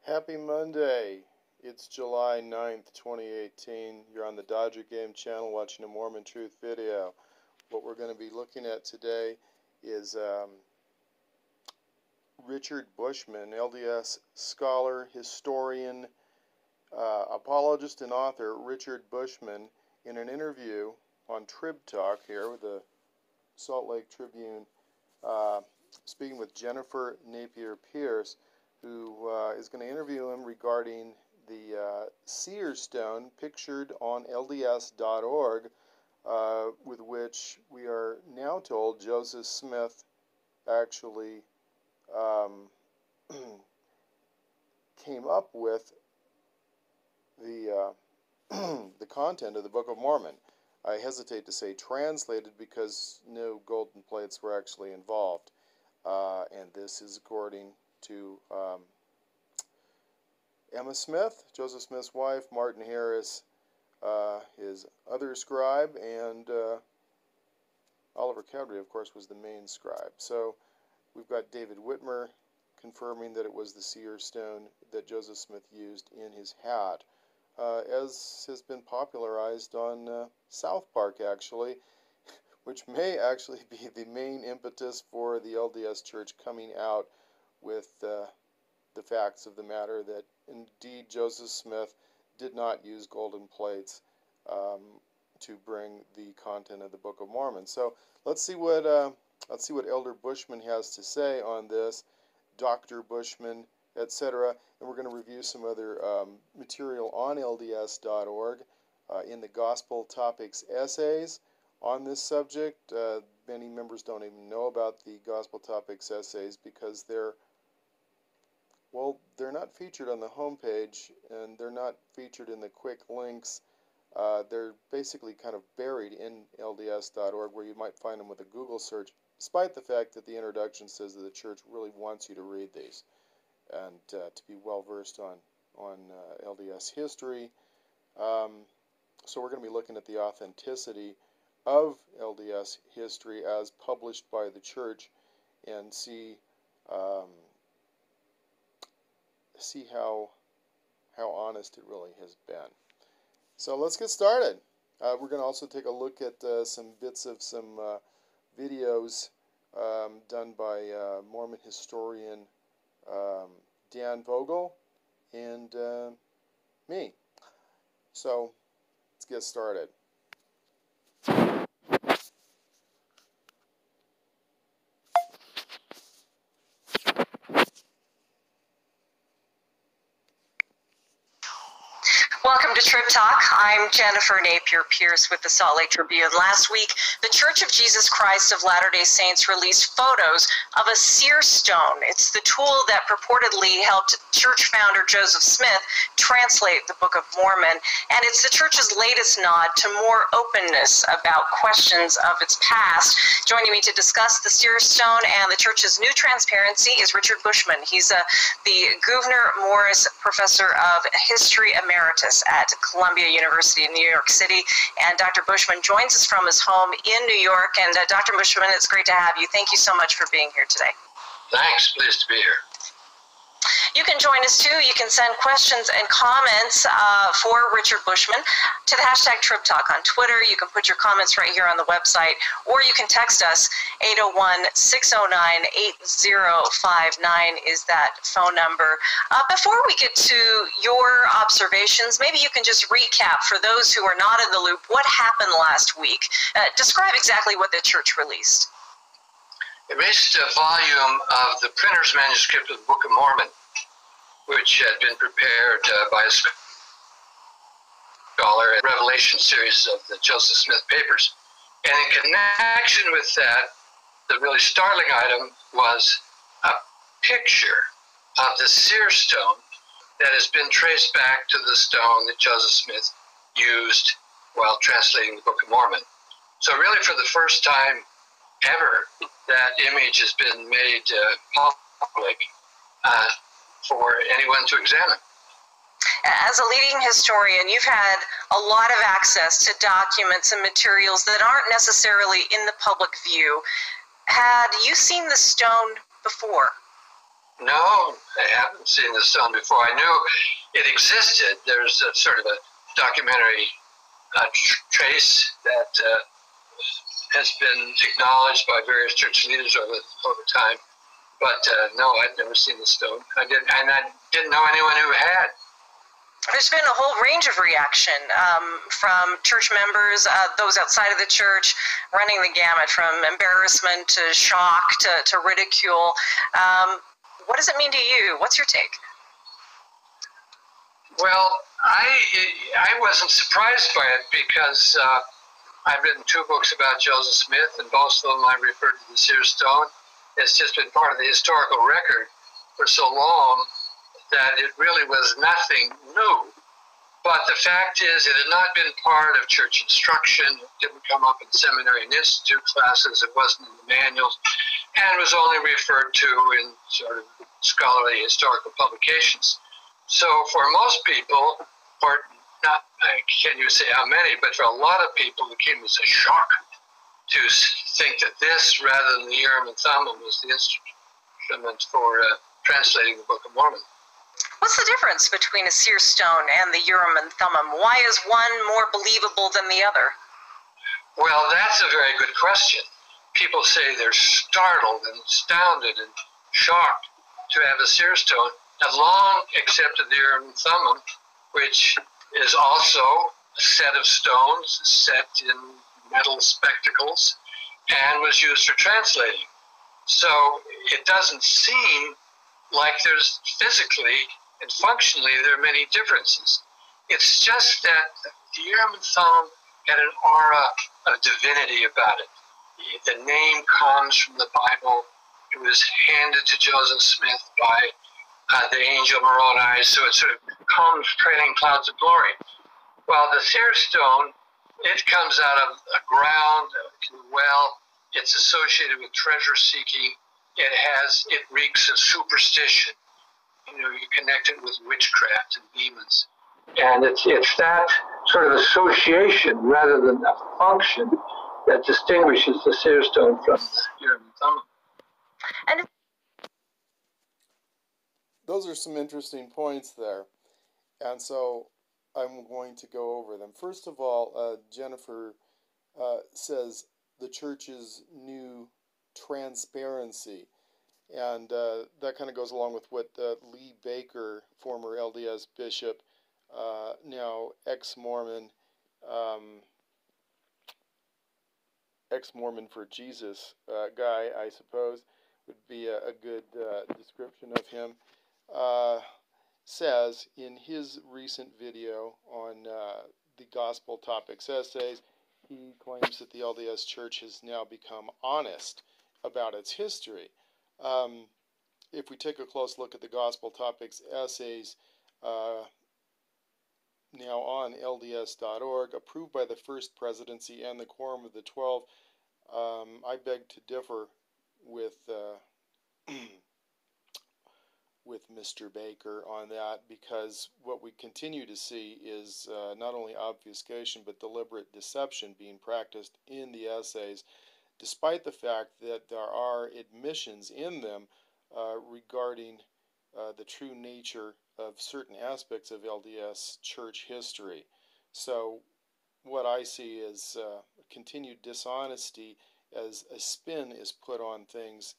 Happy Monday. It's July 9th, 2018. You're on the Dodger Game channel watching a Mormon Truth video. What we're going to be looking at today is Richard Bushman, LDS scholar, historian, apologist, and author Richard Bushman, in an interview on Trib Talk here with the Salt Lake Tribune, speaking with Jennifer Napier Pierce, who is going to interview him regarding the Seer Stone pictured on LDS.org, with which we are now told Joseph Smith actually came up with the the content of the Book of Mormon. I hesitate to say translated because no golden plates were actually involved, and this is according to Emma Smith, Joseph Smith's wife, Martin Harris, his other scribe, and Oliver Cowdery, of course, was the main scribe. So we've got David Whitmer confirming that it was the Seer Stone that Joseph Smith used in his hat, as has been popularized on South Park, actually, which may actually be the main impetus for the LDS Church coming out with the facts of the matter that indeed Joseph Smith did not use golden plates to bring the content of the Book of Mormon. So let's see what Elder Bushman has to say on this, Dr. Bushman, etc. And we're going to review some other material on LDS.org in the Gospel Topics essays on this subject. Many members don't even know about the Gospel Topics essays because they're not featured on the homepage, and they're not featured in the quick links. They're basically kind of buried in LDS.org, where you might find them with a Google search, despite the fact that the introduction says that the church really wants you to read these and to be well versed on LDS history. So we're going to be looking at the authenticity of LDS history as published by the church, and see how honest it really has been. So let's get started. We're going to also take a look at some bits of some videos done by Mormon historian Dan Vogel and me. So let's get started. Welcome to Trib Talk. I'm Jennifer Napier Pierce with the Salt Lake Tribune. Last week, the Church of Jesus Christ of Latter-day Saints released photos of a seer stone. It's the tool that purportedly helped church founder Joseph Smith translate the Book of Mormon, and it's the church's latest nod to more openness about questions of its past. Joining me to discuss the Seer Stone and the church's new transparency is Richard Bushman. He's the Gouverneur Morris Professor of History Emeritus at Columbia University in New York City. And Dr. Bushman joins us from his home in New York. And Dr. Bushman, it's great to have you. Thank you so much for being here today. Thanks. Pleased to be here. You can join us too. You can send questions and comments for Richard Bushman to the hashtag Trib Talk on Twitter. You can put your comments right here on the website, or you can text us. 801-609-8059 is that phone number. Before we get to your observations, maybe you can just recap for those who are not in the loop what happened last week. Describe exactly what the church released. It released a volume of the printer's manuscript of the Book of Mormon, which had been prepared by a scholar in the Revelation series of the Joseph Smith papers. And in connection with that, the really startling item was a picture of the Seer Stone that has been traced back to the stone that Joseph Smith used while translating the Book of Mormon. So really, for the first time ever, that image has been made public for anyone to examine. As a leading historian, you've had a lot of access to documents and materials that aren't necessarily in the public view. Had you seen the stone before? No, I haven't seen the stone before. I knew it existed. There's a sort of a documentary trace that has been acknowledged by various church leaders over time. But no, I'd never seen the stone. I didn't know anyone who had. There's been a whole range of reaction from church members, those outside of the church, running the gamut from embarrassment to shock to ridicule. What does it mean to you? What's your take? Well, I wasn't surprised by it because I've written 2 books about Joseph Smith, and both of them I referred to the Seer Stone. It's just been part of the historical record for so long that it really was nothing new. But the fact is, it had not been part of church instruction. It didn't come up in seminary and institute classes. It wasn't in the manuals, and was only referred to in sort of scholarly historical publications. So for most people, or not, can't you say how many, but for a lot of people, it came as a shock to think that this, rather than the Urim and Thummim, was the instrument for translating the Book of Mormon. What's the difference between a seer stone and the Urim and Thummim? Why is one more believable than the other? Well, that's a very good question. People say they're startled and astounded and shocked to have a seer stone. Have long accepted the Urim and Thummim, which is also a set of stones set in metal spectacles and was used for translating. So it doesn't seem like there's physically and functionally there are many differences. It's just that the Urim and Thummim had an aura of divinity about it. The name comes from the Bible. It was handed to Joseph Smith by the angel Moroni, so it sort of comes trailing clouds of glory. While the Seer Stone, it comes out of a ground, a well. It's associated with treasure seeking. It reeks of superstition. You know, you connect it with witchcraft and demons. And it's that sort of association rather than a function that distinguishes the Seer Stone from the Urim and Thummim. And those are some interesting points there. And so I'm going to go over them. First of all, Jennifer says the church's new transparency. And that kind of goes along with what Lee Baker, former LDS bishop, now ex-Mormon for Jesus guy, I suppose, would be a good description of him, says in his recent video on the Gospel Topics essays. He claims that the LDS Church has now become honest about its history. If we take a close look at the Gospel Topics essays now on LDS.org, approved by the First Presidency and the Quorum of the 12, I beg to differ with Mr. Baker on that, because what we continue to see is not only obfuscation but deliberate deception being practiced in the essays, despite the fact that there are admissions in them regarding the true nature of certain aspects of LDS church history. So what I see is continued dishonesty as a spin is put on things,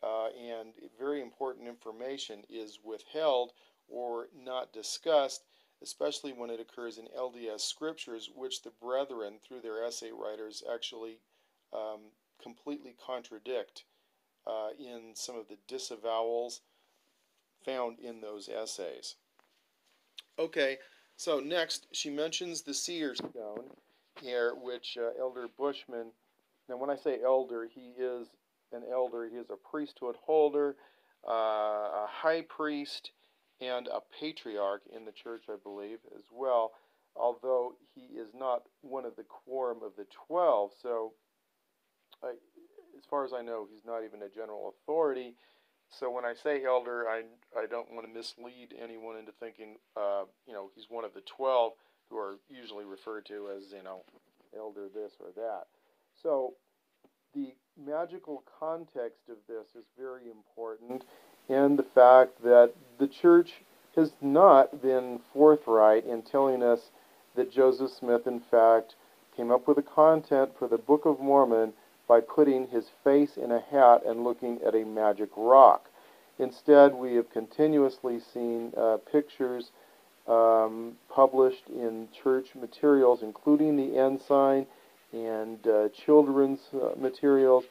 and very important information is withheld or not discussed, especially when it occurs in LDS scriptures, which the brethren, through their essay writers, actually completely contradict in some of the disavowals found in those essays. Okay, so next she mentions the Seer Stone here, which Elder Bushman, now when I say elder, he is an elder, he is a priesthood holder, a high priest, and a patriarch in the church, I believe, as well, although he is not one of the quorum of the 12, so as far as I know, he's not even a general authority. So when I say elder, I don't want to mislead anyone into thinking, he's one of the 12 who are usually referred to as, elder this or that. So the magical context of this is very important, and the fact that the church has not been forthright in telling us that Joseph Smith, in fact, came up with the content for the Book of Mormon by putting his face in a hat and looking at a magic rock. Instead, we have continuously seen pictures published in church materials, including the ensign and children's materials,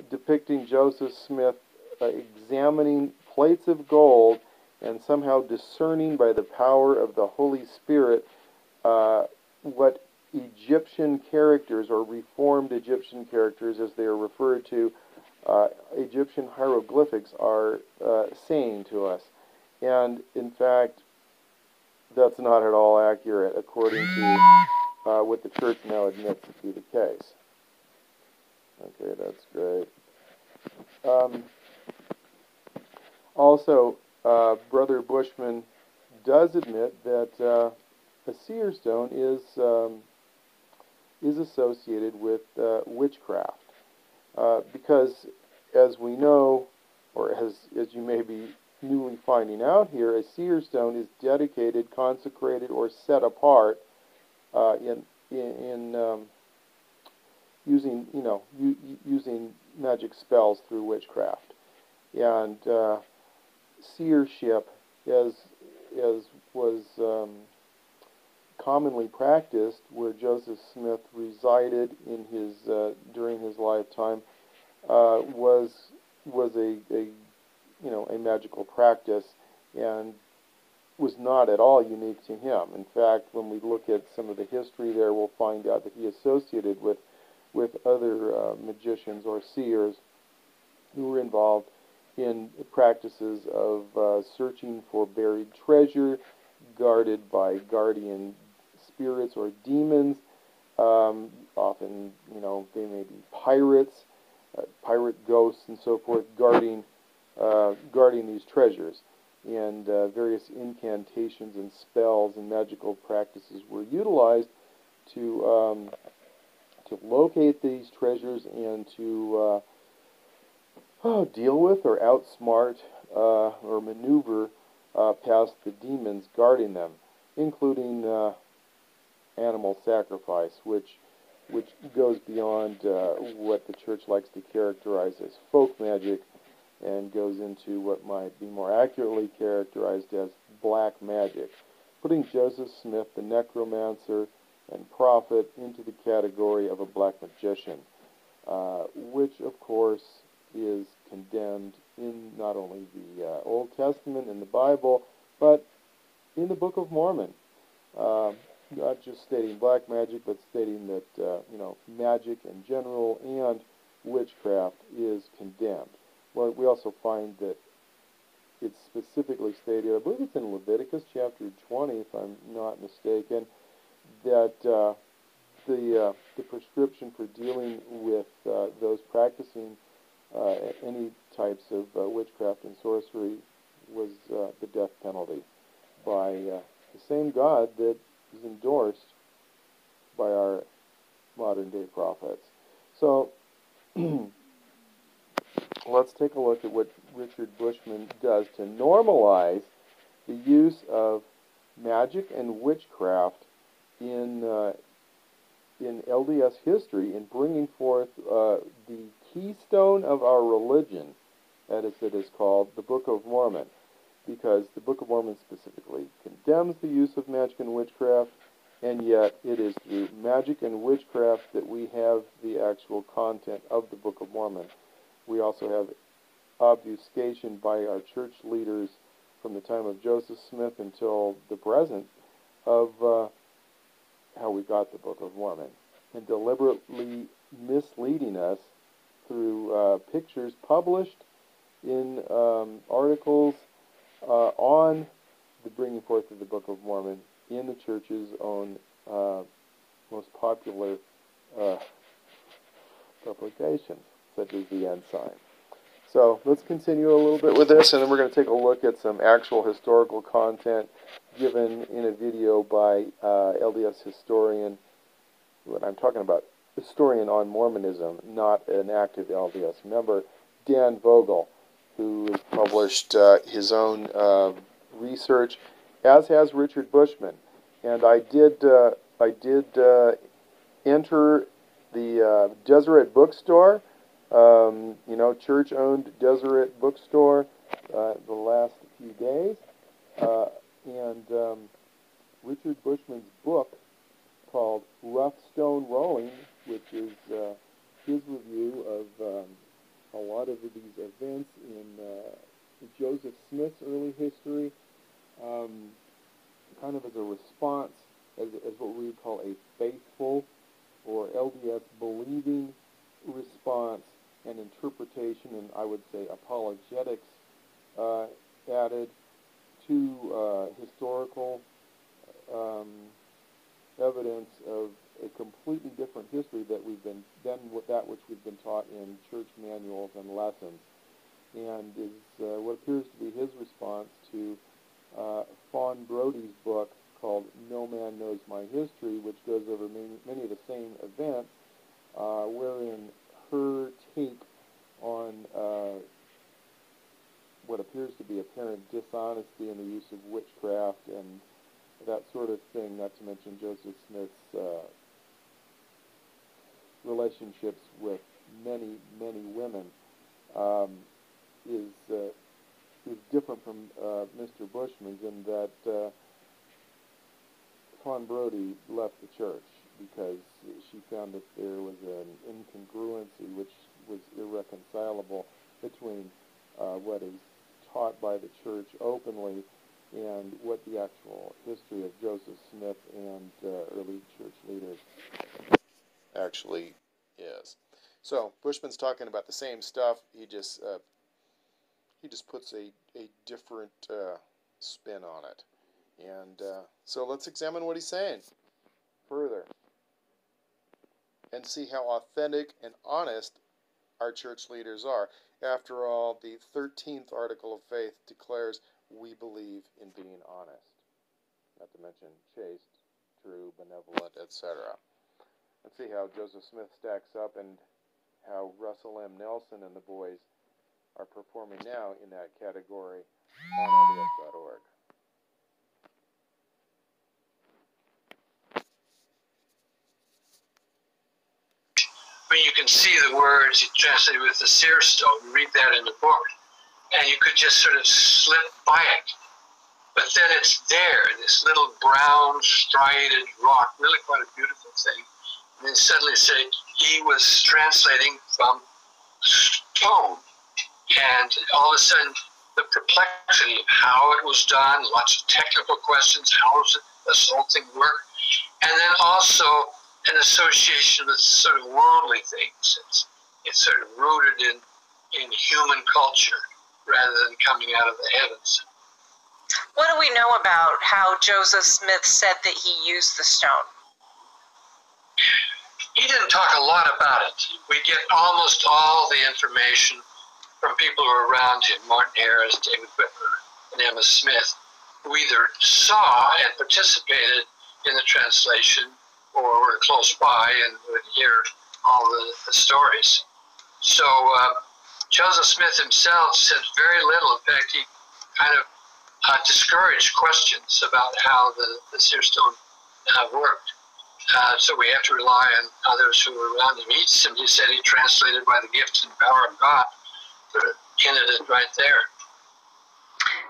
depicting Joseph Smith examining plates of gold and somehow discerning by the power of the Holy Spirit what Egyptian characters, or Reformed Egyptian characters as they are referred to, Egyptian hieroglyphics are saying to us. And in fact, that's not at all accurate according to what the church now admits to be the case. Okay, that's great. Also, Brother Bushman does admit that a seer stone is associated with witchcraft, because, as we know, or as you may be newly finding out here, a seer stone is dedicated, consecrated, or set apart in using using magic spells through witchcraft. And seership, as was commonly practiced where Joseph Smith resided in his during his lifetime, was a magical practice, and was not at all unique to him. In fact, when we look at some of the history there, we'll find out that he associated with other magicians or seers who were involved in practices of searching for buried treasure, guarded by guardian spirits or demons. Often, they may be pirates, pirate ghosts, and so forth, guarding these treasures. And various incantations and spells and magical practices were utilized to locate these treasures and to deal with or outsmart or maneuver past the demons guarding them, including animal sacrifice, which goes beyond what the church likes to characterize as folk magic, and goes into what might be more accurately characterized as black magic, putting Joseph Smith, the necromancer and prophet, into the category of a black magician, which, of course, is condemned in not only the Old Testament and the Bible, but in the Book of Mormon. Not just stating black magic, but stating that magic in general and witchcraft is condemned. Well, we also find that it's specifically stated, I believe it's in Leviticus chapter 20, if I'm not mistaken, that the prescription for dealing with those practicing any types of witchcraft and sorcery was the death penalty by the same God that is endorsed by our modern-day prophets. So, let's take a look at what Richard Bushman does to normalize the use of magic and witchcraft in LDS history, in bringing forth the keystone of our religion, as it is called, the Book of Mormon, because the Book of Mormon specifically condemns the use of magic and witchcraft, and yet it is through magic and witchcraft that we have the actual content of the Book of Mormon. We also have obfuscation by our church leaders from the time of Joseph Smith until the present of how we got the Book of Mormon, and deliberately misleading us through pictures published in articles on the bringing forth of the Book of Mormon in the church's own most popular publications, such as the Ensign. So let's continue a little bit with this, and then we're going to take a look at some actual historical content given in a video by LDS historian, what I'm talking about, historian on Mormonism, not an active LDS member, Dan Vogel, who has published his own research, as has Richard Bushman. And I did enter the Deseret bookstore, church-owned Deseret bookstore, the last few days, and Richard Bushman's book called Rough Stone Rolling, which is his review of a lot of these events in Joseph Smith's early history, kind of as a response, as what we would call a faithful or LDS believing response and interpretation, and I would say apologetics added to historical evidence of a completely different history than that which we've been taught in church manuals and lessons, and is what appears to be his response to Fawn Brody's book called No Man Knows My History, which goes over many of the same events, wherein her take on what appears to be apparent dishonesty in the use of witchcraft and that sort of thing, not to mention Joseph Smith's relationships with many, many women, is different from Mr. Bushman's in that Fawn Brody left the church because she found that there was an incongruency which was irreconcilable between what is taught by the church openly and what the actual history of Joseph Smith and early church leaders actually is. So Bushman's talking about the same stuff. He just puts a different spin on it. And so let's examine what he's saying further and see how authentic and honest our church leaders are. After all, the 13th article of faith declares we believe in being honest, not to mention chaste, true, benevolent, etc. Let's see how Joseph Smith stacks up and how Russell M. Nelson and the boys are performing now in that category on LDS.org. When you can see the words he translated with the Seer Stone, read that in the book, and you could just sort of slip by it. But then it's there, this little brown striated rock, really quite a beautiful thing. And then suddenly say he was translating from stone. And all of a sudden, the perplexity of how it was done, lots of technical questions, how does this whole thing work? And then also an association with sort of worldly things. It's sort of rooted in human culture rather than coming out of the heavens. What do we know about how Joseph Smith said that he used the stone? He didn't talk a lot about it. We get almost all the information from people who were around him, Martin Harris, David Whitmer, and Emma Smith, who either saw and participated in the translation or were close by and would hear all the stories. So Joseph Smith himself said very little. In fact, he kind of discouraged questions about how the Seer Stone worked. So we have to rely on others who were around him. He simply said he translated by the gift and power of God. Sort of hinted it right there.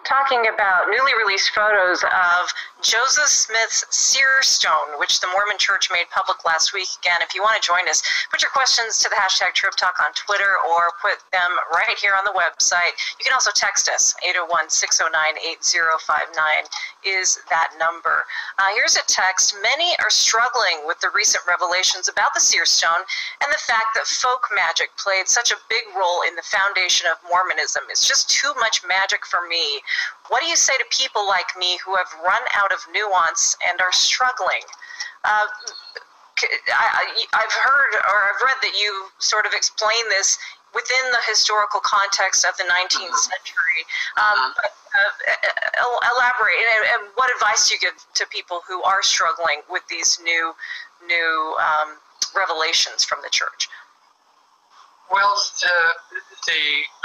Talking about newly released photos of Joseph Smith's Seer Stone, which the Mormon Church made public last week. Again, if you want to join us, put your questions to the hashtag Trib Talk on Twitter or put them right here on the website. You can also text us. 801-609-8059 is that number. Here's a text. Many are struggling with the recent revelations about the Seer Stone and the fact that folk magic played such a big role in the foundation of Mormonism. It's just too much magic for me. What do you say to people like me who have run out of nuance and are struggling? I've heard or I've read that you sort of explain this within the historical context of the 19th century. Elaborate, and what advice do you give to people who are struggling with these new revelations from the church? Well, of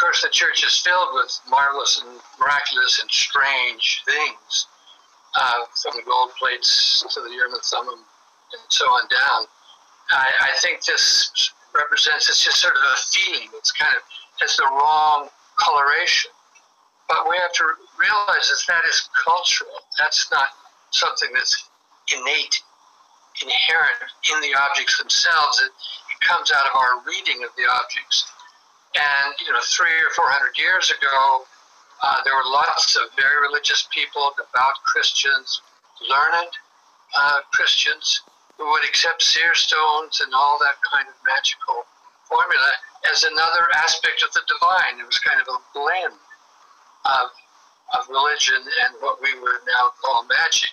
course, the church is filled with marvelous and miraculous and strange things, from the gold plates to the urim and thummim and so on down. I think this represents, it's just sort of a theme. It's kind of, has the wrong coloration. But we have to realize that is cultural. That's not something that's innate, inherent in the objects themselves. It comes out of our reading of the objects. And, 300 or 400 years ago, there were lots of very religious people, devout Christians, learned Christians, who would accept seer stones and all that kind of magical formula as another aspect of the divine. It was kind of a blend of religion and what we would now call magic.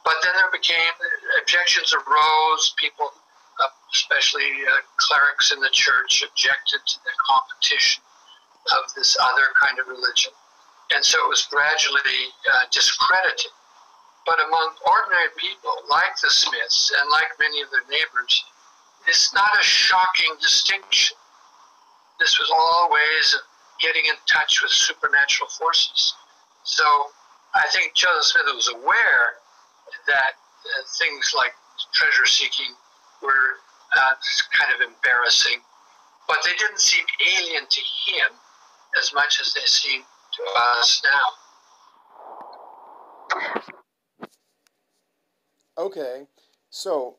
But then there became, objections arose. People, especially clerics in the church, objected to the competition of this other kind of religion. And so it was gradually discredited. But among ordinary people, like the Smiths and like many of their neighbors, it's not a shocking distinction. This was all ways of getting in touch with supernatural forces. So I think Joseph Smith was aware that things like treasure seeking were kind of embarrassing, but they didn't seem alien to him as much as they seem to us now. Okay, so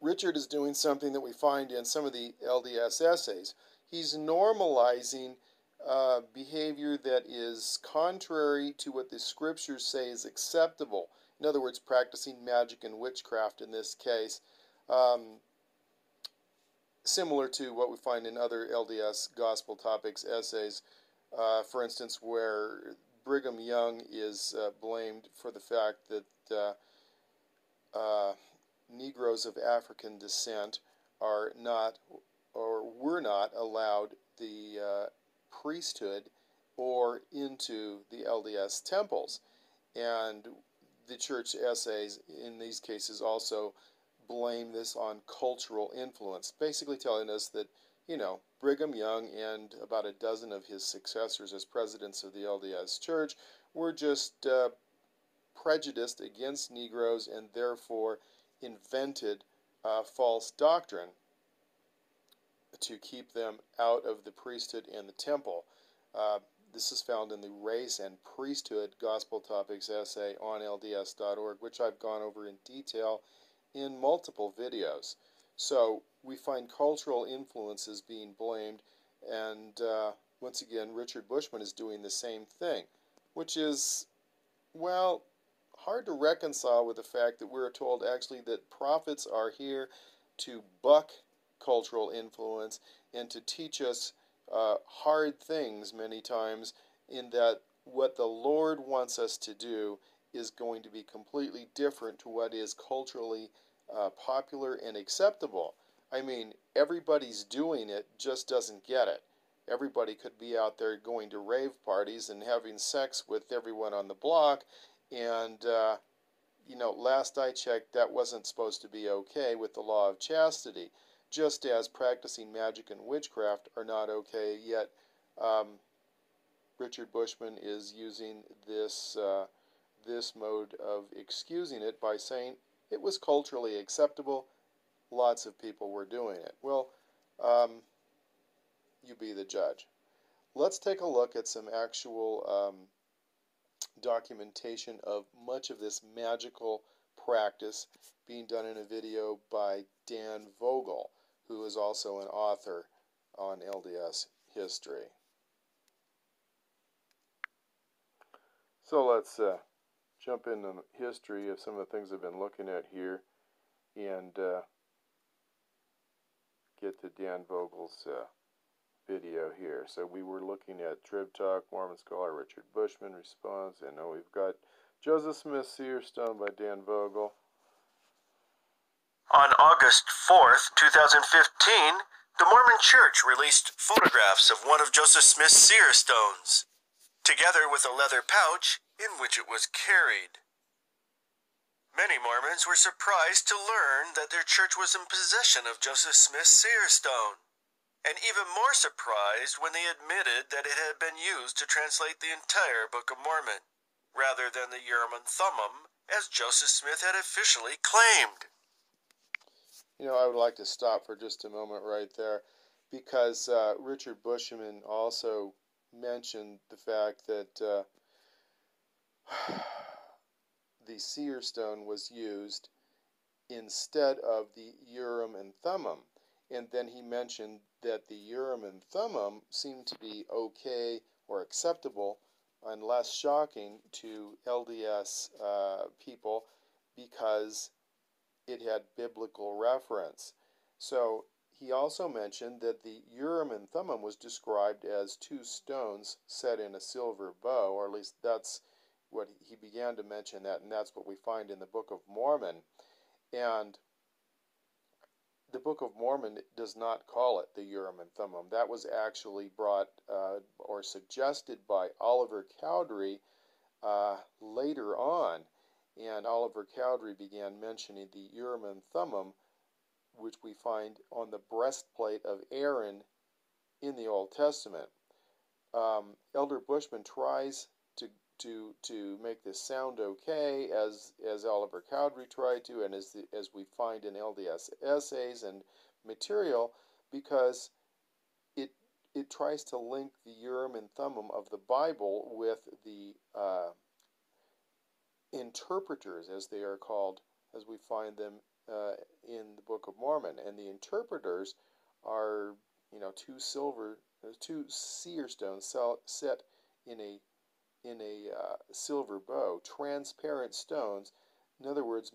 Richard is doing something that we find in some of the LDS essays. He's normalizing behavior that is contrary to what the scriptures say is acceptable. In other words, practicing magic and witchcraft in this case, similar to what we find in other LDS gospel topics essays, for instance, where Brigham Young is blamed for the fact that Negroes of African descent are not, or were not, allowed the priesthood or into the LDS temples. And the church essays in these cases also blame this on cultural influence, basically telling us that, Brigham Young and about a dozen of his successors as presidents of the LDS Church were just prejudiced against Negroes and therefore invented false doctrine to keep them out of the priesthood and the temple. This is found in the Race and Priesthood Gospel Topics essay on LDS.org, which I've gone over in detail in multiple videos. So we find cultural influences being blamed, and once again, Richard Bushman is doing the same thing, which is, well, hard to reconcile with the fact that we're told actually that prophets are here to buck cultural influence and to teach us hard things many times, in that what the Lord wants us to do is going to be completely different to what is culturally popular and acceptable. I mean, everybody's doing it, just doesn't get it. Everybody could be out there going to rave parties and having sex with everyone on the block, and last I checked, that wasn't supposed to be okay with the law of chastity. Just as practicing magic and witchcraft are not okay, yet Richard Bushman is using this mode of excusing it by saying it was culturally acceptable. Lots of people were doing it. Well, you be the judge. Let's take a look at some actual documentation of much of this magical practice being done in a video by Dan Vogel, who is also an author on LDS history. So let's jump into the history of some of the things I've been looking at here and get to Dan Vogel's video here. So we were looking at Trib Talk, Mormon scholar Richard Bushman response, and now we've got Joseph Smith, Seer Stone by Dan Vogel. On August 4th, 2015, the Mormon Church released photographs of one of Joseph Smith's Seer Stones, together with a leather pouch in which it was carried. Many Mormons were surprised to learn that their church was in possession of Joseph Smith's Seer Stone. and even more surprised when they admitted that it had been used to translate the entire Book of Mormon, rather than the Urim and Thummim, as Joseph Smith had officially claimed. You know, I would like to stop for just a moment right there, because Richard Bushman also mentioned the fact that the Seer Stone was used instead of the Urim and Thummim. And then he mentioned that the Urim and Thummim seemed to be okay or acceptable and less shocking to LDS people because it had biblical reference. So he also mentioned that the Urim and Thummim was described as two stones set in a silver bow, or at least that's what he began to mention that, and that's what we find in the Book of Mormon. And the Book of Mormon does not call it the Urim and Thummim. That was actually brought or suggested by Oliver Cowdery later on. And Oliver Cowdery began mentioning the Urim and Thummim, which we find on the breastplate of Aaron in the Old Testament. Elder Bushman tries to make this sound okay, as Oliver Cowdery tried to, and as we find in LDS essays and material, because it tries to link the Urim and Thummim of the Bible with the interpreters, as they are called, as we find them in the Book of Mormon. And the interpreters are, two seer stones set in a silver bow, transparent stones, in other words,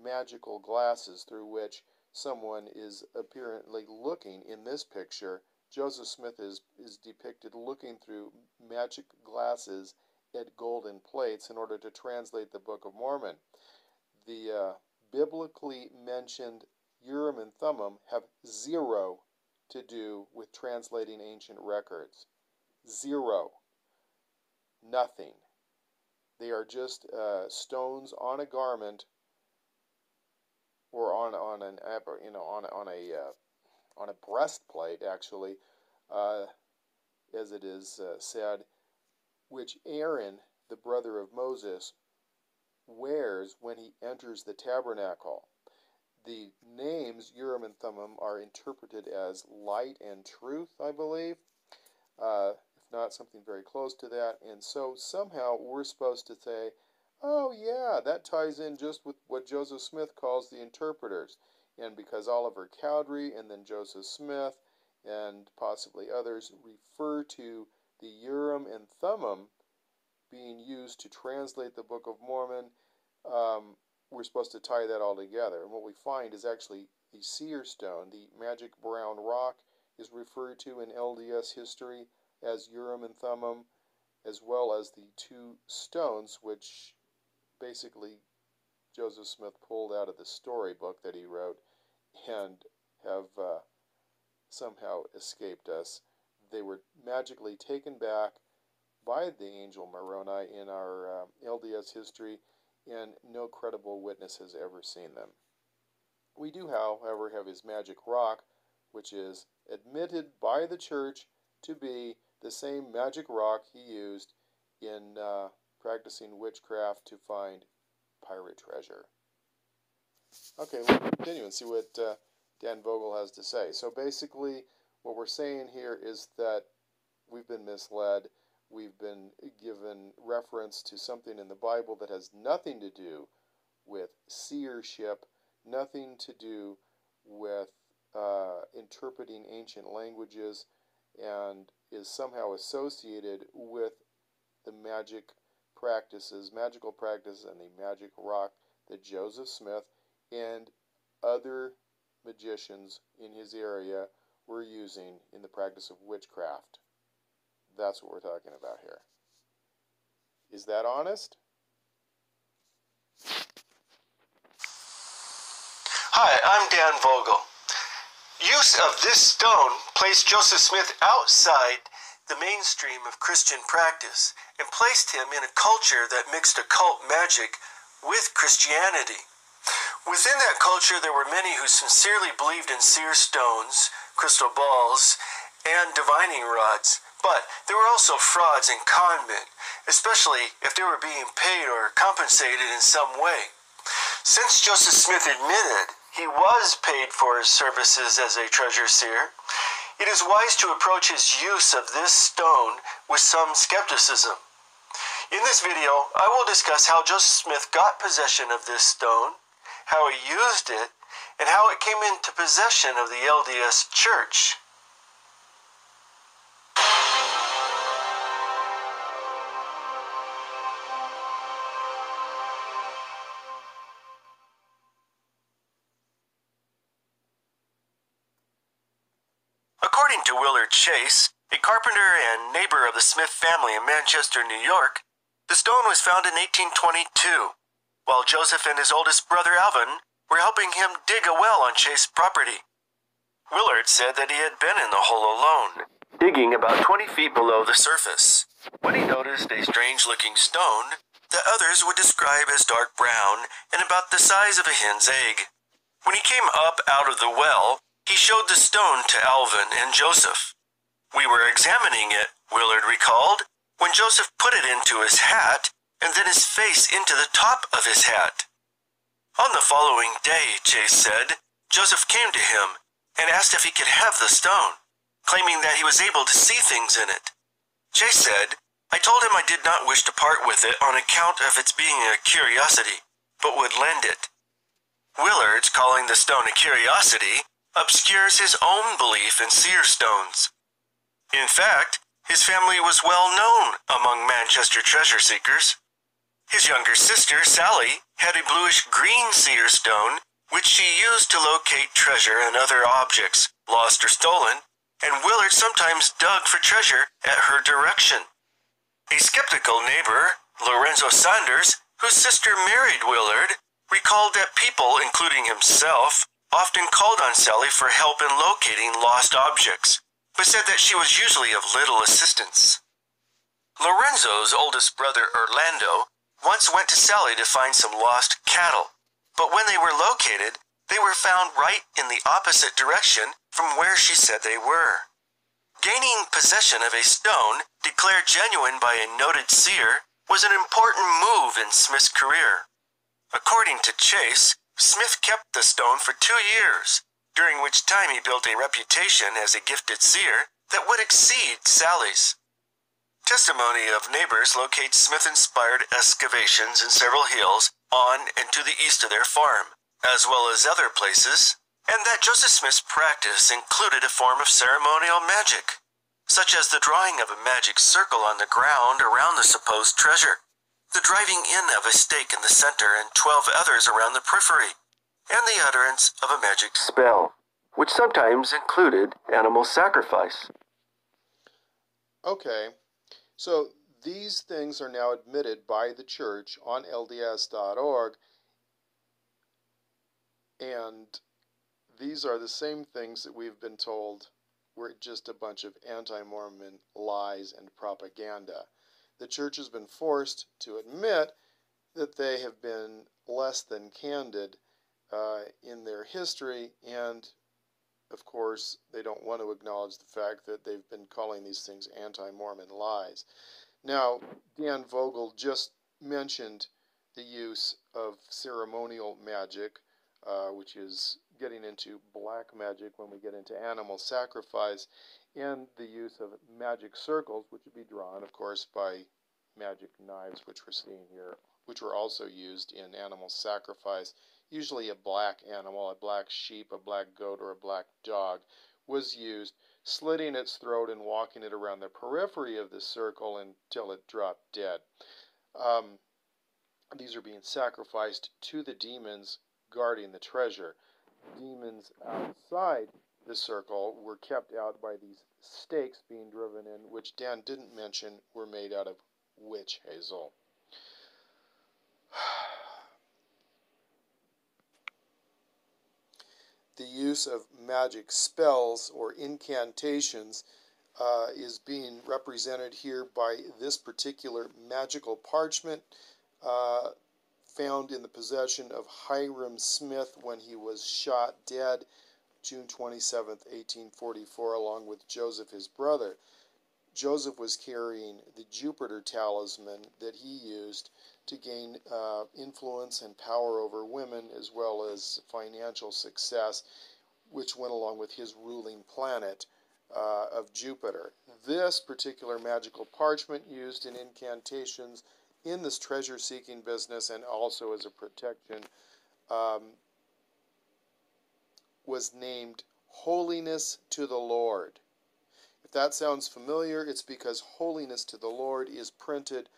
magical glasses through which someone is apparently looking. In this picture, Joseph Smith is depicted looking through magic glasses at golden plates in order to translate the Book of Mormon. The biblically mentioned Urim and Thummim have zero to do with translating ancient records. Zero. Nothing. They are just stones on a garment, or on a breastplate, actually, as it is said, which Aaron, the brother of Moses, wears when he enters the tabernacle. The names Urim and Thummim are interpreted as light and truth, I believe. If not, something very close to that. And so somehow we're supposed to say, oh yeah, that ties in just with what Joseph Smith calls the interpreters. And because Oliver Cowdery and then Joseph Smith and possibly others refer to the Urim and Thummim being used to translate the Book of Mormon, we're supposed to tie that all together. And what we find is actually the Seer Stone, the magic brown rock, is referred to in LDS history as Urim and Thummim, as well as the two stones, which basically Joseph Smith pulled out of the storybook that he wrote and have somehow escaped us. They were magically taken back by the angel Moroni in our LDS history, and no credible witness has ever seen them. We do, however, have his magic rock, which is admitted by the church to be the same magic rock he used in practicing witchcraft to find pirate treasure. Okay, we'll continue and see what Dan Vogel has to say. So basically, what we're saying here is that we've been misled. We've been given reference to something in the Bible that has nothing to do with seership, nothing to do with interpreting ancient languages, and is somehow associated with the magical practices and the magic rock that Joseph Smith and other magicians in his area were using in the practice of witchcraft. That's what we're talking about here. Is that honest? Hi, I'm Dan Vogel. Use of this stone placed Joseph Smith outside the mainstream of Christian practice and placed him in a culture that mixed occult magic with Christianity. Within that culture, there were many who sincerely believed in seer stones, crystal balls, and divining rods. But there were also frauds and conmen, especially if they were being paid or compensated in some way. Since Joseph Smith admitted he was paid for his services as a treasure seer, it is wise to approach his use of this stone with some skepticism. In this video, I will discuss how Joseph Smith got possession of this stone, how he used it, and how it came into possession of the LDS Church. According to Willard Chase, a carpenter and neighbor of the Smith family in Manchester, New York, the stone was found in 1822, while Joseph and his oldest brother Alvin were helping him dig a well on Chase property. Willard said that he had been in the hole alone, digging about 20 feet below the surface, when he noticed a strange-looking stone that others would describe as dark brown and about the size of a hen's egg. When he came up out of the well, he showed the stone to Alvin and Joseph. "We were examining it," Willard recalled, when Joseph put it into his hat and then his face into the top of his hat. On the following day, Chase said, Joseph came to him and asked if he could have the stone, claiming that he was able to see things in it. Chase said, "I told him I did not wish to part with it on account of its being a curiosity, but would lend it." Willard's calling the stone a curiosity obscures his own belief in seer stones. In fact, his family was well known among Manchester treasure seekers. His younger sister, Sally, had a bluish-green seer stone, which she used to locate treasure and other objects, lost or stolen, and Willard sometimes dug for treasure at her direction. A skeptical neighbor, Lorenzo Saunders, whose sister married Willard, recalled that people, including himself, often called on Sally for help in locating lost objects, but said that she was usually of little assistance. Lorenzo's oldest brother, Orlando, once went to Sally to find some lost cattle, but when they were located, they were found right in the opposite direction from where she said they were. Gaining possession of a stone declared genuine by a noted seer was an important move in Smith's career. According to Chase, Smith kept the stone for 2 years, during which time he built a reputation as a gifted seer that would exceed Sally's. Testimony of neighbors locates Smith-inspired excavations in several hills on and to the east of their farm, as well as other places, and that Joseph Smith's practice included a form of ceremonial magic, such as the drawing of a magic circle on the ground around the supposed treasure, the driving in of a stake in the center and 12 others around the periphery, and the utterance of a magic spell, which sometimes included animal sacrifice. Okay, so these things are now admitted by the church on LDS.org, and these are the same things that we've been told were just a bunch of anti-Mormon lies and propaganda. The church has been forced to admit that they have been less than candid in their history, and of course they don't want to acknowledge the fact that they've been calling these things anti-Mormon lies. Now, Dan Vogel just mentioned the use of ceremonial magic, which is getting into black magic when we get into animal sacrifice, and the use of magic circles, which would be drawn, of course, by magic knives, which we're seeing here, which were also used in animal sacrifice. Usually a black animal, a black sheep, a black goat, or a black dog was used, slitting its throat and walking it around the periphery of the circle until it dropped dead. These are being sacrificed to the demons guarding the treasure. Demons outside the circle were kept out by these stakes being driven in, which Dan didn't mention were made out of witch hazel. The use of magic spells or incantations is being represented here by this particular magical parchment found in the possession of Hiram Smith when he was shot dead June 27th, 1844, along with Joseph, his brother. Joseph was carrying the Jupiter talisman that he used to gain influence and power over women, as well as financial success, which went along with his ruling planet of Jupiter. This particular magical parchment used in incantations in this treasure-seeking business and also as a protection was named Holiness to the Lord. If that sounds familiar, it's because Holiness to the Lord is printed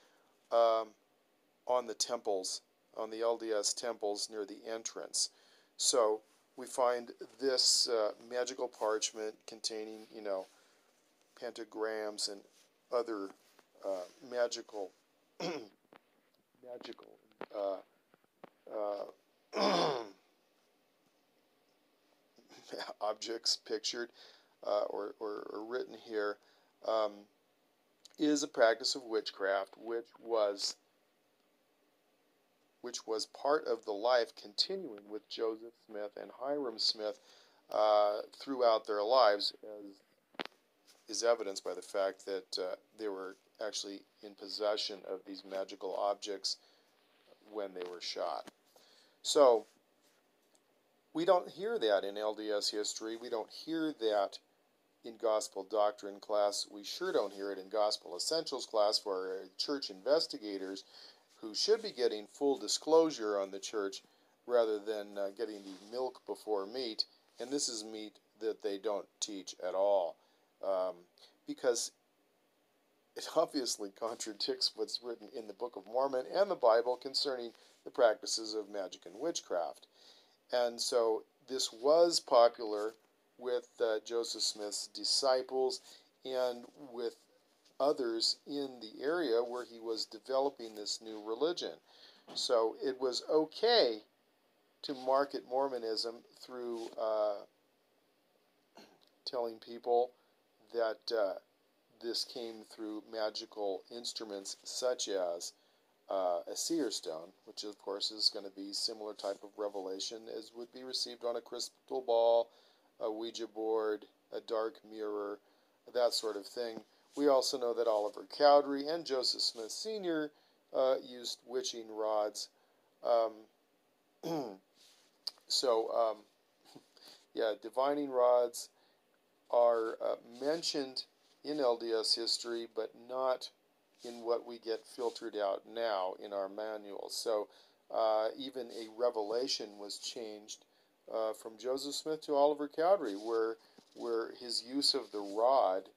on the temples, on the LDS temples near the entrance. So we find this magical parchment containing, pentagrams and other magical objects pictured or written here, is a practice of witchcraft, which was part of the life continuing with Joseph Smith and Hiram Smith throughout their lives, as is evidenced by the fact that they were actually in possession of these magical objects when they were shot. So we don't hear that in LDS history. We don't hear that in Gospel Doctrine class. We sure don't hear it in Gospel Essentials class for our church investigators, who should be getting full disclosure on the church rather than getting the milk before meat. And this is meat that they don't teach at all, because it obviously contradicts what's written in the Book of Mormon and the Bible concerning the practices of magic and witchcraft. And so this was popular with Joseph Smith's disciples and with others in the area where he was developing this new religion. So it was okay to market Mormonism through telling people that this came through magical instruments such as a Seer Stone, which of course is going to be similar type of revelation as would be received on a crystal ball, a Ouija board, a dark mirror, that sort of thing. We also know that Oliver Cowdery and Joseph Smith Sr. Used witching rods. Yeah, divining rods are mentioned in LDS history, but not in what we get filtered out now in our manuals. So even a revelation was changed from Joseph Smith to Oliver Cowdery, where his use of the rod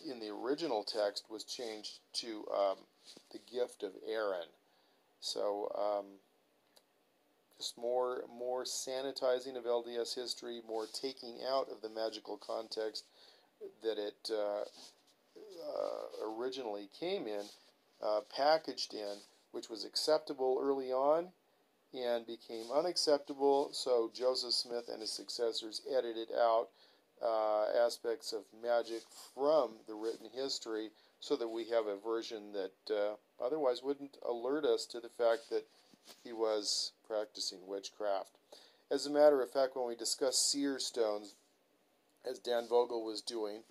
in the original text was changed to the gift of Aaron. So just more sanitizing of LDS history, more taking out of the magical context that it originally came in, packaged in, which was acceptable early on and became unacceptable. So Joseph Smith and his successors edited out aspects of magic from the written history so that we have a version that otherwise wouldn't alert us to the fact that he was practicing witchcraft. As a matter of fact, when we discuss Seer Stones, as Dan Vogel was doing,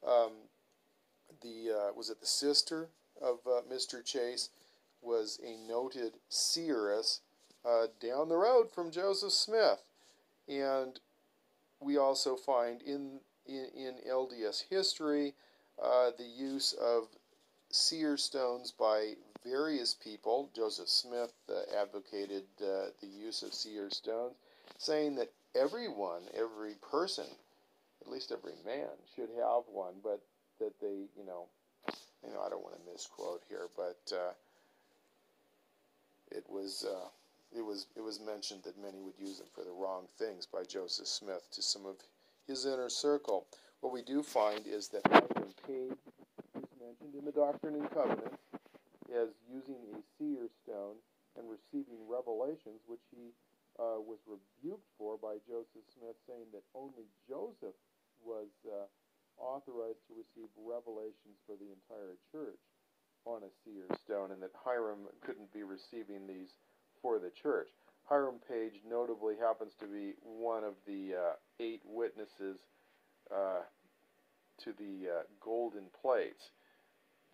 was it the sister of Mr. Chase was a noted seeress down the road from Joseph Smith. And we also find in LDS history the use of Seer Stones by various people. Joseph Smith advocated the use of Seer Stones, saying that everyone, every person, at least every man, should have one, but that they, I don't want to misquote here, but it was mentioned that many would use them for the wrong things by Joseph Smith to some of his inner circle. What we do find is that Hiram Page is mentioned in the Doctrine and Covenants as using a Seer Stone and receiving revelations, which he was rebuked for by Joseph Smith, saying that only Joseph was authorized to receive revelations for the entire church on a Seer Stone, and that Hiram couldn't be receiving these for the church. Hiram Page notably happens to be one of the 8 witnesses to the golden plates.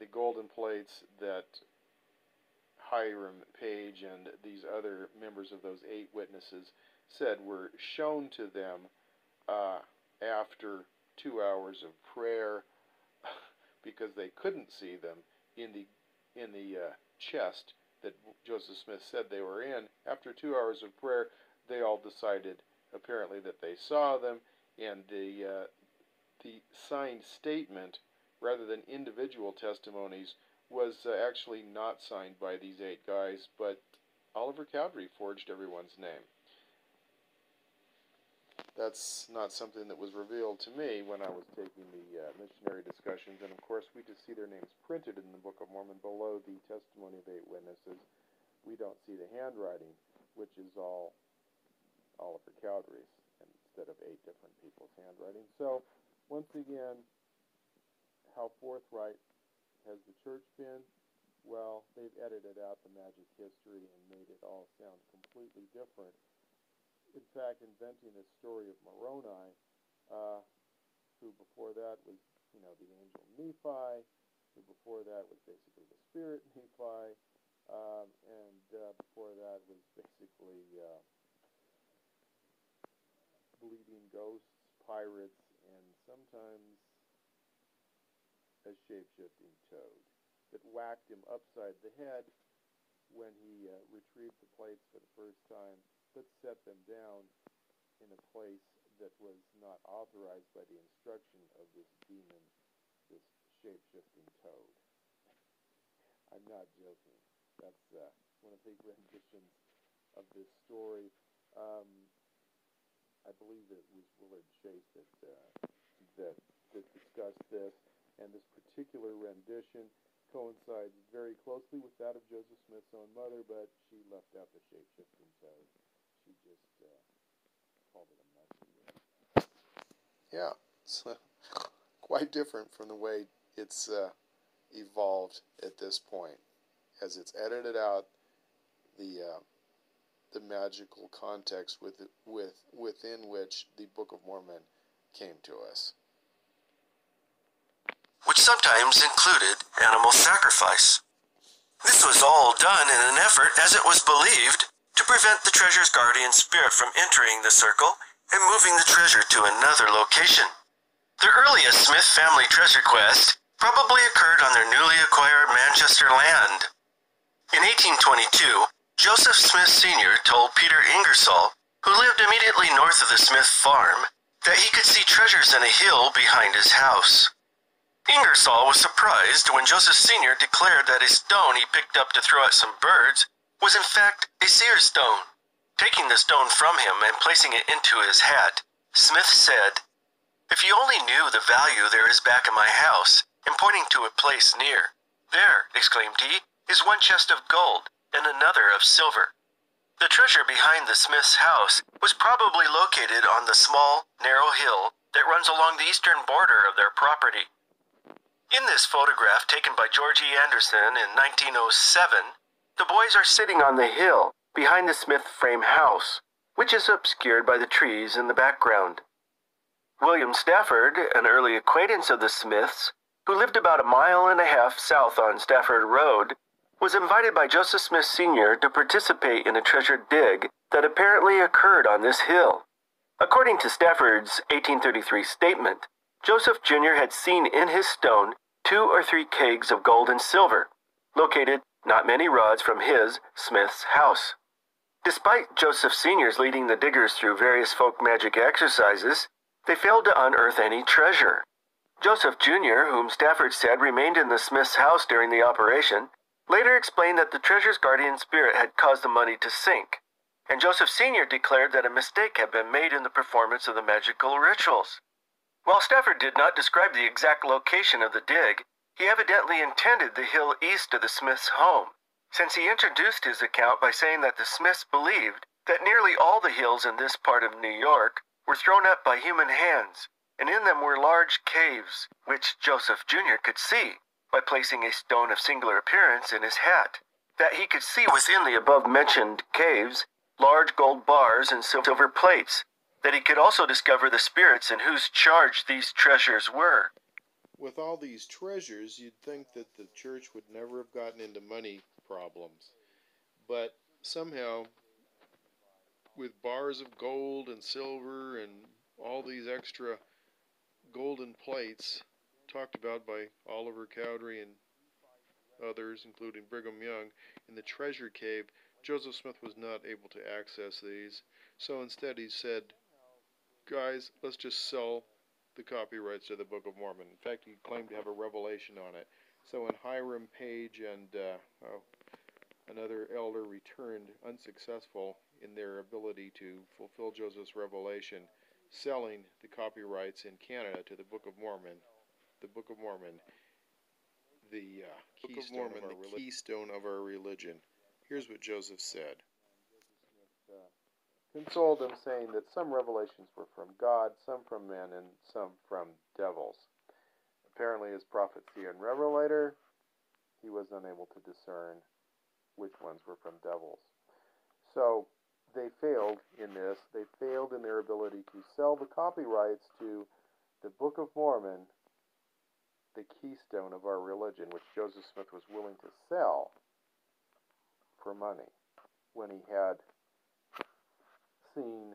The golden plates that Hiram Page and these other members of those 8 witnesses said were shown to them after 2 hours of prayer, because they couldn't see them in the chest that Joseph Smith said they were in. After 2 hours of prayer, they all decided apparently that they saw them, and the signed statement, rather than individual testimonies, was actually not signed by these 8 guys, but Oliver Cowdery forged everyone's name. That's not something that was revealed to me when I was taking the missionary discussions, and of course we just see their names printed in the Book of Mormon below the testimony of 8 witnesses. We don't see the handwriting, which is all Oliver Cowdery's, instead of 8 different people's handwriting. So, once again, how forthright has the church been? Well, they've edited out the magic history and made it all sound completely different. In fact, inventing this story of Moroni, who before that was, the angel Nephi, who before that was basically the spirit Nephi, and before that was basically bleeding ghosts, pirates, and sometimes a shape-shifting toad that whacked him upside the head when he retrieved the plates for the first time, but set them down in a place that was not authorized by the instruction of this demon, this shape-shifting toad. I'm not joking. That's one of the renditions of this story. I believe it was Willard Chase that discussed this, and this particular rendition coincides very closely with that of Joseph Smith's own mother, but she left out the shape-shifting toad. She just called it a monkey. Yeah, it's quite different from the way it's evolved at this point, as it's edited out the magical context within which the Book of Mormon came to us, which sometimes included animal sacrifice. This was all done in an effort, as it was believed, to prevent the treasure's guardian spirit from entering the circle and moving the treasure to another location. The earliest Smith family treasure quest probably occurred on their newly acquired Manchester land. In 1822, Joseph Smith Sr. told Peter Ingersoll, who lived immediately north of the Smith farm, that he could see treasures in a hill behind his house. Ingersoll was surprised when Joseph Sr. declared that a stone he picked up to throw at some birds was in fact a seer stone. Taking the stone from him and placing it into his hat, Smith said, "If you only knew the value there is back in my house," and pointing to a place near. "There," exclaimed he, "is one chest of gold and another of silver." The treasure behind the Smith's house was probably located on the small, narrow hill that runs along the eastern border of their property. In this photograph taken by George E. Anderson in 1907, the boys are sitting on the hill behind the Smith frame house, which is obscured by the trees in the background. William Stafford, an early acquaintance of the Smiths, who lived about 1.5 miles south on Stafford Road, was invited by Joseph Smith Sr. to participate in a treasure dig that apparently occurred on this hill. According to Stafford's 1833 statement, Joseph Jr. had seen in his stone 2 or 3 kegs of gold and silver, located not many rods from his, Smith's, house. Despite Joseph Sr.'s leading the diggers through various folk magic exercises, they failed to unearth any treasure. Joseph Jr., whom Stafford said remained in the Smith's house during the operation, later explained that the treasure's guardian spirit had caused the money to sink, and Joseph Sr. declared that a mistake had been made in the performance of the magical rituals. While Stafford did not describe the exact location of the dig, he evidently intended the hill east of the Smiths' home, since he introduced his account by saying that the Smiths believed that nearly all the hills in this part of New York were thrown up by human hands, and in them were large caves, which Joseph Jr. could see by placing a stone of singular appearance in his hat. That he could see within the above-mentioned caves large gold bars and silver plates, that he could also discover the spirits in whose charge these treasures were. With all these treasures, you'd think that the church would never have gotten into money problems. But somehow, with bars of gold and silver and all these extra golden plates talked about by Oliver Cowdery and others, including Brigham Young, in the treasure cave, Joseph Smith was not able to access these. So instead he said, guys, let's just sell the copyrights to the Book of Mormon. In fact, he claimed to have a revelation on it. So when Hiram Page and another elder returned unsuccessful in their ability to fulfill Joseph's revelation, selling the copyrights in Canada to the Book of Mormon, the keystone of our religion. Here's what Joseph said. Consoled them, saying that some revelations were from God, some from men, and some from devils. Apparently, as prophet, seer, and revelator, he was unable to discern which ones were from devils. So they failed in this. They failed in their ability to sell the copyrights to the Book of Mormon, the keystone of our religion, which Joseph Smith was willing to sell for money when he had seen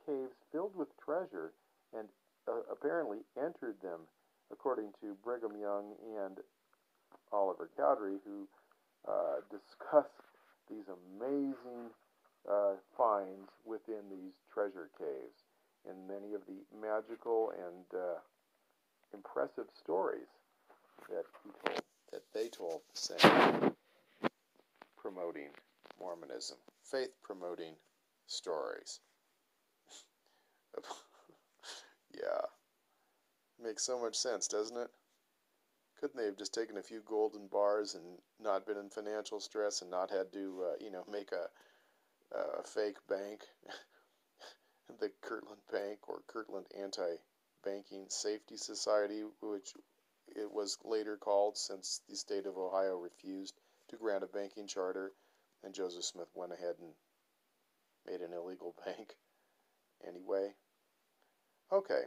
caves filled with treasure and apparently entered them, according to Brigham Young and Oliver Cowdery, who discuss these amazing finds within these treasure caves and many of the magical and impressive stories that they told, saying, promoting Mormonism, faith promoting stories. Yeah, makes so much sense, doesn't it? Couldn't they have just taken a few golden bars and not been in financial stress and not had to, make a fake bank, the Kirtland Bank or Kirtland Anti-Banking Safety Society, which it was later called since the state of Ohio refused to grant a banking charter, and Joseph Smith went ahead and made an illegal bank anyway. Okay.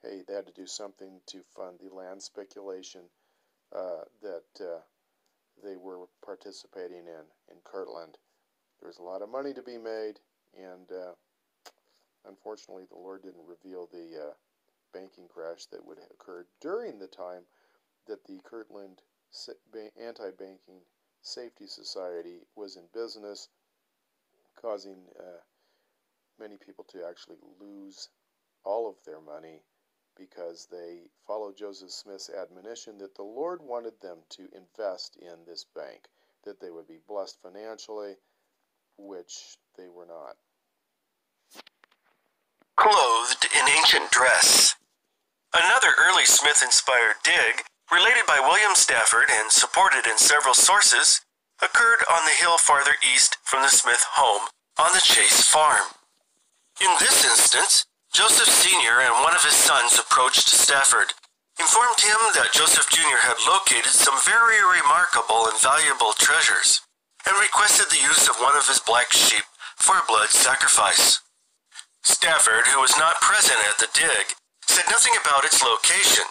Hey, they had to do something to fund the land speculation that they were participating in Kirtland. There was a lot of money to be made, and unfortunately the Lord didn't reveal the banking crash that would occur during the time that the Kirtland Anti-Banking Safety Society was in business, causing many people to actually lose all of their money because they followed Joseph Smith's admonition that the Lord wanted them to invest in this bank, that they would be blessed financially, which they were not. Clothed in ancient dress. Another early Smith-inspired dig, related by William Stafford and supported in several sources, occurred on the hill farther east from the Smith home on the Chase farm. In this instance, Joseph Sr. and one of his sons approached Stafford, informed him that Joseph Jr. had located some very remarkable and valuable treasures, and requested the use of one of his black sheep for a blood sacrifice. Stafford, who was not present at the dig, said nothing about its location,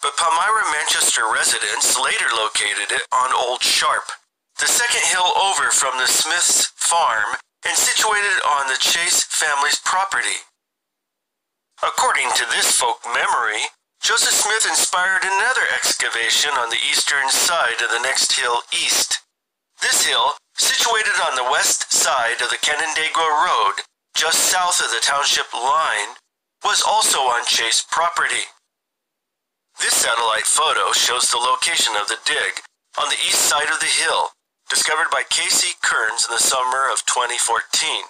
but Palmyra Manchester residents later located it on Old Sharp, the second hill over from the Smith's farm and situated on the Chase family's property. According to this folk memory, Joseph Smith inspired another excavation on the eastern side of the next hill east. This hill, situated on the west side of the Canandaigua Road, just south of the township line, was also on Chase property. This satellite photo shows the location of the dig on the east side of the hill, discovered by Casey Kearns in the summer of 2014.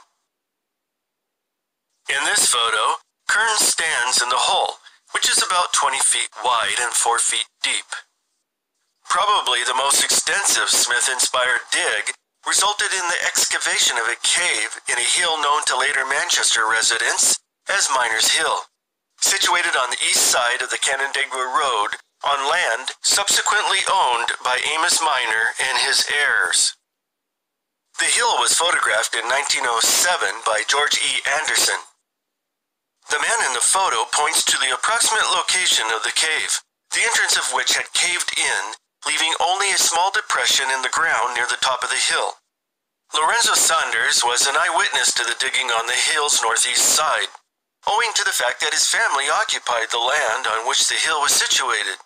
In this photo, Kearns stands in the hole, which is about 20 feet wide and 4 feet deep. Probably the most extensive Smith-inspired dig resulted in the excavation of a cave in a hill known to later Manchester residents as Miners Hill, situated on the east side of the Canandaigua Road on land subsequently owned by Amos Miner and his heirs. The hill was photographed in 1907 by George E. Anderson. The man in the photo points to the approximate location of the cave, the entrance of which had caved in, leaving only a small depression in the ground near the top of the hill. Lorenzo Saunders was an eyewitness to the digging on the hill's northeast side, owing to the fact that his family occupied the land on which the hill was situated.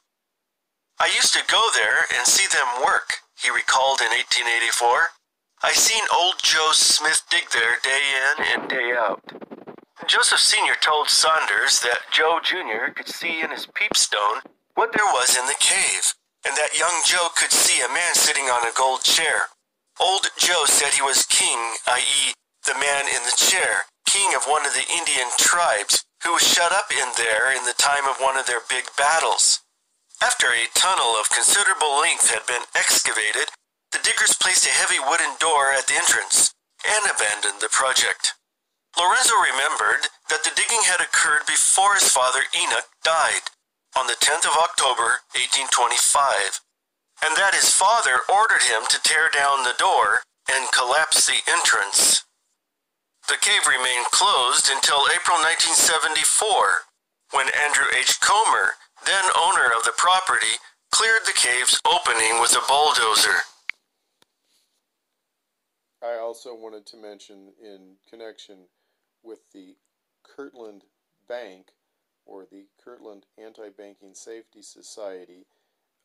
"I used to go there and see them work," he recalled in 1884. "I seen old Joe Smith dig there day in and day out." Joseph Sr. told Saunders that Joe Jr. could see in his peepstone what there was in the cave, and that young Joe could see a man sitting on a gold chair. Old Joe said he was king, i.e., the man in the chair, king of one of the Indian tribes, who was shut up in there in the time of one of their big battles. After a tunnel of considerable length had been excavated, the diggers placed a heavy wooden door at the entrance and abandoned the project. Lorenzo remembered that the digging had occurred before his father Enoch died, on the 10th of October, 1825, and that his father ordered him to tear down the door and collapse the entrance. The cave remained closed until April 1974, when Andrew H. Comer, then owner of the property, cleared the cave's opening with a bulldozer. I also wanted to mention, in connection with the Kirtland Bank, or the Kirtland Anti-Banking Safety Society,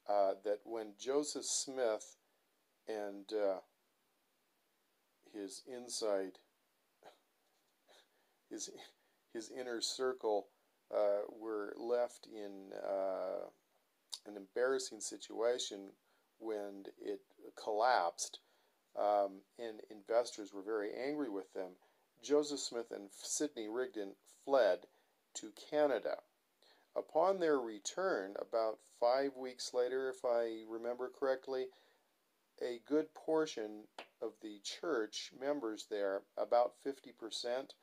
that when Joseph Smith and his inner circle were left in an embarrassing situation when it collapsed, and investors were very angry with them, Joseph Smith and Sidney Rigdon fled to Canada. Upon their return, about 5 weeks later, if I remember correctly, a good portion of the church members there, about 50%,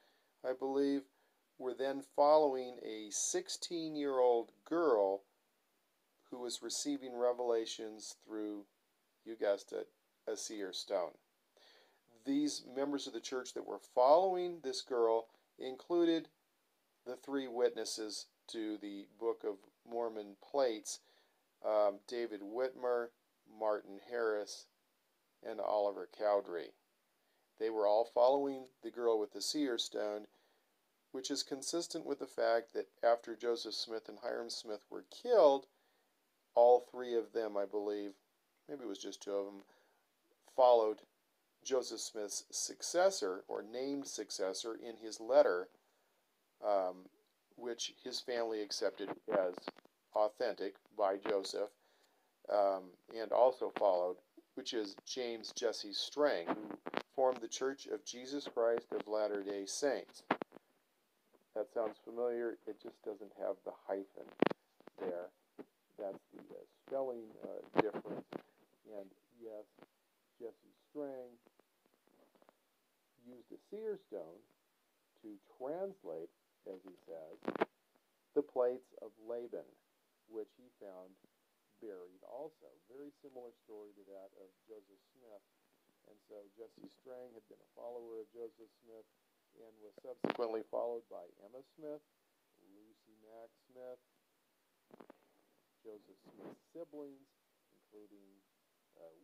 I believe, were then following a 16-year-old girl who was receiving revelations through, you guessed it, a seer stone. These members of the church that were following this girl included the 3 witnesses to the Book of Mormon plates, David Whitmer, Martin Harris, and Oliver Cowdery. They were all following the girl with the seer stone, which is consistent with the fact that after Joseph Smith and Hiram Smith were killed, all 3 of them, I believe, maybe it was just 2 of them, followed Joseph Smith's successor, or named successor, in his letter, which his family accepted as authentic by Joseph, and also followed, which is James Jesse Strang, who formed the Church of Jesus Christ of Latter-day Saints. That sounds familiar. It just doesn't have the hyphen there. That's the spelling difference. And yes, Jesse Strang used a seer stone to translate, as he says, the plates of Laban, which he found buried also. Very similar story to that of Joseph Smith. And so Jesse Strang had been a follower of Joseph Smith and was subsequently followed by Emma Smith, Lucy Mack Smith, Joseph Smith's siblings, including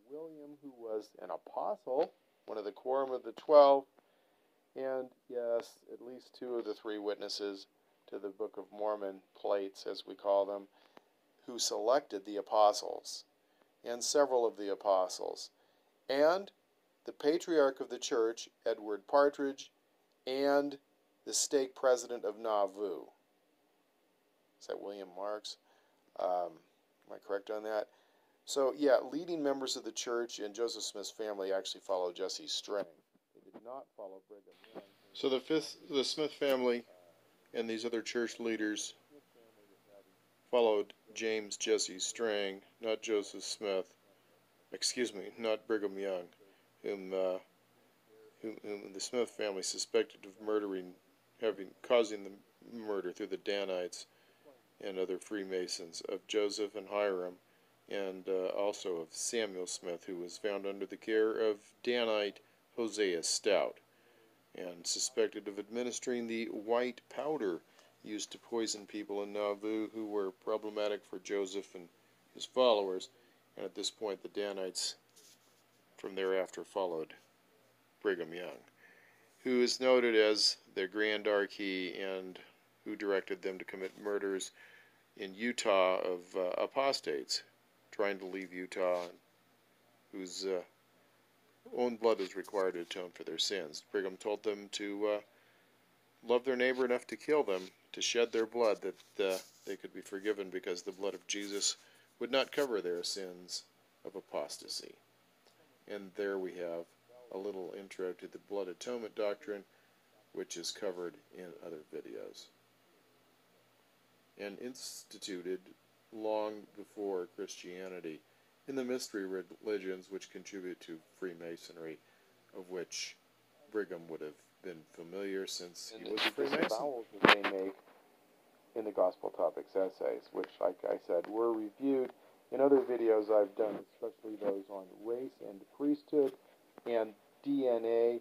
William, who was an apostle, one of the Quorum of the 12, and yes, at least 2 of the 3 witnesses to the Book of Mormon plates, as we call them, who selected the apostles, and several of the apostles, and the Patriarch of the Church, Edward Partridge, and the stake president of Nauvoo. Is that William Marks? Am I correct on that? So, yeah, leading members of the church and Joseph Smith's family actually followed Jesse Strang. They did not follow Brigham Young. So the Smith family and these other church leaders followed James Jesse Strang, not Joseph Smith. Excuse me, not Brigham Young, whom the Smith family suspected of causing the murder through the Danites and other Freemasons of Joseph and Hiram, and also of Samuel Smith, who was found under the care of Danite Hosea Stout, and suspected of administering the white powder used to poison people in Nauvoo who were problematic for Joseph and his followers. And at this point, the Danites from thereafter followed Brigham Young, who is noted as their Grand Archie and who directed them to commit murders in Utah of apostates trying to leave Utah, whose own blood was required to atone for their sins. Brigham told them to love their neighbor enough to kill them, to shed their blood, that they could be forgiven because the blood of Jesus would not cover their sins of apostasy. And there we have a little intro to the blood atonement doctrine, which is covered in other videos and instituted long before Christianity in the mystery religions which contribute to Freemasonry, of which Brigham would have been familiar since he was a Freemason. The that they make in the Gospel Topics essays, which, like I said, were reviewed in other videos I've done, especially those on race and priesthood and DNA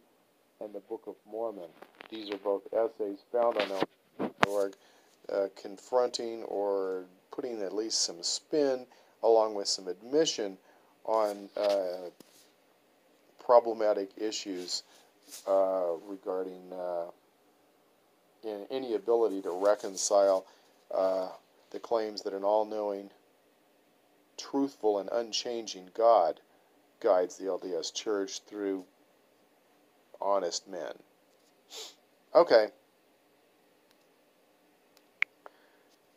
and the Book of Mormon. These are both essays found on LDS.org, confronting or putting at least some spin along with some admission on problematic issues regarding any ability to reconcile the claims that an all-knowing, truthful, and unchanging God guides the LDS Church through honest men. Okay.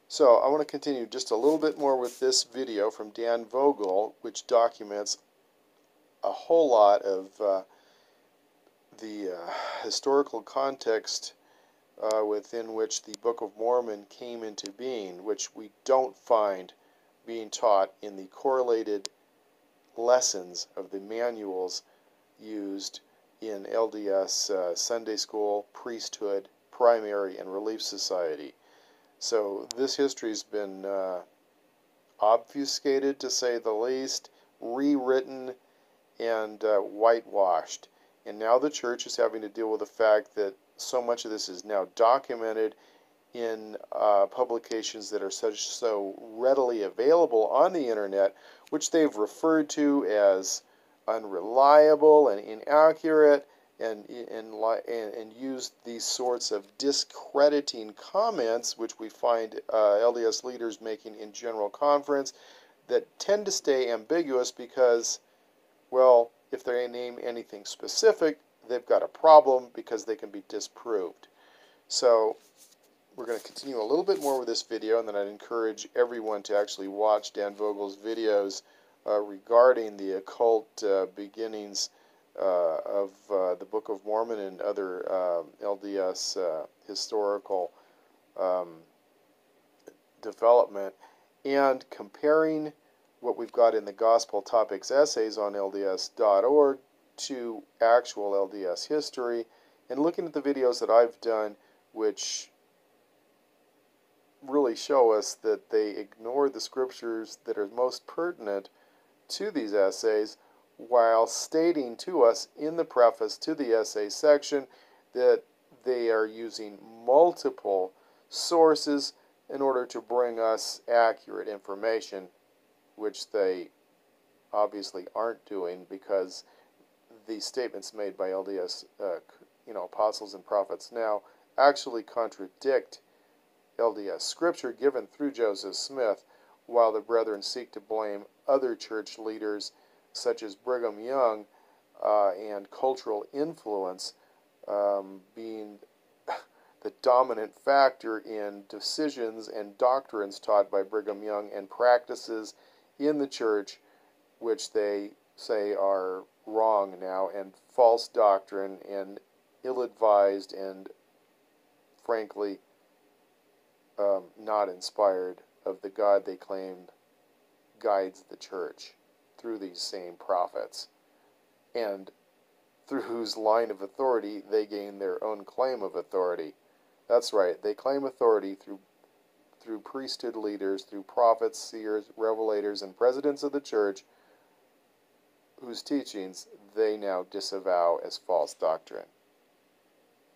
So I want to continue just a little bit more with this video from Dan Vogel, which documents a whole lot of the historical context within which the Book of Mormon came into being, which we don't find being taught in the correlated lessons of the manuals used in LDS Sunday School, priesthood, primary, and relief society. So this history's been obfuscated, to say the least, rewritten, and whitewashed. And now the church is having to deal with the fact that so much of this is now documented in publications that are so readily available on the internet, which they've referred to as unreliable and inaccurate, and used these sorts of discrediting comments, which we find LDS leaders making in general conference, that tend to stay ambiguous because, well, if they name anything specific, they've got a problem because they can be disproved. So we're going to continue a little bit more with this video, and then I'd encourage everyone to actually watch Dan Vogel's videos regarding the occult beginnings of the Book of Mormon and other LDS historical development, and comparing what we've got in the Gospel Topics essays on LDS.org to actual LDS history, and looking at the videos that I've done, which really show us that they ignore the scriptures that are most pertinent to these essays, while stating to us in the preface to the essay section that they are using multiple sources in order to bring us accurate information, which they obviously aren't doing, because the statements made by LDS apostles and prophets now actually contradict LDS scripture given through Joseph Smith, while the brethren seek to blame other church leaders such as Brigham Young and cultural influence being the dominant factor in decisions and doctrines taught by Brigham Young and practices in the church, which they say are wrong now and false doctrine and ill-advised and frankly not inspired of the God they claimed guides the church through these same prophets, and through whose line of authority they gain their own claim of authority. That's right, they claim authority through priesthood leaders, through prophets, seers, revelators, and presidents of the church, whose teachings they now disavow as false doctrine.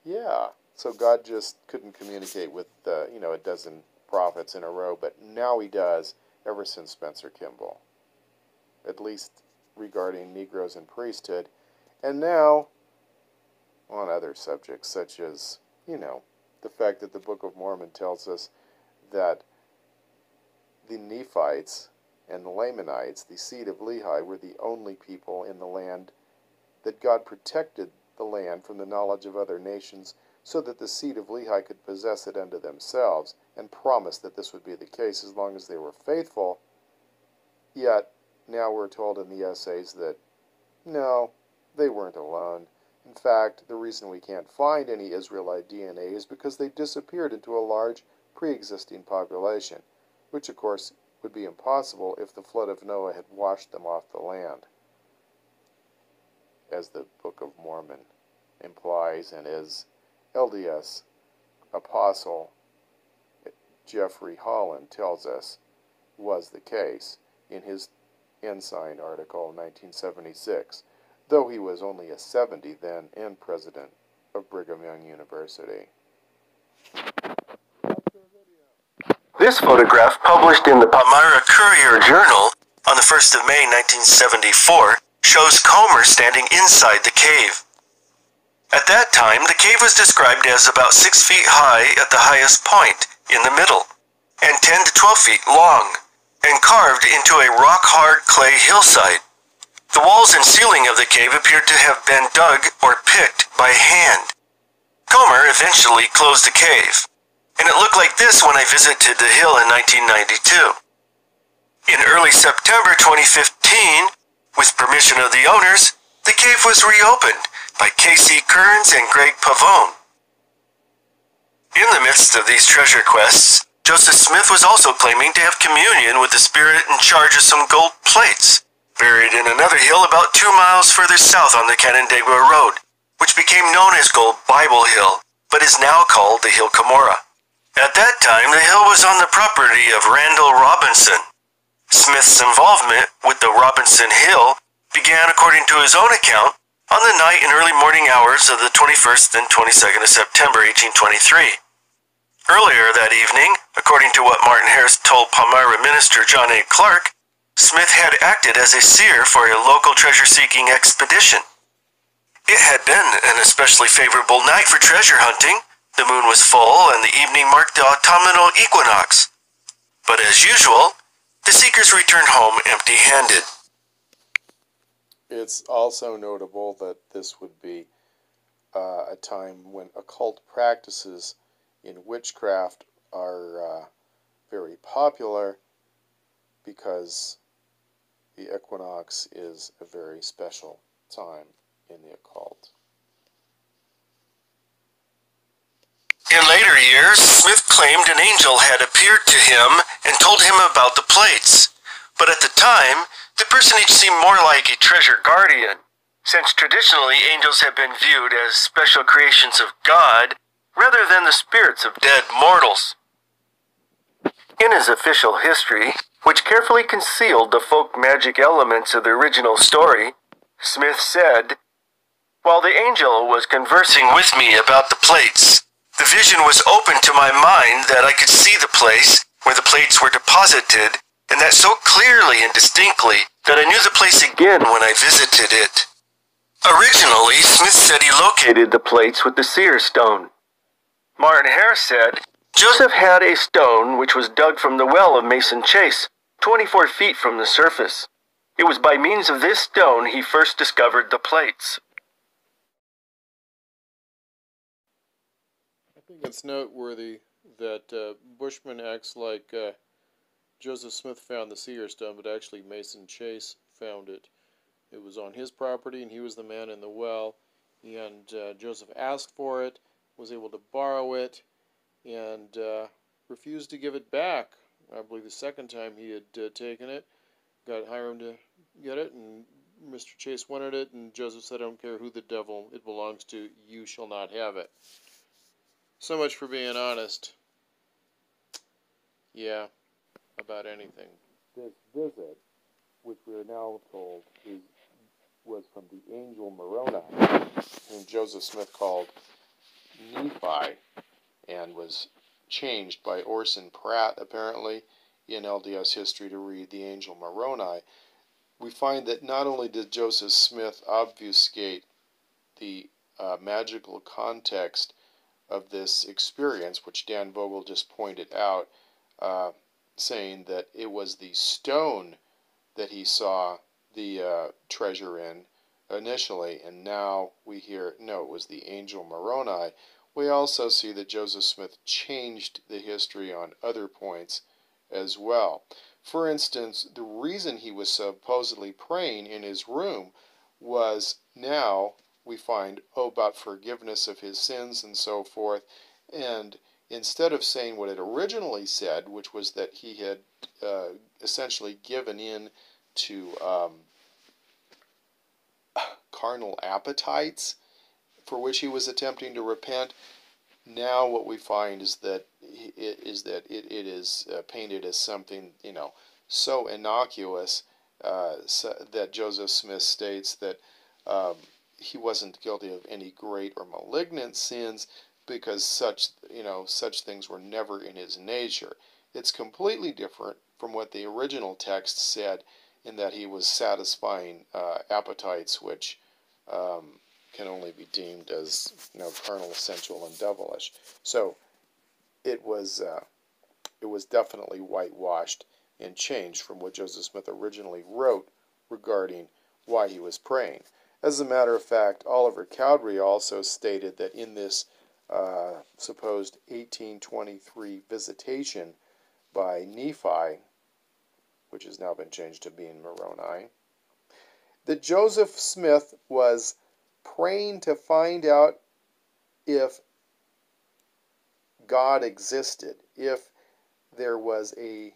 Yeah, so God just couldn't communicate with, a dozen prophets in a row, but now he does ever since Spencer Kimball, at least regarding Negroes and priesthood, and now on other subjects such as, the fact that the Book of Mormon tells us that the Nephites and the Lamanites, the seed of Lehi, were the only people in the land, that God protected the land from the knowledge of other nations so that the seed of Lehi could possess it unto themselves, and promised that this would be the case as long as they were faithful. Yet, now we're told in the essays that, no, they weren't alone. In fact, the reason we can't find any Israelite DNA is because they disappeared into a large pre-existing population, which of course would be impossible if the flood of Noah had washed them off the land, as the Book of Mormon implies, and as LDS Apostle Jeffrey Holland tells us was the case in his Ensign article in 1976, though he was only a 70 then and president of Brigham Young University. This photograph, published in the Palmyra Courier Journal on the 1st of May 1974, shows Comer standing inside the cave. At that time, the cave was described as about 6 feet high at the highest point, in the middle, and 10 to 12 feet long, and carved into a rock-hard clay hillside. The walls and ceiling of the cave appeared to have been dug or picked by hand. Comer eventually closed the cave, and it looked like this when I visited the hill in 1992. In early September 2015, with permission of the owners, the cave was reopened by K.C. Kearns and Greg Pavone. In the midst of these treasure quests, Joseph Smith was also claiming to have communion with the spirit in charge of some gold plates, buried in another hill about 2 miles further south on the Canandaigua Road, which became known as Gold Bible Hill, but is now called the Hill Cumorah. At that time, the hill was on the property of Randall Robinson. Smith's involvement with the Robinson Hill began, according to his own account, on the night and early morning hours of the 21st and 22nd of September 1823. Earlier that evening, according to what Martin Harris told Palmyra minister John A. Clark, Smith had acted as a seer for a local treasure-seeking expedition. It had been an especially favorable night for treasure hunting. The moon was full, and the evening marked the autumnal equinox. But as usual, the seekers returned home empty-handed. It's also notable that this would be a time when occult practices in witchcraft are very popular, because the equinox is a very special time in the occult. In later years, Smith claimed an angel had appeared to him and told him about the plates. But at the time, the personage seemed more like a treasure guardian, since traditionally angels have been viewed as special creations of God rather than the spirits of dead mortals. In his official history, which carefully concealed the folk magic elements of the original story, Smith said, "While the angel was conversing with me about the plates, the vision was open to my mind that I could see the place where the plates were deposited, and that so clearly and distinctly that I knew the place again when I visited it." Originally, Smith said he located the plates with the Seer Stone. Martin Harris said, Joseph had a stone which was dug from the well of Mason Chase, 24 feet from the surface. It was by means of this stone he first discovered the plates. I think it's noteworthy that Bushman acts like Joseph Smith found the Seer Stone, but actually Mason Chase found it. It was on his property, and he was the man in the well, and Joseph asked for it, was able to borrow it, and refused to give it back. I believe the second time he had taken it, got Hiram to get it, and Mr. Chase wanted it, and Joseph said, "I don't care who the devil it belongs to, you shall not have it." So much for being honest. Yeah, about anything. This visit, which we are now told is was from the angel Moroni, whom Joseph Smith called Nephi, and was changed by Orson Pratt, apparently, in LDS history to read the angel Moroni. We find that not only did Joseph Smith obfuscate the magical context of this experience, which Dan Vogel just pointed out, saying that it was the stone that he saw the treasure in initially, and now we hear, no, it was the angel Moroni. We also see that Joseph Smith changed the history on other points as well. For instance, the reason he was supposedly praying in his room was, now we find, about forgiveness of his sins and so forth, and instead of saying what it originally said, which was that he had essentially given in to carnal appetites for which he was attempting to repent, now what we find is that it is painted as something, so innocuous that Joseph Smith states that he wasn't guilty of any great or malignant sins because such things were never in his nature. It's completely different from what the original text said, in that he was satisfying appetites which can only be deemed as carnal, sensual, and devilish. So it was definitely whitewashed and changed from what Joseph Smith originally wrote regarding why he was praying. As a matter of fact, Oliver Cowdery also stated that in this supposed 1823 visitation by Nephi, which has now been changed to being Moroni, that Joseph Smith was praying to find out if God existed, if there was a,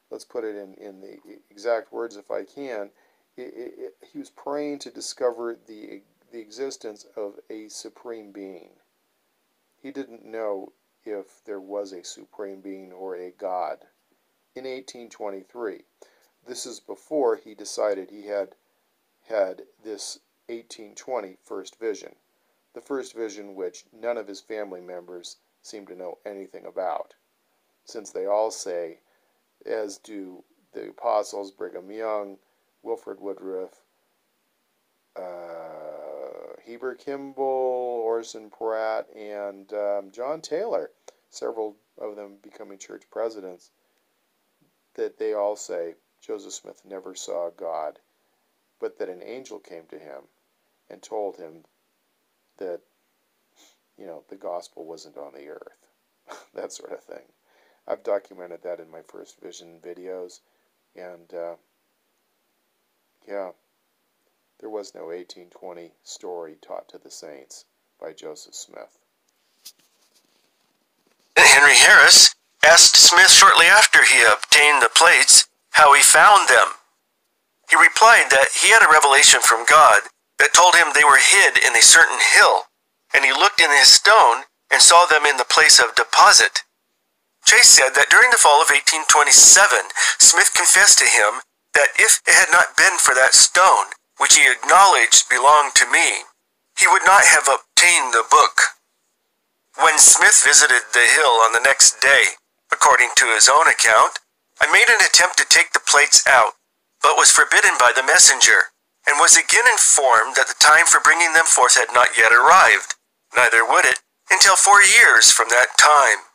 let's put it in the exact words if I can, he was praying to discover the existence of a supreme being. He didn't know if there was a supreme being or a God in 1823. This is before he decided he had this 1820 first vision. The first vision which none of his family members seem to know anything about, since they all say, as do the apostles, Brigham Young, Wilford Woodruff, Heber Kimball, Orson Pratt, and John Taylor, several of them becoming church presidents, that they all say Joseph Smith never saw God, but that an angel came to him and told him that, the gospel wasn't on the earth. That sort of thing. I've documented that in my first vision videos, and yeah, there was no 1820 story taught to the saints by Joseph Smith. Henry Harris asked Smith shortly after he obtained the plates how he found them. He replied that he had a revelation from God that told him they were hid in a certain hill, and he looked in his stone and saw them in the place of deposit. Chase said that during the fall of 1827, Smith confessed to him that if it had not been for that stone, which he acknowledged belonged to me, he would not have obtained the book. When Smith visited the hill on the next day, according to his own account, I made an attempt to take the plates out, but was forbidden by the messenger, and was again informed that the time for bringing them forth had not yet arrived, neither would it until 4 years from that time.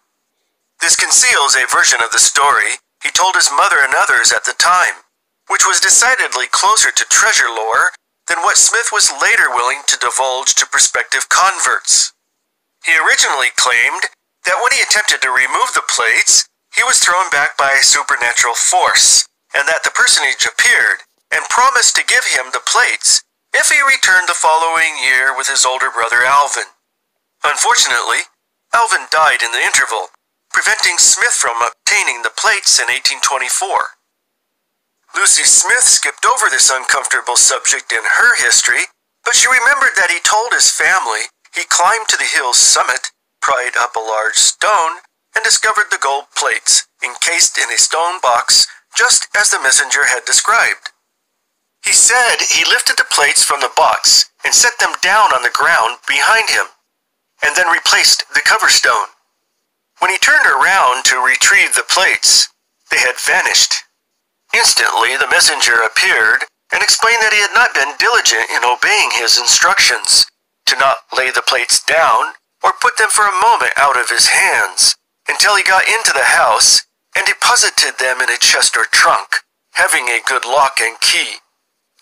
This conceals a version of the story he told his mother and others at the time, which was decidedly closer to treasure lore than what Smith was later willing to divulge to prospective converts. He originally claimed that when he attempted to remove the plates, he was thrown back by a supernatural force, and that the personage appeared and promised to give him the plates if he returned the following year with his older brother Alvin. Unfortunately, Alvin died in the interval, preventing Smith from obtaining the plates in 1824. Lucy Smith skipped over this uncomfortable subject in her history, but she remembered that he told his family he climbed to the hill's summit, pried up a large stone, and discovered the gold plates encased in a stone box, just as the messenger had described. He said he lifted the plates from the box and set them down on the ground behind him, and then replaced the cover stone. When he turned around to retrieve the plates, they had vanished. Instantly, the messenger appeared and explained that he had not been diligent in obeying his instructions, to not lay the plates down or put them for a moment out of his hands, until he got into the house and deposited them in a chest or trunk, having a good lock and key.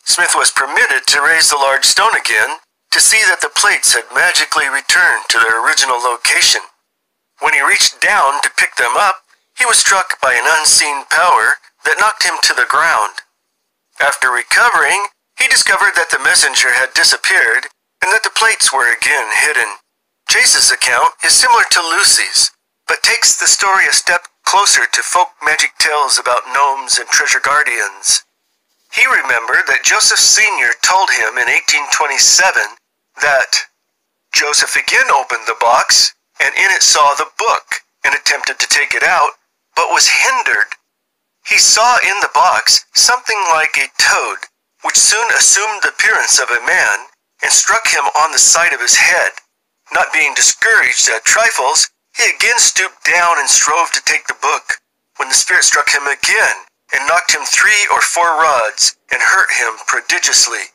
Smith was permitted to raise the large stone again to see that the plates had magically returned to their original location. When he reached down to pick them up, he was struck by an unseen power that knocked him to the ground. After recovering, he discovered that the messenger had disappeared and that the plates were again hidden. Chase's account is similar to Lucy's, but takes the story a step closer to folk magic tales about gnomes and treasure guardians. He remembered that Joseph Sr. told him in 1827 that Joseph again opened the box and in it saw the book and attempted to take it out, but was hindered. He saw in the box something like a toad, which soon assumed the appearance of a man and struck him on the side of his head. Not being discouraged at trifles, he again stooped down and strove to take the book, when the spirit struck him again and knocked him 3 or 4 rods and hurt him prodigiously.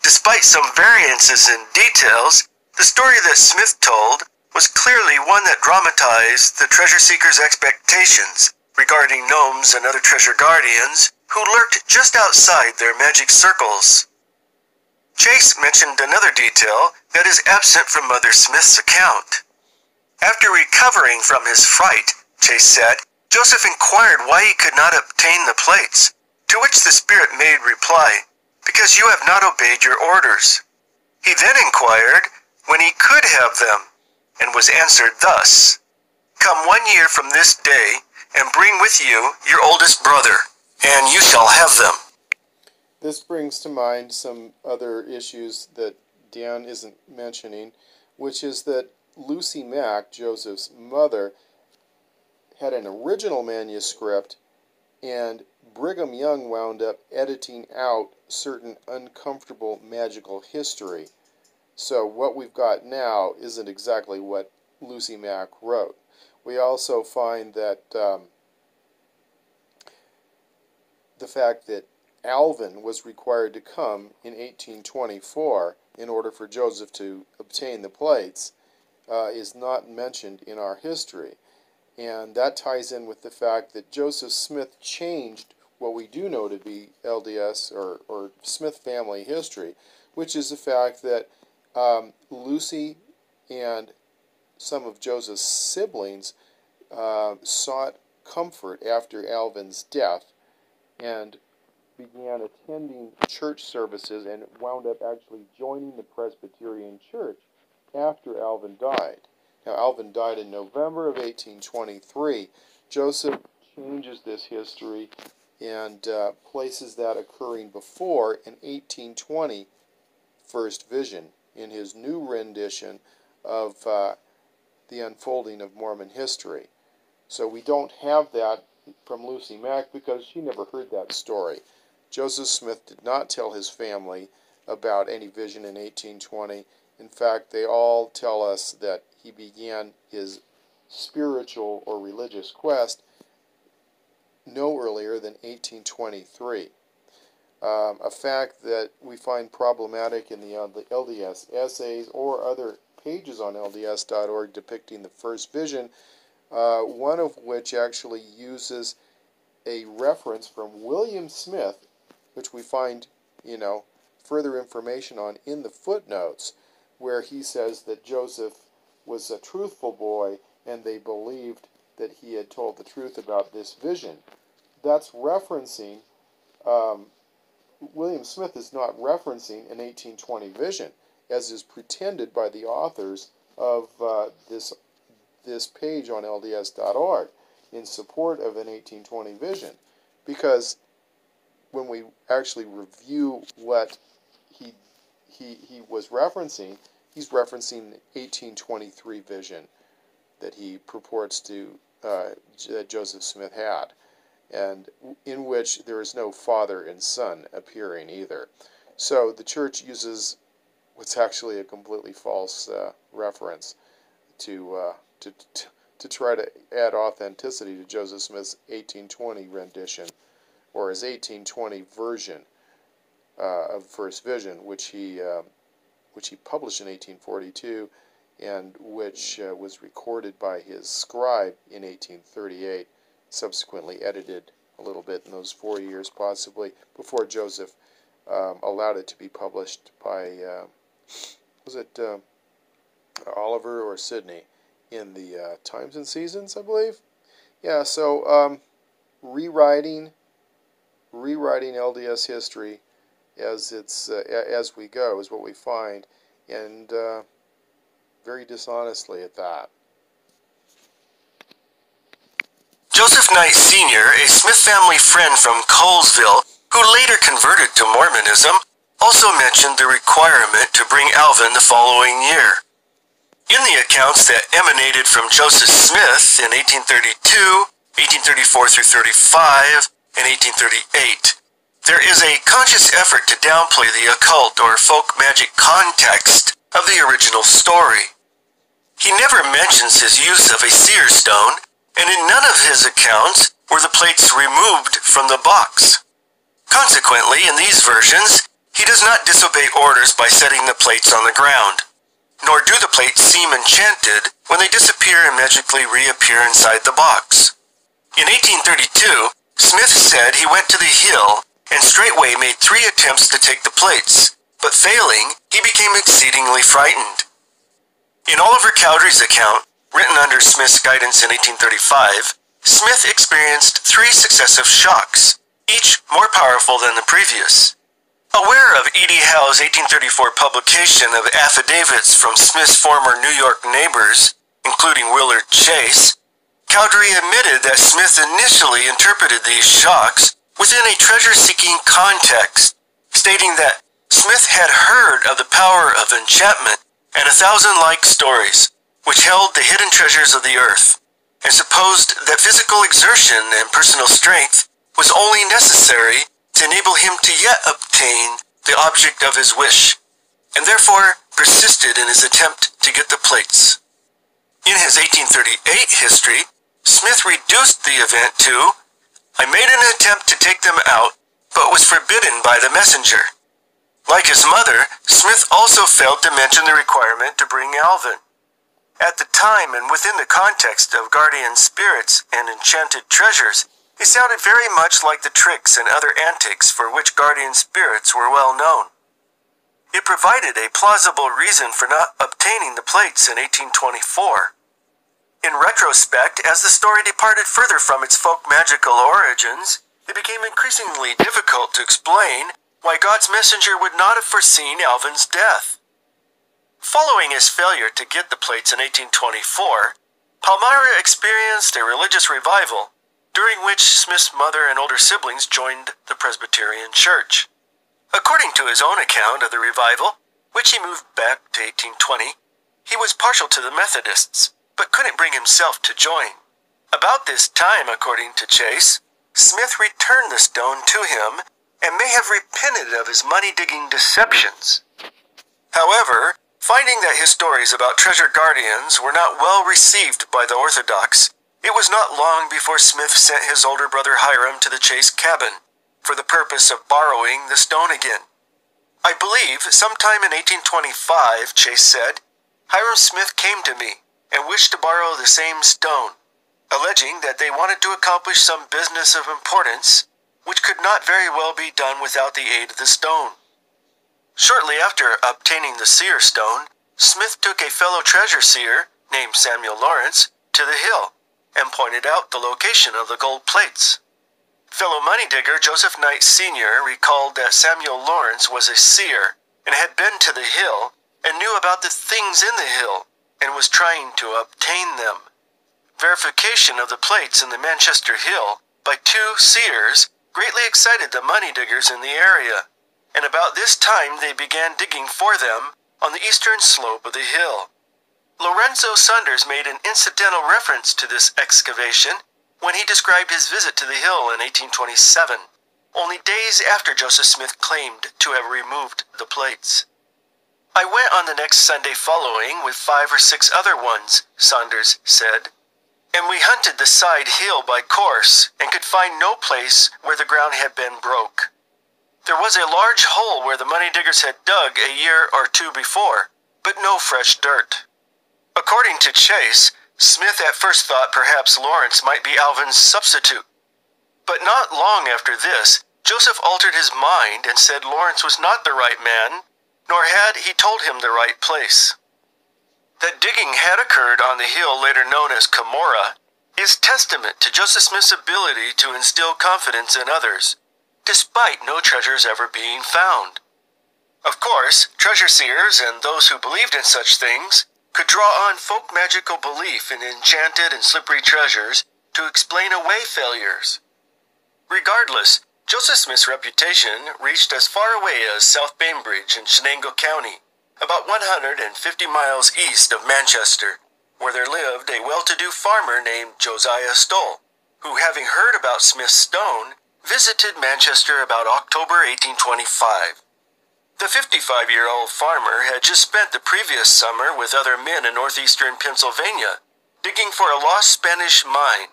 Despite some variances in details, the story that Smith told was clearly one that dramatized the treasure seeker's expectations regarding gnomes and other treasure guardians who lurked just outside their magic circles. Chase mentioned another detail that is absent from Mother Smith's account. After recovering from his fright, Chase said, Joseph inquired why he could not obtain the plates, to which the spirit made reply, "Because you have not obeyed your orders." He then inquired when he could have them, and was answered thus, "Come 1 year from this day, and bring with you your oldest brother, and you shall have them." This brings to mind some other issues that Dan isn't mentioning, which is that Lucy Mack, Joseph's mother, had an original manuscript, and Brigham Young wound up editing out certain uncomfortable magical history. So what we've got now isn't exactly what Lucy Mack wrote. We also find that the fact that Alvin was required to come in 1824 in order for Joseph to obtain the plates is not mentioned in our history. And that ties in with the fact that Joseph Smith changed what we do know to be LDS or Smith family history, which is the fact that Lucy and some of Joseph's siblings sought comfort after Alvin's death and began attending church services and wound up actually joining the Presbyterian Church after Alvin died. Now, Alvin died in November of 1823. Joseph changes this history and places that occurring before an 1820 first vision in his new rendition of the unfolding of Mormon history. So we don't have that from Lucy Mack because she never heard that story. Joseph Smith did not tell his family about any vision in 1820. In fact, they all tell us that he began his spiritual or religious quest no earlier than 1823. A fact that we find problematic in the LDS essays or other pages on LDS.org depicting the first vision, one of which actually uses a reference from William Smith, which we find, further information on in the footnotes, where he says that Joseph was a truthful boy and they believed that he had told the truth about this vision. That's referencing, William Smith is not referencing an 1820 vision, as is pretended by the authors of this page on LDS.org in support of an 1820 vision. Because when we actually review what he was referencing, he's referencing the 1823 vision that he purports to that Joseph Smith had. and in which there is no Father and Son appearing either. So the church uses what's actually a completely false reference to try to add authenticity to Joseph Smith's 1820 rendition, or his 1820 version of First Vision, which he published in 1842, and which was recorded by his scribe in 1838, subsequently edited a little bit in those 4 years, possibly, before Joseph allowed it to be published by, was it Oliver or Sidney, in the Times and Seasons, I believe? Yeah, so rewriting LDS history as we go is what we find, and very dishonestly at that. Joseph Knight Sr., a Smith family friend from Colesville, who later converted to Mormonism, also mentioned the requirement to bring Alvin the following year. In the accounts that emanated from Joseph Smith in 1832, 1834 through 35, and 1838, there is a conscious effort to downplay the occult or folk magic context of the original story. He never mentions his use of a seer stone, and in none of his accounts were the plates removed from the box. Consequently, in these versions, he does not disobey orders by setting the plates on the ground, nor do the plates seem enchanted when they disappear and magically reappear inside the box. In 1832, Smith said he went to the hill and straightway made 3 attempts to take the plates, but failing, he became exceedingly frightened. In Oliver Cowdery's account, written under Smith's guidance in 1835, Smith experienced 3 successive shocks, each more powerful than the previous. Aware of E.D. Howe's 1834 publication of affidavits from Smith's former New York neighbors, including Willard Chase, Cowdery admitted that Smith initially interpreted these shocks within a treasure-seeking context, stating that Smith had heard of the power of enchantment and 1,000 like stories, which held the hidden treasures of the earth, and supposed that physical exertion and personal strength was only necessary to enable him to yet obtain the object of his wish, and therefore persisted in his attempt to get the plates. In his 1838 history, Smith reduced the event to, "I made an attempt to take them out, but was forbidden by the messenger." Like his mother, Smith also failed to mention the requirement to bring Alvin. At the time, and within the context of guardian spirits and enchanted treasures, it sounded very much like the tricks and other antics for which guardian spirits were well known. It provided a plausible reason for not obtaining the plates in 1824. In retrospect, as the story departed further from its folk magical origins, it became increasingly difficult to explain why God's messenger would not have foreseen Alvin's death. Following his failure to get the plates in 1824, Palmyra experienced a religious revival, during which Smith's mother and older siblings joined the Presbyterian Church. According to his own account of the revival, which he moved back to 1820, he was partial to the Methodists, but couldn't bring himself to join. About this time, according to Chase, Smith returned the stone to him and may have repented of his money-digging deceptions. However, finding that his stories about treasure guardians were not well received by the Orthodox, it was not long before Smith sent his older brother Hiram to the Chase cabin for the purpose of borrowing the stone again. I believe sometime in 1825, Chase said, Hiram Smith came to me and wished to borrow the same stone, alleging that they wanted to accomplish some business of importance, which could not very well be done without the aid of the stone. Shortly after obtaining the Seer Stone, Smith took a fellow treasure seer, named Samuel Lawrence, to the hill, and pointed out the location of the gold plates. Fellow money digger Joseph Knight Sr. recalled that Samuel Lawrence was a seer, and had been to the hill, and knew about the things in the hill, and was trying to obtain them. Verification of the plates in the Manchester Hill by 2 seers greatly excited the money diggers in the area, and about this time they began digging for them on the eastern slope of the hill. Lorenzo Saunders made an incidental reference to this excavation when he described his visit to the hill in 1827, only days after Joseph Smith claimed to have removed the plates. "I went on the next Sunday following with 5 or 6 other ones," Saunders said, "and we hunted the side hill by course and could find no place where the ground had been broke. There was a large hole where the money diggers had dug a year or 2 before, but no fresh dirt." According to Chase, Smith at first thought perhaps Lawrence might be Alvin's substitute. But not long after this, Joseph altered his mind and said Lawrence was not the right man, nor had he told him the right place. That digging had occurred on the hill later known as Cumorah is testament to Joseph Smith's ability to instill confidence in others, despite no treasures ever being found. Of course, treasure seers and those who believed in such things could draw on folk magical belief in enchanted and slippery treasures to explain away failures. Regardless, Joseph Smith's reputation reached as far away as South Bainbridge in Shenango County, about 150 miles east of Manchester, where there lived a well-to-do farmer named Josiah Stoll, who, having heard about Smith's stone, visited Manchester about October 1825. The 55-year-old farmer had just spent the previous summer with other men in northeastern Pennsylvania, digging for a lost Spanish mine,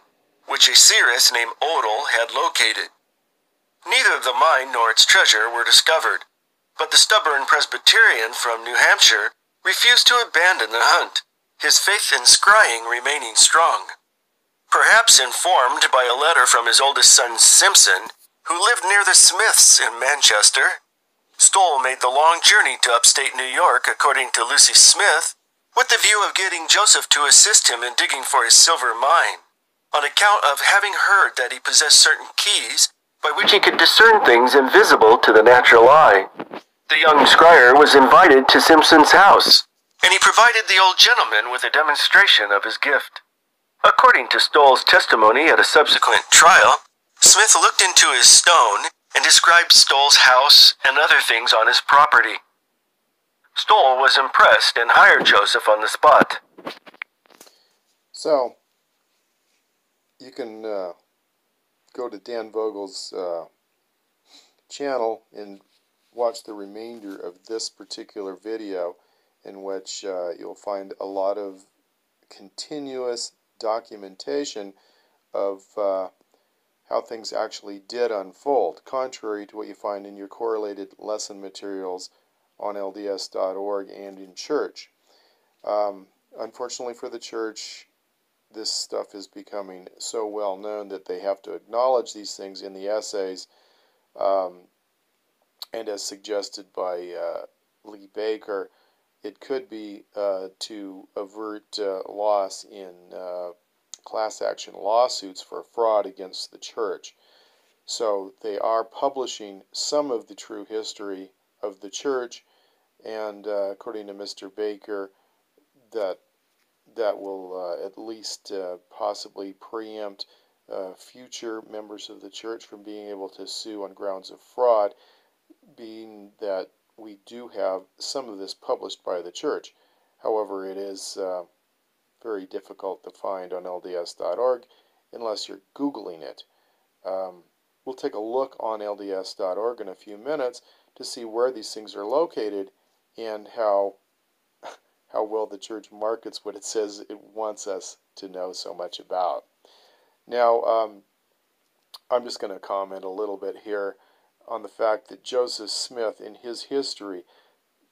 which a seeress named Odell had located. Neither the mine nor its treasure were discovered, but the stubborn Presbyterian from New Hampshire refused to abandon the hunt, his faith in scrying remaining strong. Perhaps informed by a letter from his oldest son Simpson, who lived near the Smiths in Manchester, Stoll made the long journey to upstate New York, according to Lucy Smith, with the view of getting Joseph to assist him in digging for his silver mine, on account of having heard that he possessed certain keys by which he could discern things invisible to the natural eye. The young scryer was invited to Simpson's house, and he provided the old gentleman with a demonstration of his gift. According to Stoll's testimony at a subsequent trial, Smith looked into his stone and described Stoll's house and other things on his property. Stoll was impressed and hired Joseph on the spot. So, you can go to Dan Vogel's channel and watch the remainder of this particular video, in which you'll find a lot of continuous documentation of how things actually did unfold, contrary to what you find in your correlated lesson materials on LDS.org and in church. Unfortunately for the church, this stuff is becoming so well known that they have to acknowledge these things in the essays, and as suggested by Lee Baker, it could be to avert loss in class action lawsuits for fraud against the church. So they are publishing some of the true history of the church, and according to Mr. Baker, that will at least possibly preempt future members of the church from being able to sue on grounds of fraud, being that we do have some of this published by the church. However, it is very difficult to find on LDS.org unless you're Googling it. We'll take a look on LDS.org in a few minutes to see where these things are located and how well the church markets what it says it wants us to know so much about. Now, I'm just going to comment a little bit here on the fact that Joseph Smith, in his history,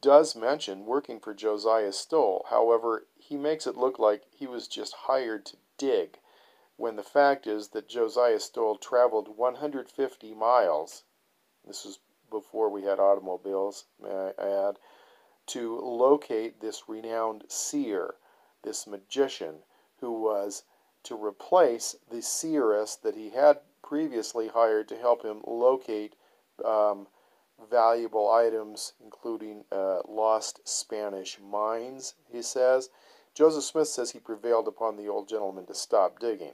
does mention working for Josiah Stoll. However, he makes it look like he was just hired to dig, when the fact is that Josiah Stoll traveled 150 miles, this was before we had automobiles, may I add, to locate this renowned seer, this magician, who was to replace the seeress that he had previously hired to help him locate valuable items, including lost Spanish mines, he says. Joseph Smith says he prevailed upon the old gentleman to stop digging.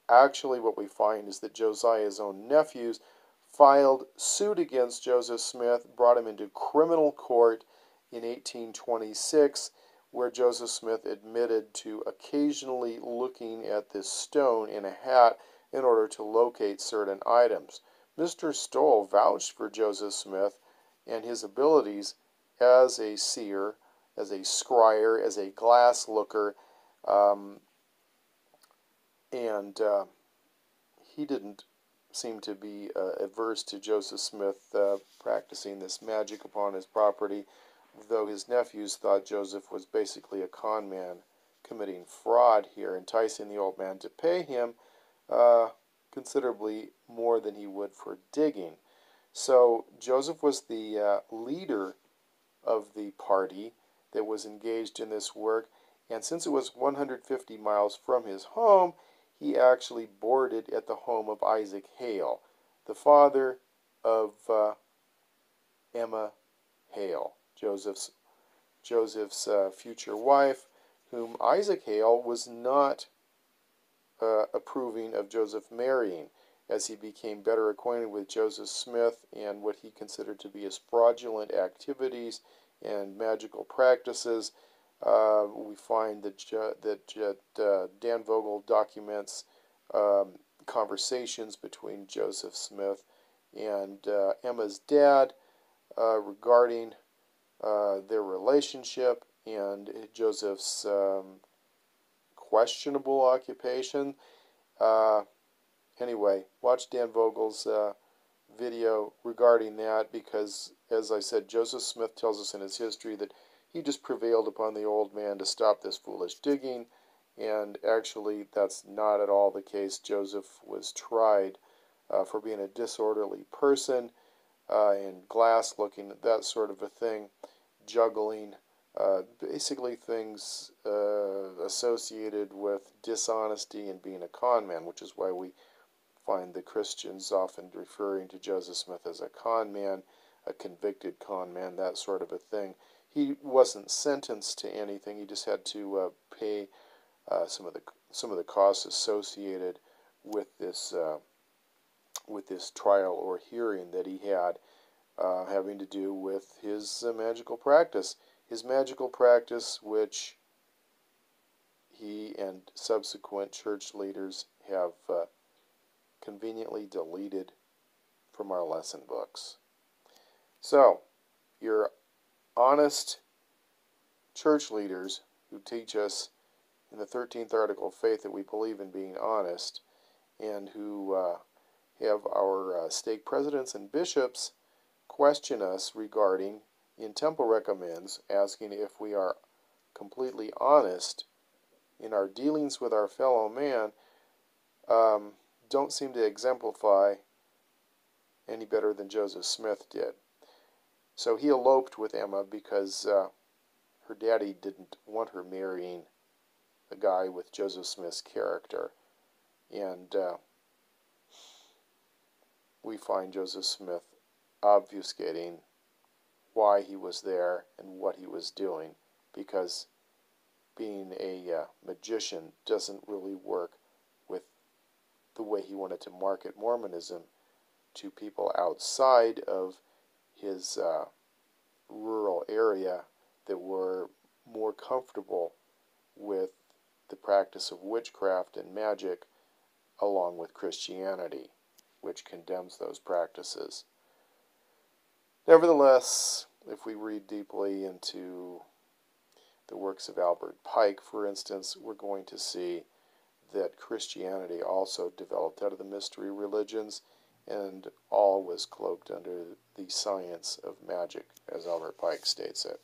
Actually, what we find is that Josiah's own nephews filed suit against Joseph Smith, brought him into criminal court in 1826, where Joseph Smith admitted to occasionally looking at this stone in a hat in order to locate certain items. Mr. Stoll vouched for Joseph Smith and his abilities as a seer, as a scryer, as a glass looker, and he didn't seem to be averse to Joseph Smith practicing this magic upon his property, though his nephews thought Joseph was basically a con man committing fraud here, enticing the old man to pay him considerably more than he would for digging. So Joseph was the leader of the party that was engaged in this work, and since it was 150 miles from his home, he actually boarded at the home of Isaac Hale, the father of Emma Hale, Joseph's future wife, whom Isaac Hale was not approving of Joseph marrying, as he became better acquainted with Joseph Smith and what he considered to be his fraudulent activities and magical practices. We find that Dan Vogel documents conversations between Joseph Smith and Emma's dad regarding their relationship and Joseph's questionable occupation. Anyway, watch Dan Vogel's video regarding that, because, as I said, Joseph Smith tells us in his history that he just prevailed upon the old man to stop this foolish digging, and actually that's not at all the case. Joseph was tried for being a disorderly person and glass looking, that sort of a thing, juggling, basically things associated with dishonesty and being a con man, which is why we find the Christians often referring to Joseph Smith as a con man, a convicted con man, that sort of a thing. He wasn't sentenced to anything. He just had to pay some of the costs associated with this trial or hearing that he had, having to do with his magical practice. His magical practice, which he and subsequent church leaders have conveniently deleted from our lesson books. So, your honest church leaders who teach us in the 13th article of faith that we believe in being honest, and who have our stake presidents and bishops question us regarding in temple recommends, asking if we are completely honest in our dealings with our fellow man, don't seem to exemplify any better than Joseph Smith did. So he eloped with Emma because her daddy didn't want her marrying a guy with Joseph Smith's character. And we find Joseph Smith obfuscating why he was there and what he was doing, because being a magician doesn't really work with the way he wanted to market Mormonism to people outside of his rural area that were more comfortable with the practice of witchcraft and magic, along with Christianity, which condemns those practices. Nevertheless, if we read deeply into the works of Albert Pike, for instance, we're going to see that Christianity also developed out of the mystery religions, and all was cloaked under the science of magic, as Albert Pike states it.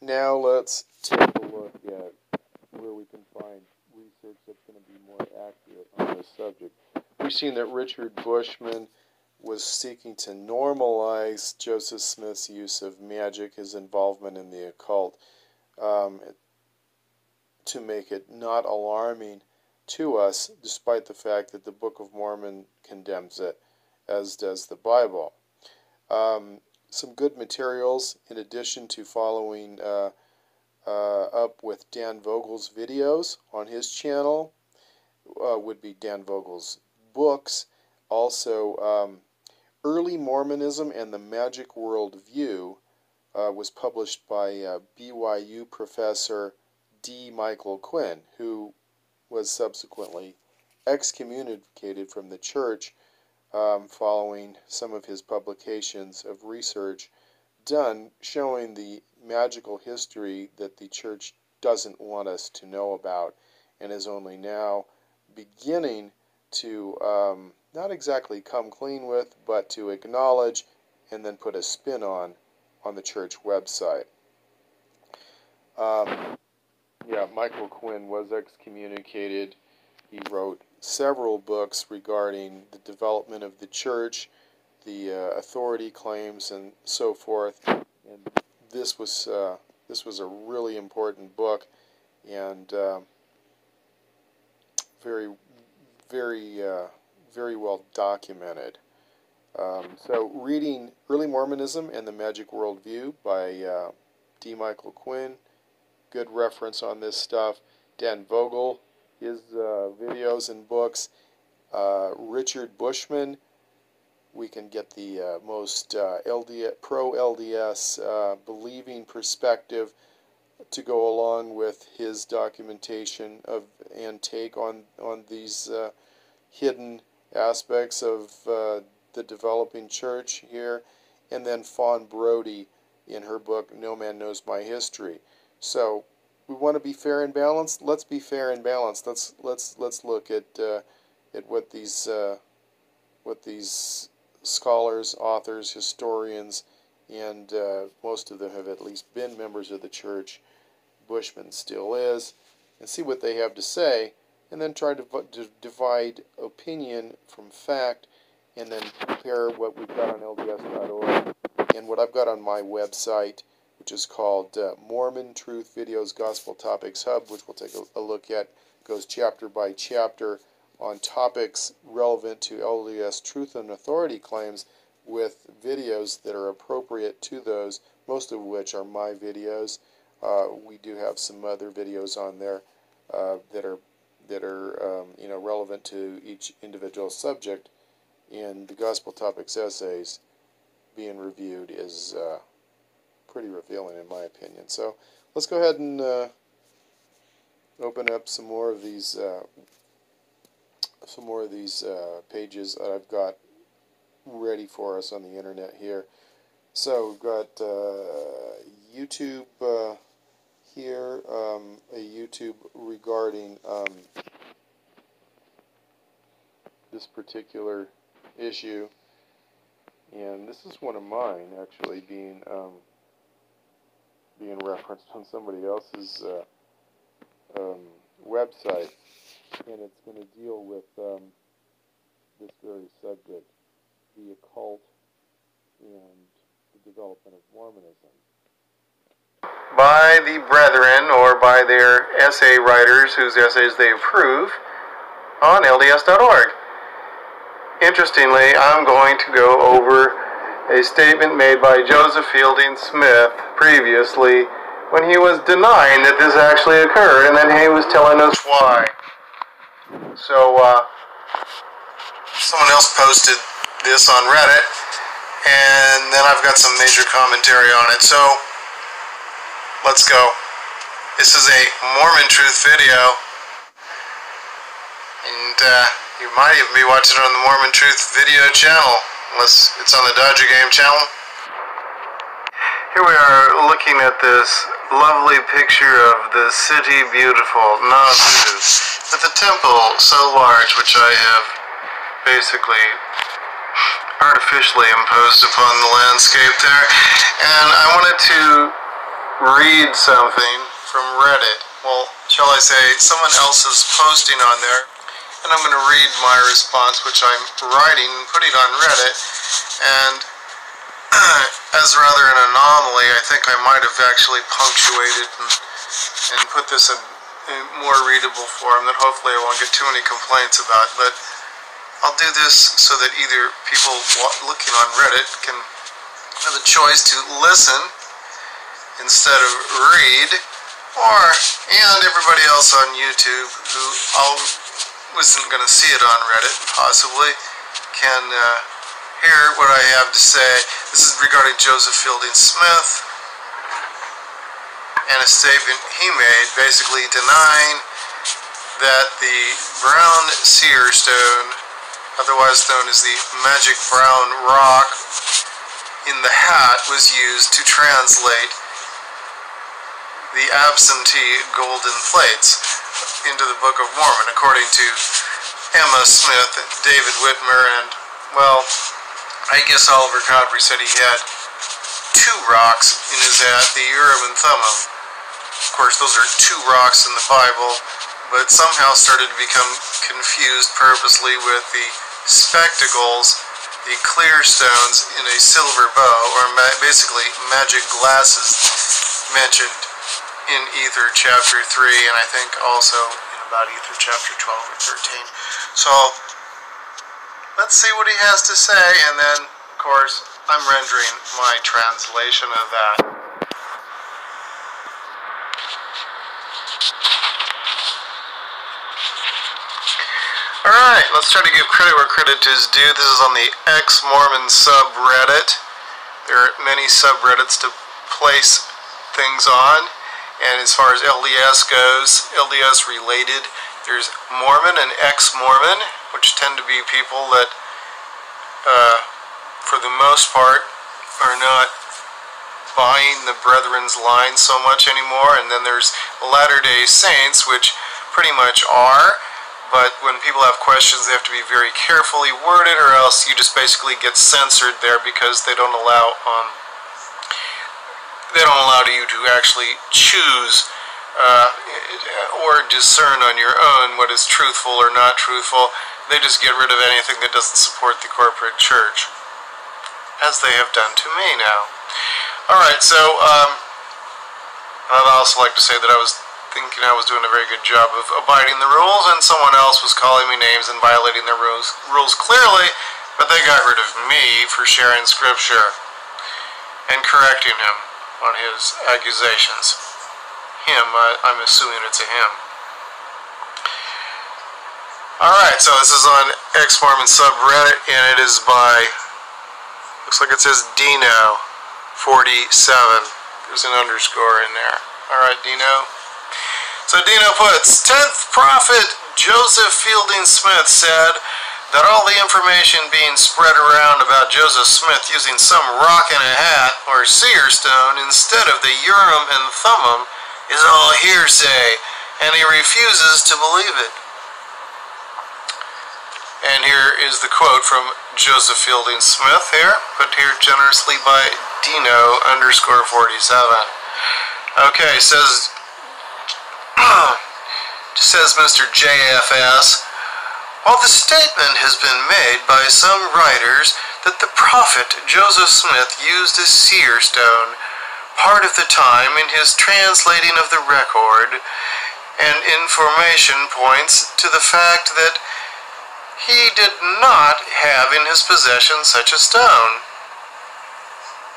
Now let's take a look at where we can find research that's going to be more accurate on this subject. We've seen that Richard Bushman was seeking to normalize Joseph Smith's use of magic, his involvement in the occult, to make it not alarming to us, despite the fact that the Book of Mormon condemns it, as does the Bible. Some good materials, in addition to following up with Dan Vogel's videos on his channel, would be Dan Vogel's books. Also, Early Mormonism and the Magic World View was published by BYU professor D. Michael Quinn, who was subsequently excommunicated from the church following some of his publications of research done showing the magical history that the church doesn't want us to know about, and is only now beginning to not exactly come clean with, but to acknowledge and then put a spin on the church website. Yeah, Michael Quinn was excommunicated. He wrote several books regarding the development of the church, the authority claims, and so forth. And this was a really important book, and very well documented. So, reading Early Mormonism and the Magic Worldview by D. Michael Quinn, good reference on this stuff. Dan Vogel, his videos and books. Richard Bushman, we can get the most pro-LDS believing perspective to go along with his documentation of and take on these hidden aspects of the developing church here. And then Fawn Brody in her book No Man Knows My History. So we want to be fair and balanced. Let's be fair and balanced. Let's look at what these scholars, authors, historians, and most of them have at least been members of the church. Bushman still is, and see what they have to say, and then try to divide opinion from fact, and then compare what we've got on LDS.org and what I've got on my website, which is called Mormon Truth Videos Gospel Topics Hub, which we'll take a look at. It goes chapter by chapter on topics relevant to LDS truth and authority claims, with videos that are appropriate to those, most of which are my videos. We do have some other videos on there that are relevant to each individual subject, and the Gospel Topics essays being reviewed is pretty revealing in my opinion. So let's go ahead and open up some more of these pages that I've got ready for us on the internet here. So we've got YouTube here, a YouTube regarding this particular issue, and this is one of mine actually being referenced on somebody else's website, and it's going to deal with this very subject, the occult and the development of Mormonism. By the brethren, or by their essay writers whose essays they approve, on LDS.org. Interestingly, I'm going to go over a statement made by Joseph Fielding Smith previously when he was denying that this actually occurred, and then he was telling us why. So, someone else posted this on Reddit, and then I've got some major commentary on it. So, let's go. This is a Mormon Truth video, and you might even be watching it on the Mormon Truth video channel, unless it's on the Dodger Game channel. Here we are looking at this lovely picture of the city beautiful, Nauvoo, with the temple so large, which I have basically artificially imposed upon the landscape there. And I wanted to read something from Reddit. Well, shall I say, someone else is posting on there, and I'm going to read my response, which I'm writing and putting on Reddit. And as rather an anomaly, I think I might have actually punctuated and put this in more readable form that hopefully I won't get too many complaints about. But I'll do this so that either people looking on Reddit can have a choice to listen instead of read, and everybody else on YouTube who wasn't going to see it on Reddit possibly can hear what I have to say. This is regarding Joseph Fielding Smith and a statement he made basically denying that the brown Seer Stone, otherwise known as the magic brown rock in the hat, was used to translate the absentee golden plates into the Book of Mormon, according to Emma Smith, David Whitmer, and, well, I guess Oliver Cowdery said he had two rocks in his hat, the Urim and Thummim. Of course, those are two rocks in the Bible, but somehow started to become confused purposely with the spectacles, the clear stones in a silver bow, or basically magic glasses mentioned in Ether chapter 3, and I think also in about Ether chapter 12 or 13. So let's see what he has to say, and then, of course, I'm rendering my translation of that. Alright, let's try to give credit where credit is due. This is on the ex-Mormon subreddit. There are many subreddits to place things on. And as far as LDS goes, LDS related, there's Mormon and ex-Mormon, which tend to be people that, for the most part, are not buying the Brethren's line so much anymore. And then there's Latter-day Saints, which pretty much are, but when people have questions, they have to be very carefully worded, or else you just basically get censored there because they don't allow you to actually choose or discern on your own what is truthful or not truthful. They just get rid of anything that doesn't support the corporate church, as they have done to me now. Alright, so I'd also like to say that I was thinking I was doing a very good job of abiding the rules, and someone else was calling me names and violating the rules clearly, but they got rid of me for sharing scripture and correcting him on his accusations. I'm assuming it's a him. Alright, so this is on ex-Mormon subreddit, and it is by, looks like it says Dino47. There's an underscore in there. Alright, Dino. So Dino puts, 10th prophet Joseph Fielding Smith said that all the information being spread around about Joseph Smith using some rock in a hat or seer stone instead of the Urim and Thummim is all hearsay, and he refuses to believe it. And here is the quote from Joseph Fielding Smith here, put here generously by Dino_47. Okay, says Mr. JFS, while the statement has been made by some writers that the prophet Joseph Smith used a seer stone part of the time in his translating of the record, and information points to the fact that he did not have in his possession such a stone.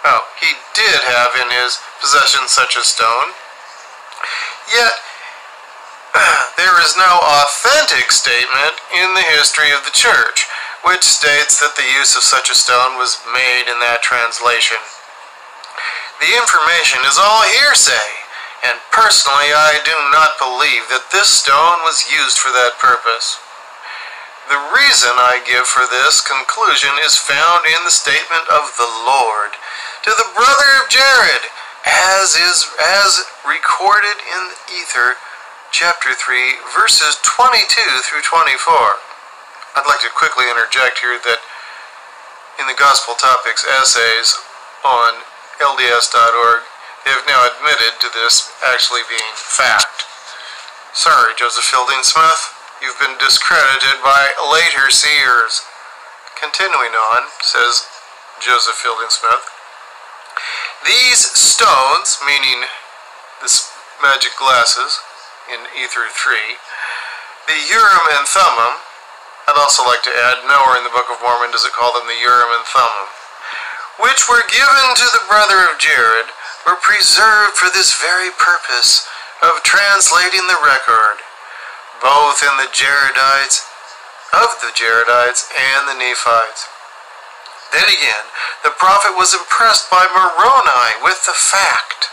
Oh, he did have in his possession such a stone, yet there is no authentic statement in the history of the church which states that the use of such a stone was made in that translation. The information is all hearsay, and personally I do not believe that this stone was used for that purpose. The reason I give for this conclusion is found in the statement of the Lord to the brother of Jared, as recorded in Ether chapter 3, verses 22 through 24. I'd like to quickly interject here that in the Gospel Topics essays on LDS.org, they have now admitted to this actually being fact. Sorry, Joseph Fielding Smith, you've been discredited by later seers. Continuing on, says Joseph Fielding Smith, these stones, meaning this magic glasses in Ether 3, the Urim and Thummim, I'd also like to add, nowhere in the Book of Mormon does it call them the Urim and Thummim, which were given to the brother of Jared, were preserved for this very purpose of translating the record, both in the Jaredites, and the Nephites. Then again, the prophet was impressed by Moroni with the fact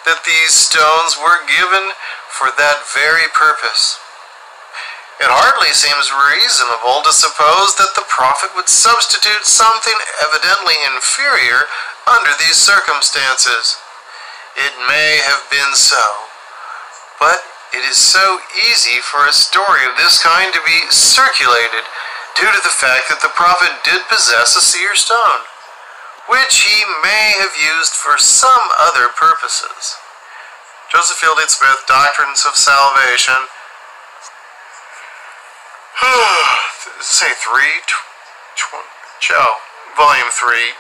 that these stones were given for that very purpose. It hardly seems reasonable to suppose that the prophet would substitute something evidently inferior under these circumstances. It may have been so, but it is so easy for a story of this kind to be circulated due to the fact that the prophet did possess a seer stone, which he may have used for some other purposes. Joseph Fielding Smith, Doctrines of Salvation, say 3, volume 3,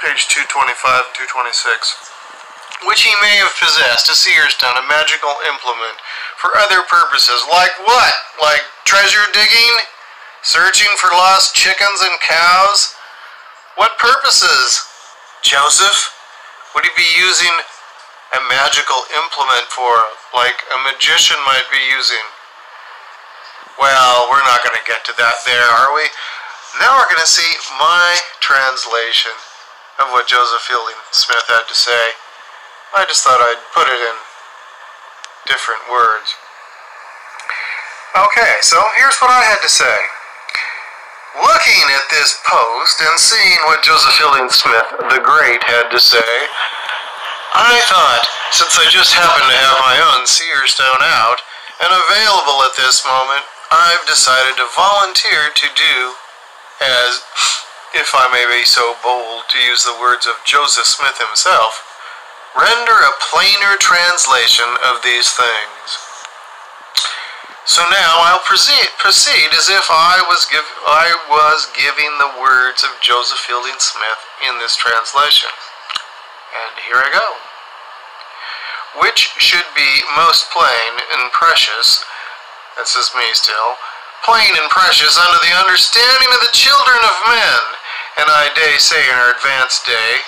page 225, 226. Which he may have possessed, a seer stone, a magical implement, for other purposes. Like what? Like treasure digging? Searching for lost chickens and cows? What purposes? Joseph? Would he be using a magical implement for, like a magician might be using? Well, we're not going to get to that there, are we? Now we're going to see my translation of what Joseph Fielding Smith had to say. I just thought I'd put it in different words. Okay, so here's what I had to say. Looking at this post and seeing what Joseph Fielding Smith the Great had to say, I thought, since I just happen to have my own Seer Stone out and available at this moment, I've decided to volunteer to do as, if I may be so bold to use the words of Joseph Smith himself, render a plainer translation of these things. So now I'll proceed as if I was giving the words of Joseph Fielding Smith in this translation. And here I go. Which should be most plain and precious, this is me still, plain and precious unto the understanding of the children of men, and I dare say in our advanced day,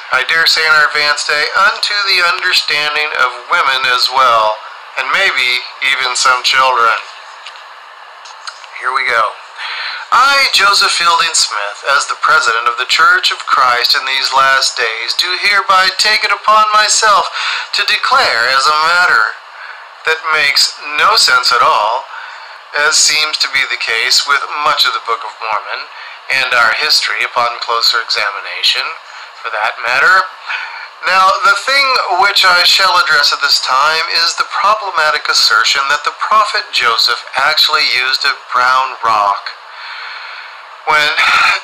unto the understanding of women as well, and maybe even some children. Here we go. I, Joseph Fielding Smith, as the President of the Church of Christ in these last days, do hereby take it upon myself to declare as a matter that makes no sense at all, as seems to be the case with much of the Book of Mormon, and our history upon closer examination, for that matter. Now, the thing which I shall address at this time is the problematic assertion that the prophet Joseph actually used a brown rock when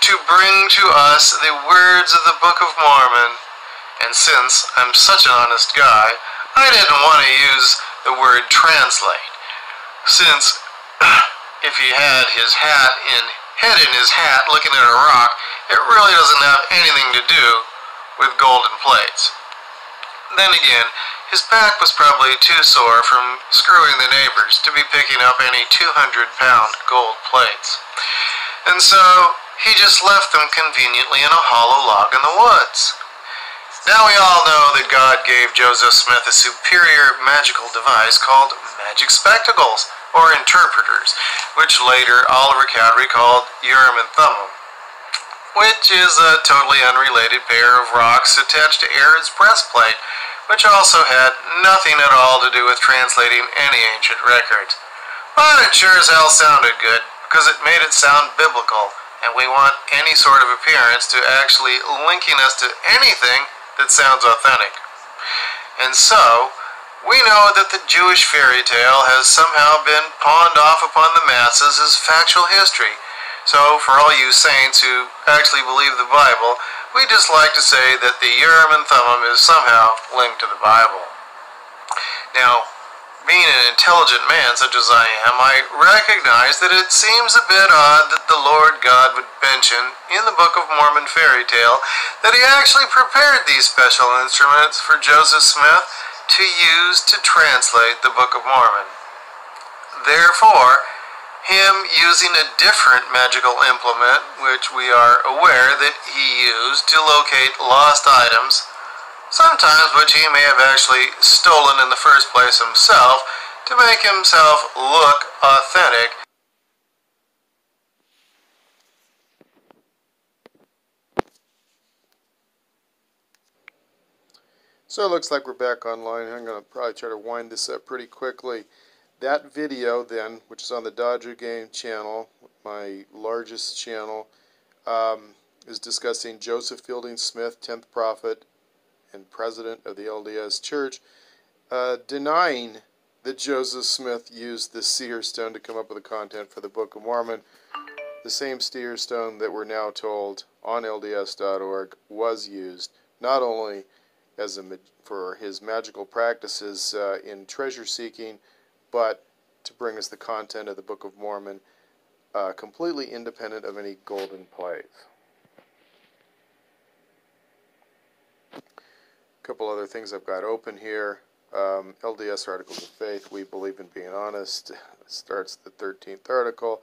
to bring to us the words of the Book of Mormon, and since I'm such an honest guy, I didn't want to use the word translate, since if he had his head in his hat looking at a rock, it really doesn't have anything to do with golden plates. Then again, his back was probably too sore from screwing the neighbors to be picking up any 200-pound gold plates. And so he just left them conveniently in a hollow log in the woods. Now we all know that God gave Joseph Smith a superior magical device called magic spectacles, or interpreters, which later Oliver Cowdery called Urim and Thummim, which is a totally unrelated pair of rocks attached to Aaron's breastplate, which also had nothing at all to do with translating any ancient records. But it sure as hell sounded good, because it made it sound biblical, and we want any sort of appearance to actually linking us to anything that sounds authentic. And so, we know that the Jewish fairy tale has somehow been pawned off upon the masses as factual history. So, for all you saints who actually believe the Bible, we just like to say that the Urim and Thummim is somehow linked to the Bible. Now, being an intelligent man such as I am, I recognize that it seems a bit odd that the Lord God would mention in the Book of Mormon fairy tale that he actually prepared these special instruments for Joseph Smith to use to translate the Book of Mormon. Therefore, him using a different magical implement, which we are aware that he used to locate lost items, sometimes which he may have actually stolen in the first place himself, to make himself look authentic. So it looks like we're back online. I'm going to probably try to wind this up pretty quickly. That video then, which is on the Dodger Game channel, my largest channel, is discussing Joseph Fielding Smith, 10th prophet and president of the LDS Church, denying that Joseph Smith used the Seer Stone to come up with the content for the Book of Mormon. The same Seer Stone that we're now told on LDS.org was used not only for his magical practices in treasure seeking, but to bring us the content of the Book of Mormon, completely independent of any golden plates. A couple other things I've got open here. LDS Articles of Faith, we believe in being honest. Starts the 13th article.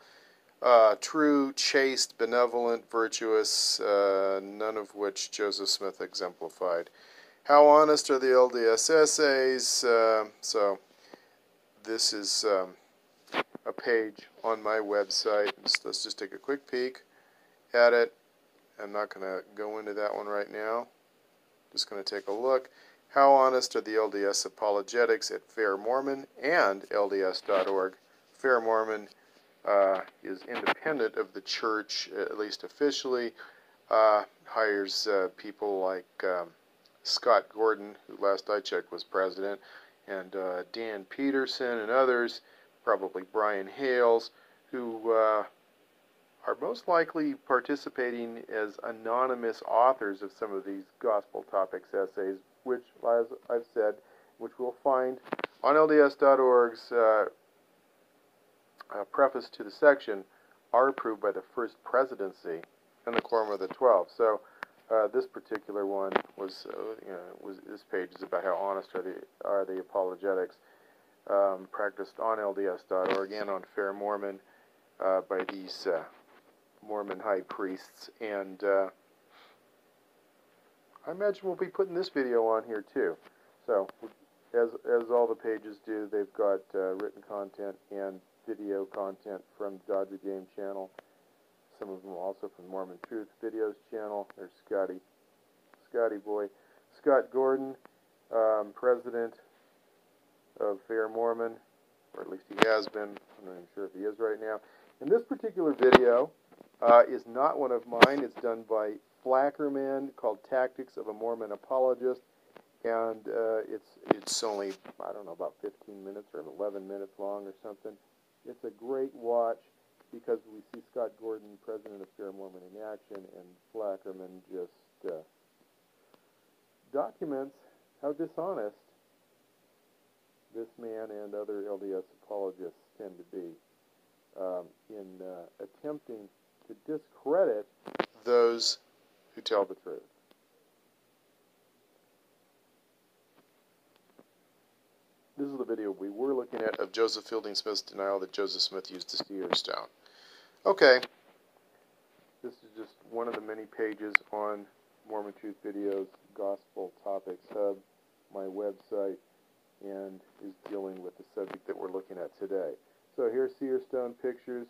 True, chaste, benevolent, virtuous, none of which Joseph Smith exemplified. How honest are the LDS essays? So this is a page on my website. Let's just take a quick peek at it. I'm not going to go into that one right now. Just going to take a look. How honest are the LDS apologetics at Fair Mormon and LDS.org? Fair Mormon is independent of the church, at least officially. Hires people like Scott Gordon, who last I checked was president, and Dan Peterson and others, probably Brian Hales, who are most likely participating as anonymous authors of some of these gospel topics essays, which, as I've said, which we'll find on LDS.org's preface to the section, are approved by the First Presidency and the Quorum of the 12. So this particular one was this page is about how honest are the apologetics practiced on LDS.org and on Fair Mormon by these Mormon high priests. And I imagine we'll be putting this video on here too. So as all the pages do, they've got written content and video content from the Dodger Game channel. Some of them also from Mormon Truth Videos channel. There's Scotty boy. Scott Gordon, president of Fair Mormon, or at least he has been. I'm not even sure if he is right now. And this particular video is not one of mine. It's done by Flackerman, called Tactics of a Mormon Apologist. And it's only, I don't know, about 15 minutes or 11 minutes long or something. It's a great watch because we see Scott Gordon, president of Fair Mormon, in action, and Flackerman just documents how dishonest this man and other LDS apologists tend to be in attempting to discredit those who tell the truth. This is the video we were looking at of Joseph Fielding Smith's denial that Joseph Smith used the Seer Stone. Okay, this is just one of the many pages on Mormon Truth Videos Gospel Topics Hub, my website, and is dealing with the subject that we're looking at today. So here's Seer Stone pictures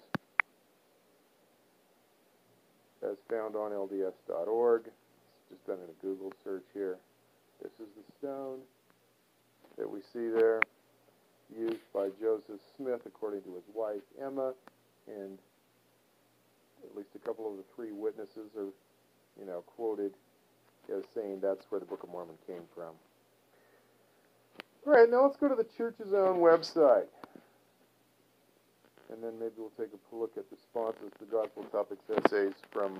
as found on LDS.org. It's just done in a Google search here. This is the stone that we see there, used by Joseph Smith, according to his wife Emma, and at least a couple of the three witnesses are, quoted as saying that's where the Book of Mormon came from. All right, now let's go to the church's own website, and then maybe we'll take a look at responses to Gospel Topics essays from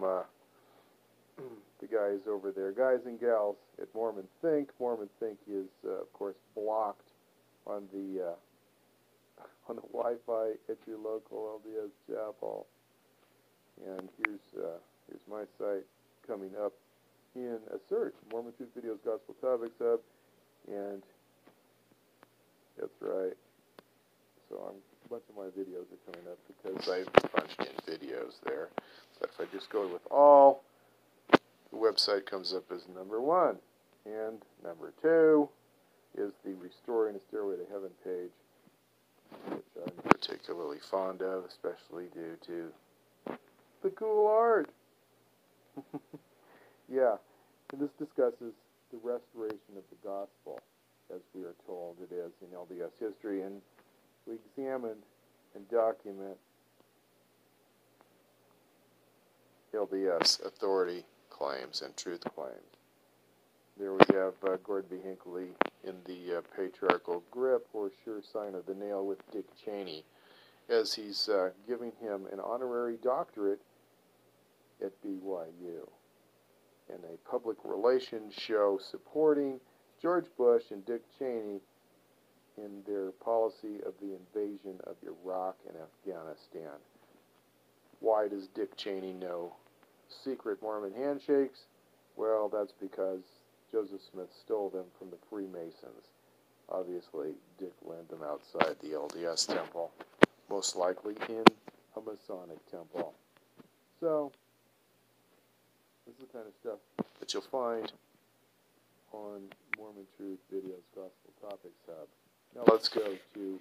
the guys over there, guys and gals at Mormon Think. Mormon Think is, of course, blocked on the Wi-Fi at your local LDS chapel. And here's my site coming up in a search, Mormon Truth Videos Gospel Topics Hub, and that's right. So a bunch of my videos are coming up because I've punched in videos there. But if I just go with all, the website comes up as number 1. And number 2 is the Restoring a Stairway to Heaven page, which I'm particularly fond of, especially due to the cool art. Yeah, and this discusses the restoration of the gospel, as we are told it is in LDS history. And we examine and document LDS authority claims and truth claims. There we have Gordon B. Hinckley in the patriarchal grip, or sure sign of the nail, with Dick Cheney, as he's giving him an honorary doctorate at BYU, and a public relations show supporting George Bush and Dick Cheney in their policy of the invasion of Iraq and Afghanistan. Why does Dick Cheney know secret Mormon handshakes? Well, that's because Joseph Smith stole them from the Freemasons. Obviously, Dick learned them outside the LDS temple, most likely in a Masonic temple. So, this is the kind of stuff that you'll find on Mormon Truth Videos Gospel Topics Hub. Now let's go to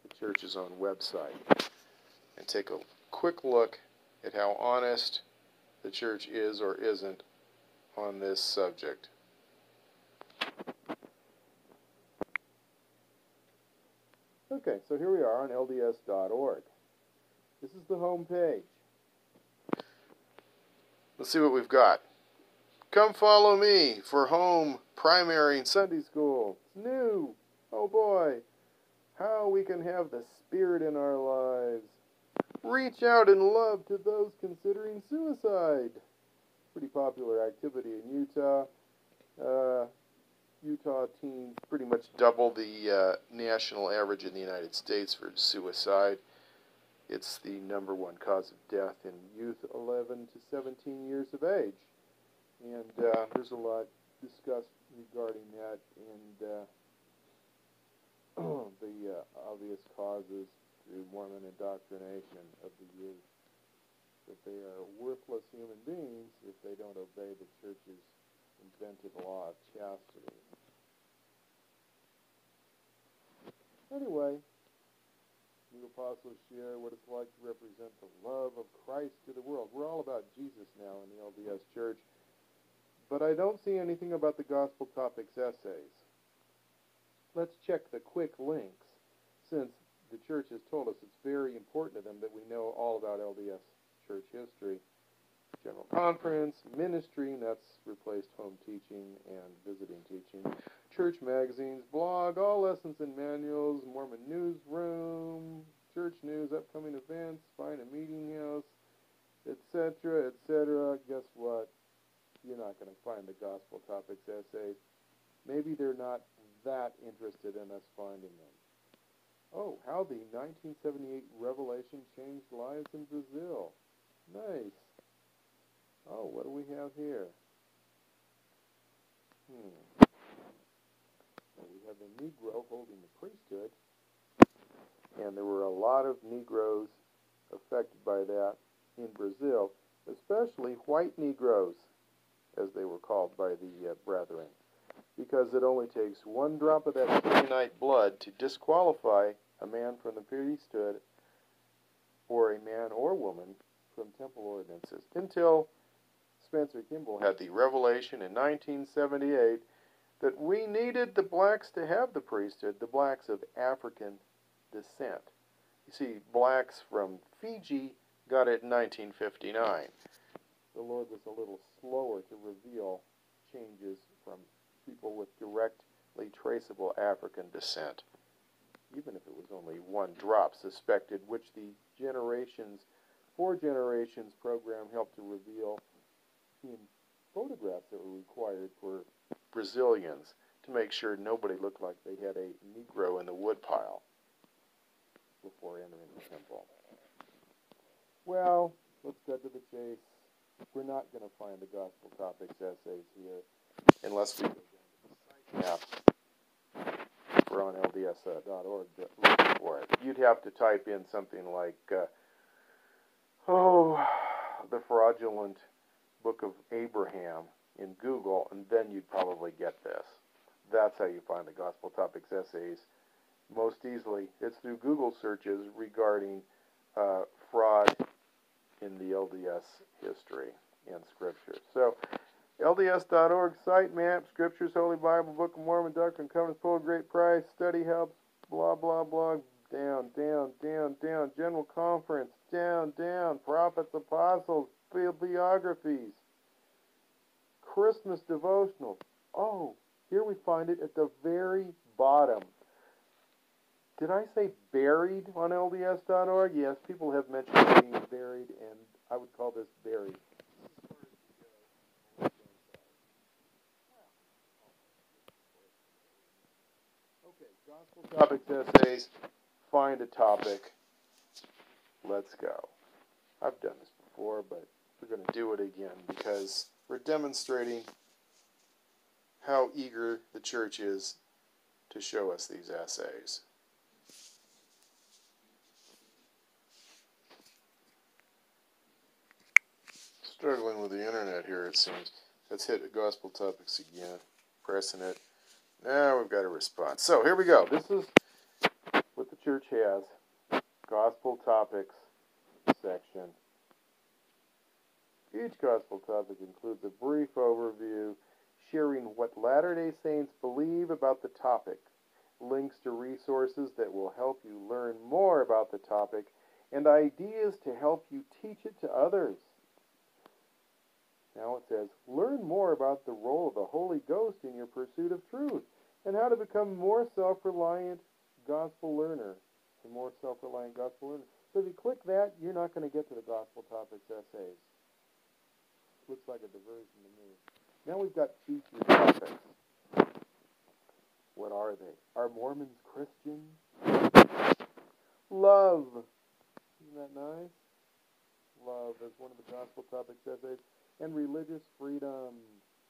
the church's own website and take a quick look at how honest the church is or isn't on this subject. Okay, so here we are on LDS.org. This is the home page. Let's see what we've got. Come follow me for home, primary, and Sunday school. It's new. Oh boy. How we can have the Spirit in our lives. Reach out in love to those considering suicide. Pretty popular activity in Utah. Utah teens pretty much double the national average in the United States for suicide. It's the #1 cause of death in youth 11 to 17 years of age. And there's a lot discussed regarding that and the obvious causes through Mormon indoctrination of the youth, that they are worthless human beings if they don't obey the church's invented law of chastity. Anyway, new apostles share what it's like to represent the love of Christ to the world. We're all about Jesus now in the LDS Church, but I don't see anything about the Gospel Topics essays. Let's check the quick links, since the church has told us it's very important to them that we know all about LDS church history. General Conference, ministry, and that's replaced home teaching and visiting teaching. Church magazines, blog, all lessons and manuals, Mormon newsroom, church news, upcoming events, find a meeting house, etc., etc. Guess what? You're not going to find the Gospel Topics essays. Maybe they're not that interested in us finding them. Oh, how the 1978 revelation changed lives in Brazil. Nice. Oh, what do we have here? Well, we have a Negro holding the priesthood, and there were a lot of Negroes affected by that in Brazil, especially white Negroes, as they were called by the brethren, because it only takes one drop of that Canaanite blood to disqualify a man from the priesthood, or a man or woman from temple ordinances, until Spencer Kimball had the revelation in 1978 that we needed the blacks to have the priesthood, the blacks of African descent. You see, blacks from Fiji got it in 1959. The Lord was a little slower to reveal changes from people with directly traceable African descent, even if it was only one drop suspected, which the Four Generations program helped to reveal in photographs that were required for Brazilians to make sure nobody looked like they had a Negro in the woodpile before entering the temple. Well, let's cut to the chase. We're not going to find the Gospel Topics essays here unless we go down to the site map. We're on LDS.org looking for it. You'd have to type in something like, the fraudulent Book of Abraham in Google, and then you'd probably get this. That's how you find the Gospel Topics essays most easily. It's through Google searches regarding fraud in the LDS history and scripture. So, LDS.org, site map, scriptures, Holy Bible, Book of Mormon, Doctrine, Covenants, Full Great Price, study helps, blah, blah, blah, down, down, down, down, General Conference, down, down, Prophets, Apostles, bibliographies, Christmas devotionals. Oh, here we find it at the very bottom. Did I say buried on LDS.org? Yes, people have mentioned being buried, and I would call this buried. Okay, Gospel Topics Essays. Find a topic. Let's go. I've done this before, but we're going to do it again because we're demonstrating how eager the church is to show us these essays. Struggling with the internet here, it seems. Let's hit Gospel Topics again. Pressing it. Now we've got a response. So here we go. This is what the church has. Gospel Topics section. Each gospel topic includes a brief overview sharing what Latter-day Saints believe about the topic, links to resources that will help you learn more about the topic, and ideas to help you teach it to others. Now it says, learn more about the role of the Holy Ghost in your pursuit of truth and how to become more self-reliant gospel learner. A more self-reliant gospel learner. So if you click that, you're not going to get to the Gospel Topics essays. Looks like a diversion to me. Now we've got featured topics. What are they? Are Mormons Christians? Love. Isn't that nice? Love as one of the Gospel Topics essays. And religious freedom.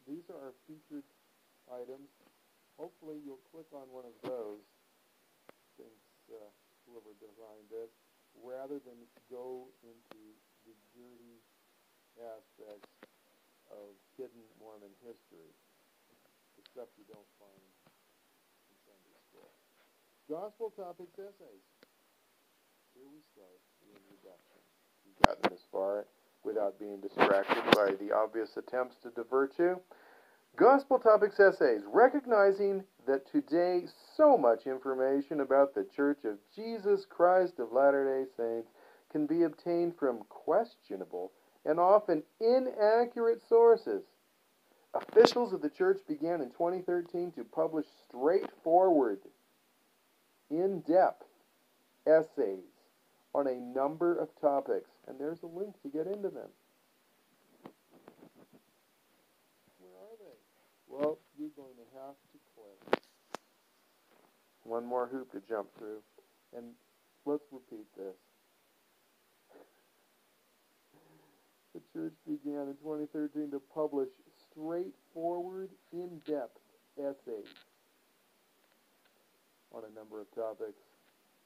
These are our featured items. Hopefully you'll click on one of those, since whoever designed this, rather than go into the dirty aspects of hidden Mormon history, the stuff you don't find in Sunday school. Gospel Topics Essays. Here we start the introduction. You've gotten this far without being distracted by the obvious attempts to divert you. Gospel Topics Essays, recognizing that today so much information about the Church of Jesus Christ of Latter-day Saints can be obtained from questionable and often inaccurate sources. Officials of the church began in 2013 to publish straightforward, in-depth essays on a number of topics, and there's a link to get into them. Where are they? Well, you're going to have to click one more hoop to jump through, and let's repeat this. The church began in 2013 to publish straightforward, in-depth essays on a number of topics.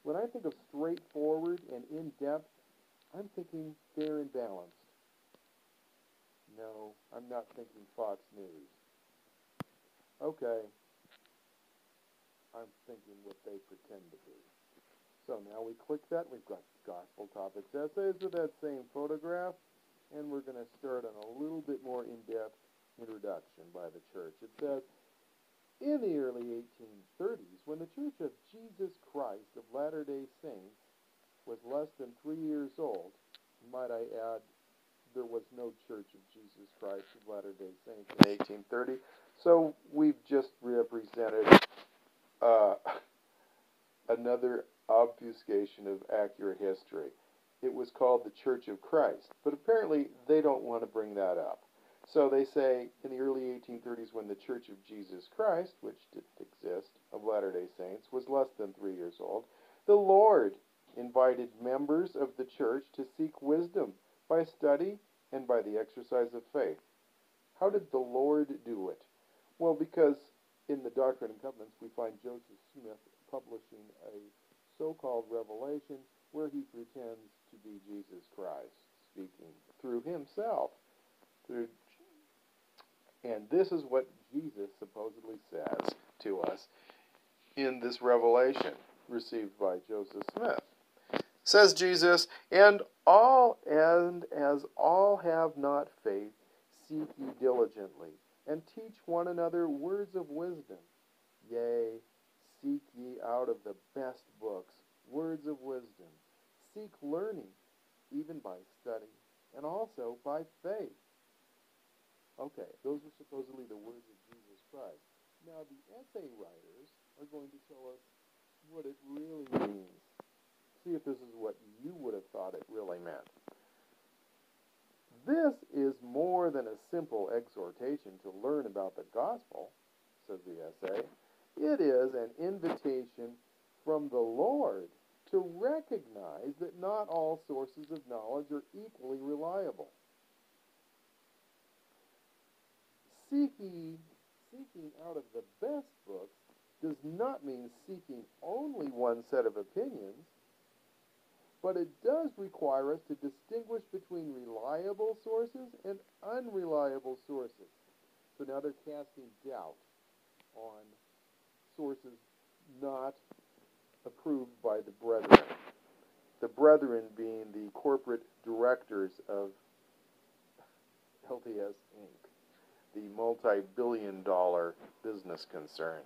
When I think of straightforward and in-depth, I'm thinking fair and balanced. No, I'm not thinking Fox News. Okay, I'm thinking what they pretend to be. So now we click that, we've got Gospel Topics Essays with that same photograph, and we're going to start on a little bit more in-depth introduction by the church. It says, in the early 1830s, when the Church of Jesus Christ of Latter-day Saints was less than 3 years old, might I add, there was no Church of Jesus Christ of Latter-day Saints in 1830, so we've just represented another obfuscation of accurate history. It was called the Church of Christ, but apparently they don't want to bring that up. So they say, in the early 1830s, when the Church of Jesus Christ, which didn't exist, of Latter-day Saints, was less than 3 years old, the Lord invited members of the church to seek wisdom by study and by the exercise of faith. How did the Lord do it? Well, because in the Doctrine and Covenants, we find Joseph Smith publishing a so-called revelation where he pretends to be Jesus Christ, speaking through himself. And this is what Jesus supposedly says to us in this revelation received by Joseph Smith. Says Jesus, and as all have not faith, seek ye diligently, and teach one another words of wisdom. Yea, seek ye out of the best books words of wisdom. Seek learning, even by study, and also by faith. Okay, those are supposedly the words of Jesus Christ. Now, the essay writers are going to tell us what it really means. See if this is what you would have thought it really meant. This is more than a simple exhortation to learn about the gospel, says the essay. It is an invitation from the Lord to recognize that not all sources of knowledge are equally reliable. Seeking out of the best books does not mean seeking only one set of opinions, but it does require us to distinguish between reliable sources and unreliable sources. So now they're casting doubt on sources not approved by the brethren. The brethren being the corporate directors of LDS Inc., the multi-billion-dollar business concern.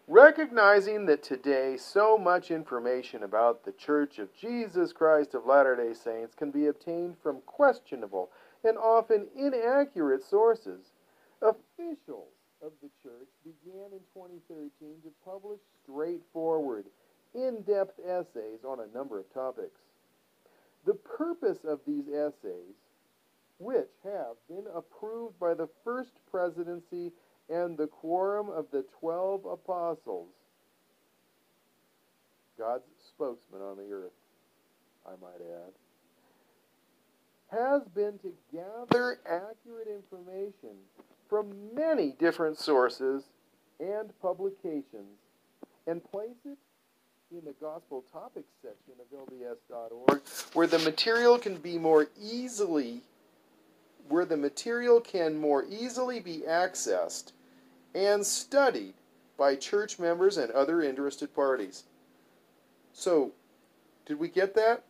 Recognizing that today so much information about the Church of Jesus Christ of Latter-day Saints can be obtained from questionable and often inaccurate sources, officials of the Church began in 2013 to publish straightforward, in-depth essays on a number of topics. The purpose of these essays, which have been approved by the First Presidency and the Quorum of the 12 Apostles, God's spokesman on the earth, I might add, has been to gather accurate information from many different sources and publications and place it in the Gospel Topics section of LDS.org, where the material can more easily be accessed and studied by church members and other interested parties. So, did we get that?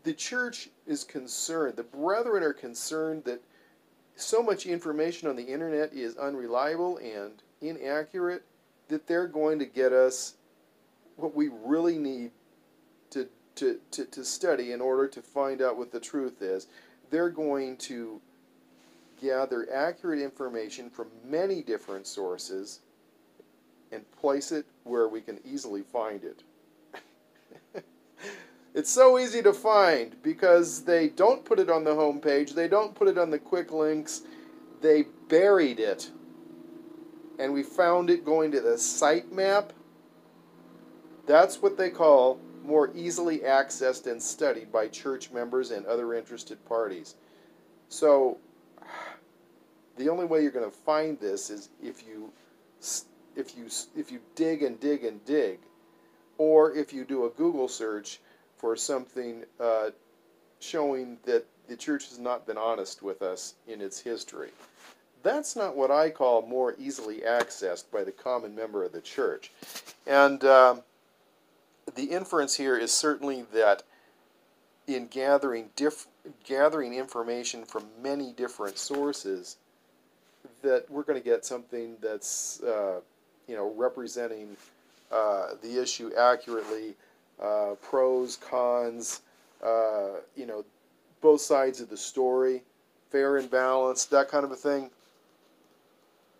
The church is concerned, the brethren are concerned that so much information on the internet is unreliable and inaccurate that they're going to get us what we really need to study in order to find out what the truth is. They're going to gather accurate information from many different sources and place it where we can easily find it. It's so easy to find because they don't put it on the homepage, they don't put it on the quick links, they buried it. And we found it going to the sitemap. That's what they call more easily accessed and studied by church members and other interested parties. So, the only way you're going to find this is if you dig and dig and dig, or if you do a Google search for something showing that the church has not been honest with us in its history. That's not what I call more easily accessed by the common member of the church. And the inference here is certainly that in gathering information from many different sources, that we're going to get something that's representing the issue accurately, pros, cons, both sides of the story, fair and balanced, that kind of a thing.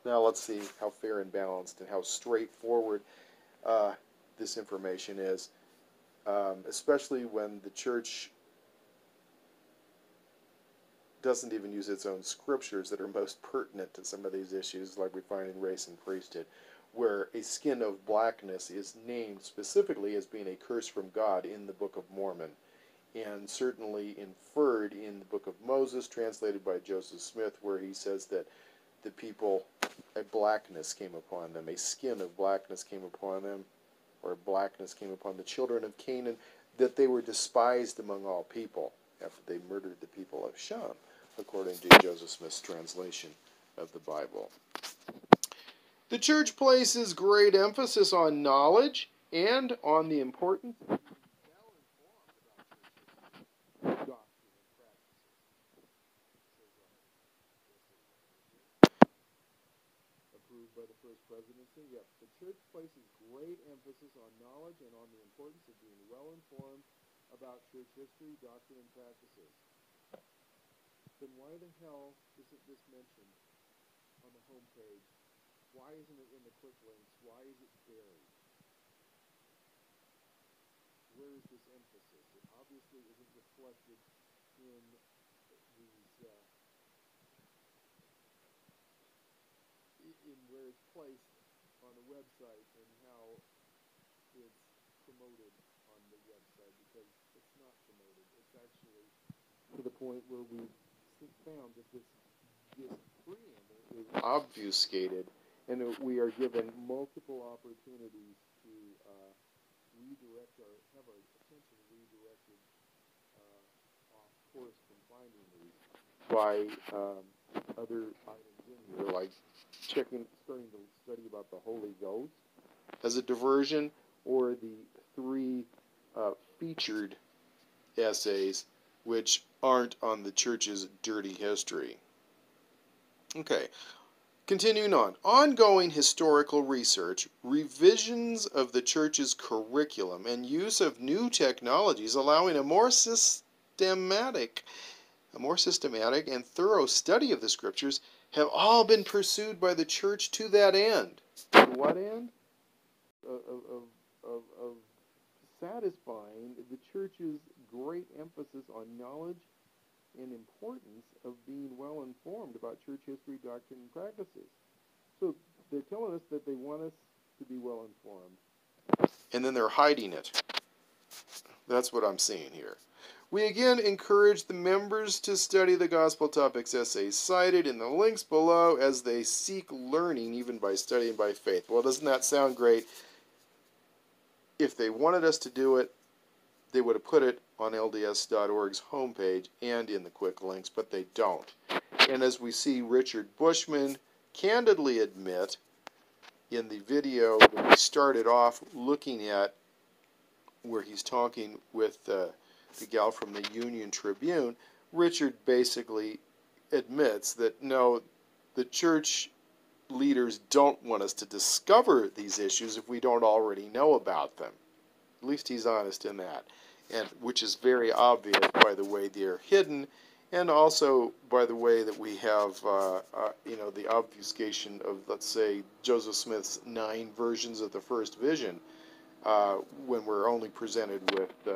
Now let's see how fair and balanced and how straightforward this information is, especially when the church doesn't even use its own scriptures that are most pertinent to some of these issues, like we find in race and priesthood, where a skin of blackness is named specifically as being a curse from God in the Book of Mormon, and certainly inferred in the Book of Moses, translated by Joseph Smith, where he says that the people, a blackness came upon them, a skin of blackness came upon them, or blackness came upon the children of Canaan, that they were despised among all people after they murdered the people of Shem, according to Joseph Smith's translation of the Bible. The church places great emphasis on knowledge and on the importance of being well informed about doctrine and practices. approved by the First Presidency. Yep. The Church places great emphasis on knowledge and on the importance of being well-informed about Church history, doctrine, and practices. Then why the hell isn't this mentioned on the homepage? Why isn't it in the quick links? Why is it buried? Where is this emphasis? It obviously isn't reflected in these, in where it's placed on the website and how it's promoted on the website, because it's not promoted. It's actually to the point where we found that this preamble is obfuscated, and that we are given multiple opportunities to have our attention redirected off course from finding these by other items in here, like starting to study about the Holy Ghost as a diversion, or the 3 featured essays which aren't on the church's dirty history. Okay, continuing on. Ongoing historical research, revisions of the church's curriculum, and use of new technologies allowing a more systematic and thorough study of the Scriptures have all been pursued by the church to that end. To what end? Of satisfying the church's great emphasis on knowledge and importance of being well informed about church history, doctrine, and practices. So they're telling us that they want us to be well informed, and then they're hiding it. That's what I'm seeing here. We again encourage the members to study the Gospel Topics essays cited in the links below as they seek learning even by studying by faith. Well, doesn't that sound great? If they wanted us to do it, they would have put it on LDS.org's homepage and in the quick links, but they don't. And as we see Richard Bushman candidly admit in the video that we started off looking at, where he's talking with the gal from the Union Tribune, Richard basically admits that no, the church leaders don't want us to discover these issues if we don't already know about them. At least he's honest in that, and which is very obvious by the way they're hidden, and also by the way that we have, the obfuscation of, let's say, Joseph Smith's 9 versions of the first vision, when we're only presented with the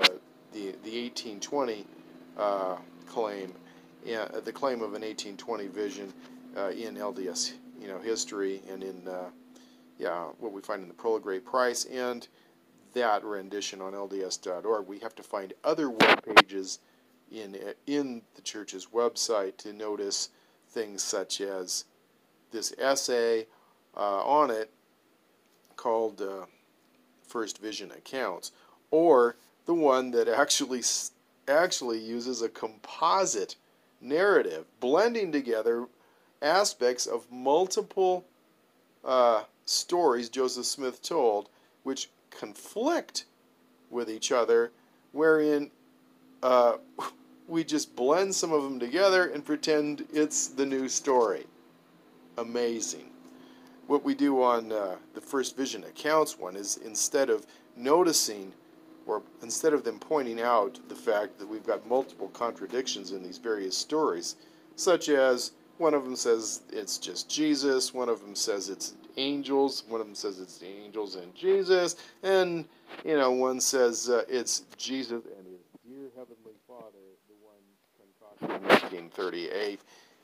1820 claim, the claim of an 1820 vision in LDS history, and in what we find in the Pearl of Great Price, and that rendition on LDS.org. We have to find other web pages in the church's website to notice things such as this essay on it called First Vision Accounts, or the one that actually uses a composite narrative, blending together aspects of multiple stories Joseph Smith told, which conflict with each other, wherein we just blend some of them together and pretend it's the new story. Amazing. What we do on the First Vision Accounts one is, instead of noticing, or instead of them pointing out the fact that we've got multiple contradictions in these various stories, such as one of them says it's just Jesus, one of them says it's angels, one of them says it's the angels and Jesus, and one says it's Jesus and his dear Heavenly Father, the one concocted in 1938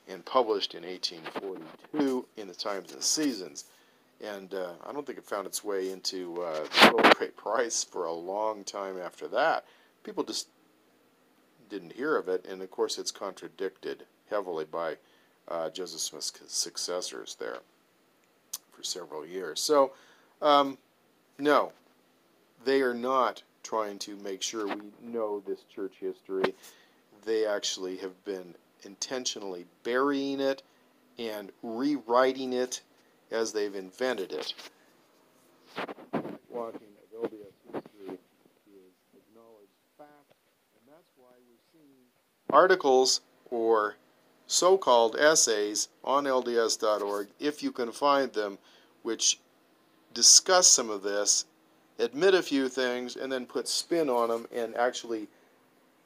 and published in 1842 in the Times and Seasons. And I don't think it found its way into the Pearl of Great Price for a long time after that. People just didn't hear of it, and of course it's contradicted heavily by Joseph Smith's successors there for several years. So, no, they are not trying to make sure we know this church history. They actually have been intentionally burying it and rewriting it as they've invented it. Walking of LDS history is acknowledged fact, and that's why we're seeing articles or so-called essays on LDS.org, if you can find them, which discuss some of this, admit a few things, and then put spin on them and actually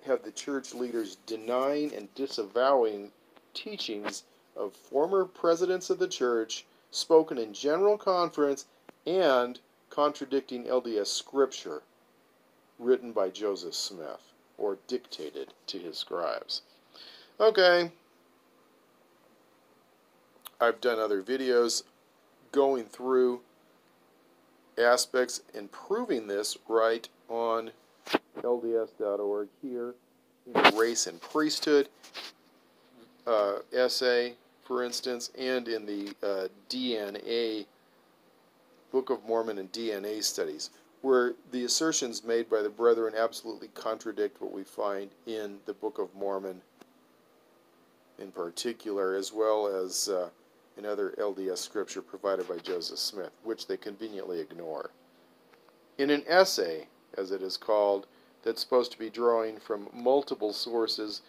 have the church leaders denying and disavowing teachings of former presidents of the church spoken in general conference and contradicting LDS scripture written by Joseph Smith or dictated to his scribes. Okay, I've done other videos going through aspects and proving this right on LDS.org here in the race and priesthood essay, for instance, and in the DNA, Book of Mormon and DNA studies, where the assertions made by the brethren absolutely contradict what we find in the Book of Mormon in particular, as well as in other LDS scripture provided by Joseph Smith, which they conveniently ignore. In an essay, as it is called, that's supposed to be drawing from multiple sources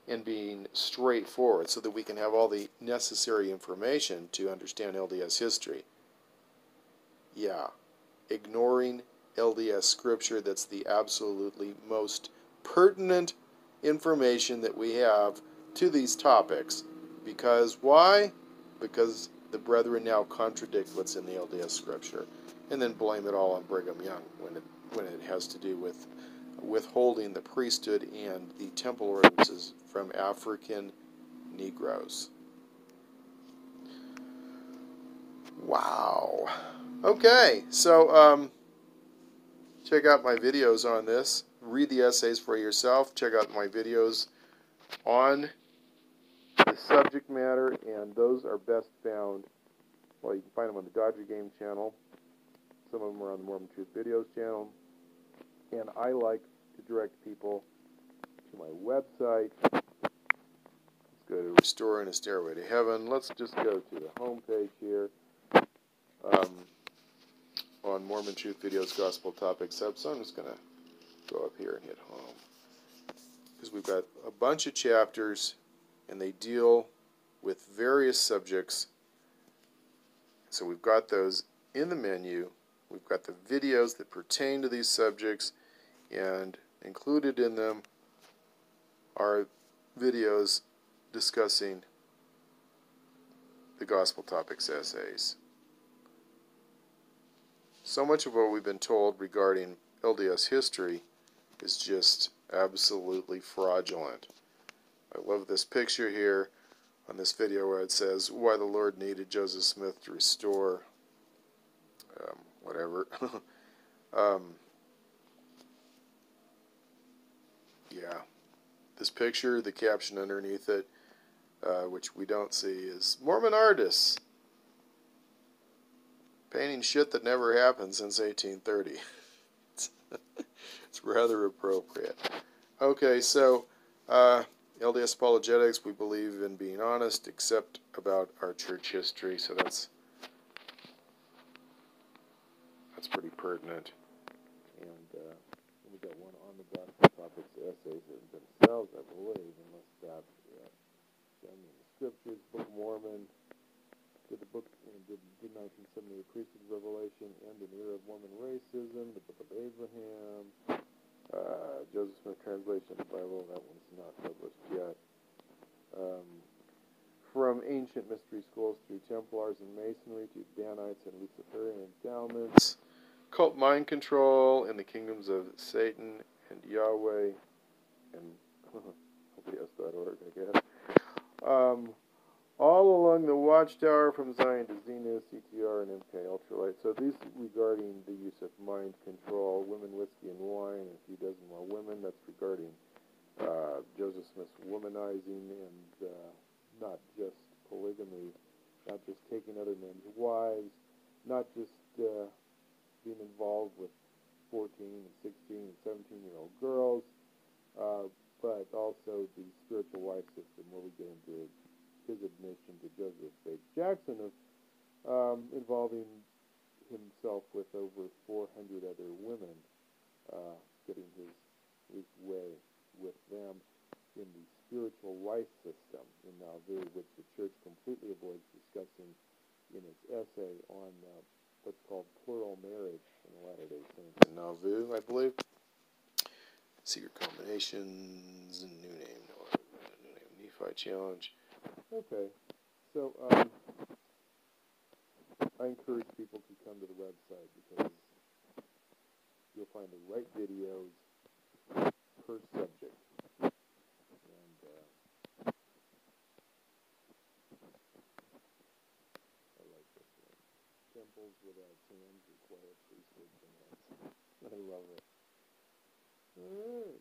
and being straightforward so that we can have all the necessary information to understand LDS history. Yeah, ignoring LDS scripture that's the absolutely most pertinent information that we have to these topics. Because why? Because the brethren now contradict what's in the LDS scripture and then blame it all on Brigham Young when it has to do with withholding the priesthood and the temple ordinances from African Negroes. Wow. Okay, so check out my videos on this. Read the essays for yourself. Check out my videos on the subject matter, and those are best found, well, you can find them on the Dodger Game channel. Some of them are on the Mormon Truth Videos channel. And I like to direct people to my website. Let's go to Restoring a Stairway to Heaven. Let's just go to the home page here on Mormon Truth Videos Gospel Topics Hub. So I'm just going to go up here and hit home, because we've got a bunch of chapters and they deal with various subjects. So we've got those in the menu. We've got the videos that pertain to these subjects, and included in them are videos discussing the Gospel Topics essays. So much of what we've been told regarding LDS history is just absolutely fraudulent. I love this picture here on this video where it says why the Lord needed Joseph Smith to restore whatever. Yeah, this picture, the caption underneath it, which we don't see, is Mormon artists painting shit that never happened since 1830. It's rather appropriate. Okay, so LDS Apologetics, we believe in being honest, except about our church history, so that's pretty pertinent. And we got one on the Gospel Topics essays themselves, I believe, unless that done in the scriptures. Book of Mormon, did 1970 priesthood revelation end an era of Mormon racism? The Book of Abraham, Joseph Smith translation of the Bible, that one's not published yet. From ancient mystery schools through Templars and Masonry to Danites and Luciferian endowments, cult mind control in the kingdoms of Satan and Yahweh, and LDS.org, I guess. All along the Watchtower from Zion to Zenith, CTR, and MK Ultralight. So these regarding the use of mind control, women, whiskey, and wine, and a few dozen more women. That's regarding Joseph Smith's womanizing and not just polygamy, not just taking other men's wives, not just being involved with 14 and 16 and 17-year-old girls, but also the spiritual wife system, where we get into his admission to Joseph Bates Jackson of involving himself with over 400 other women, getting his way with them in the spiritual life system in Nauvoo, which the church completely avoids discussing in its essay on what's called plural marriage in the Latter-day Saints in Nauvoo, I believe. Secret combinations, new name, Nephi challenge. Okay, so I encourage people to come to the website because you'll find the right videos per subject. And I like this one. Temples without tombs require priesthood commands. I love it. Alright.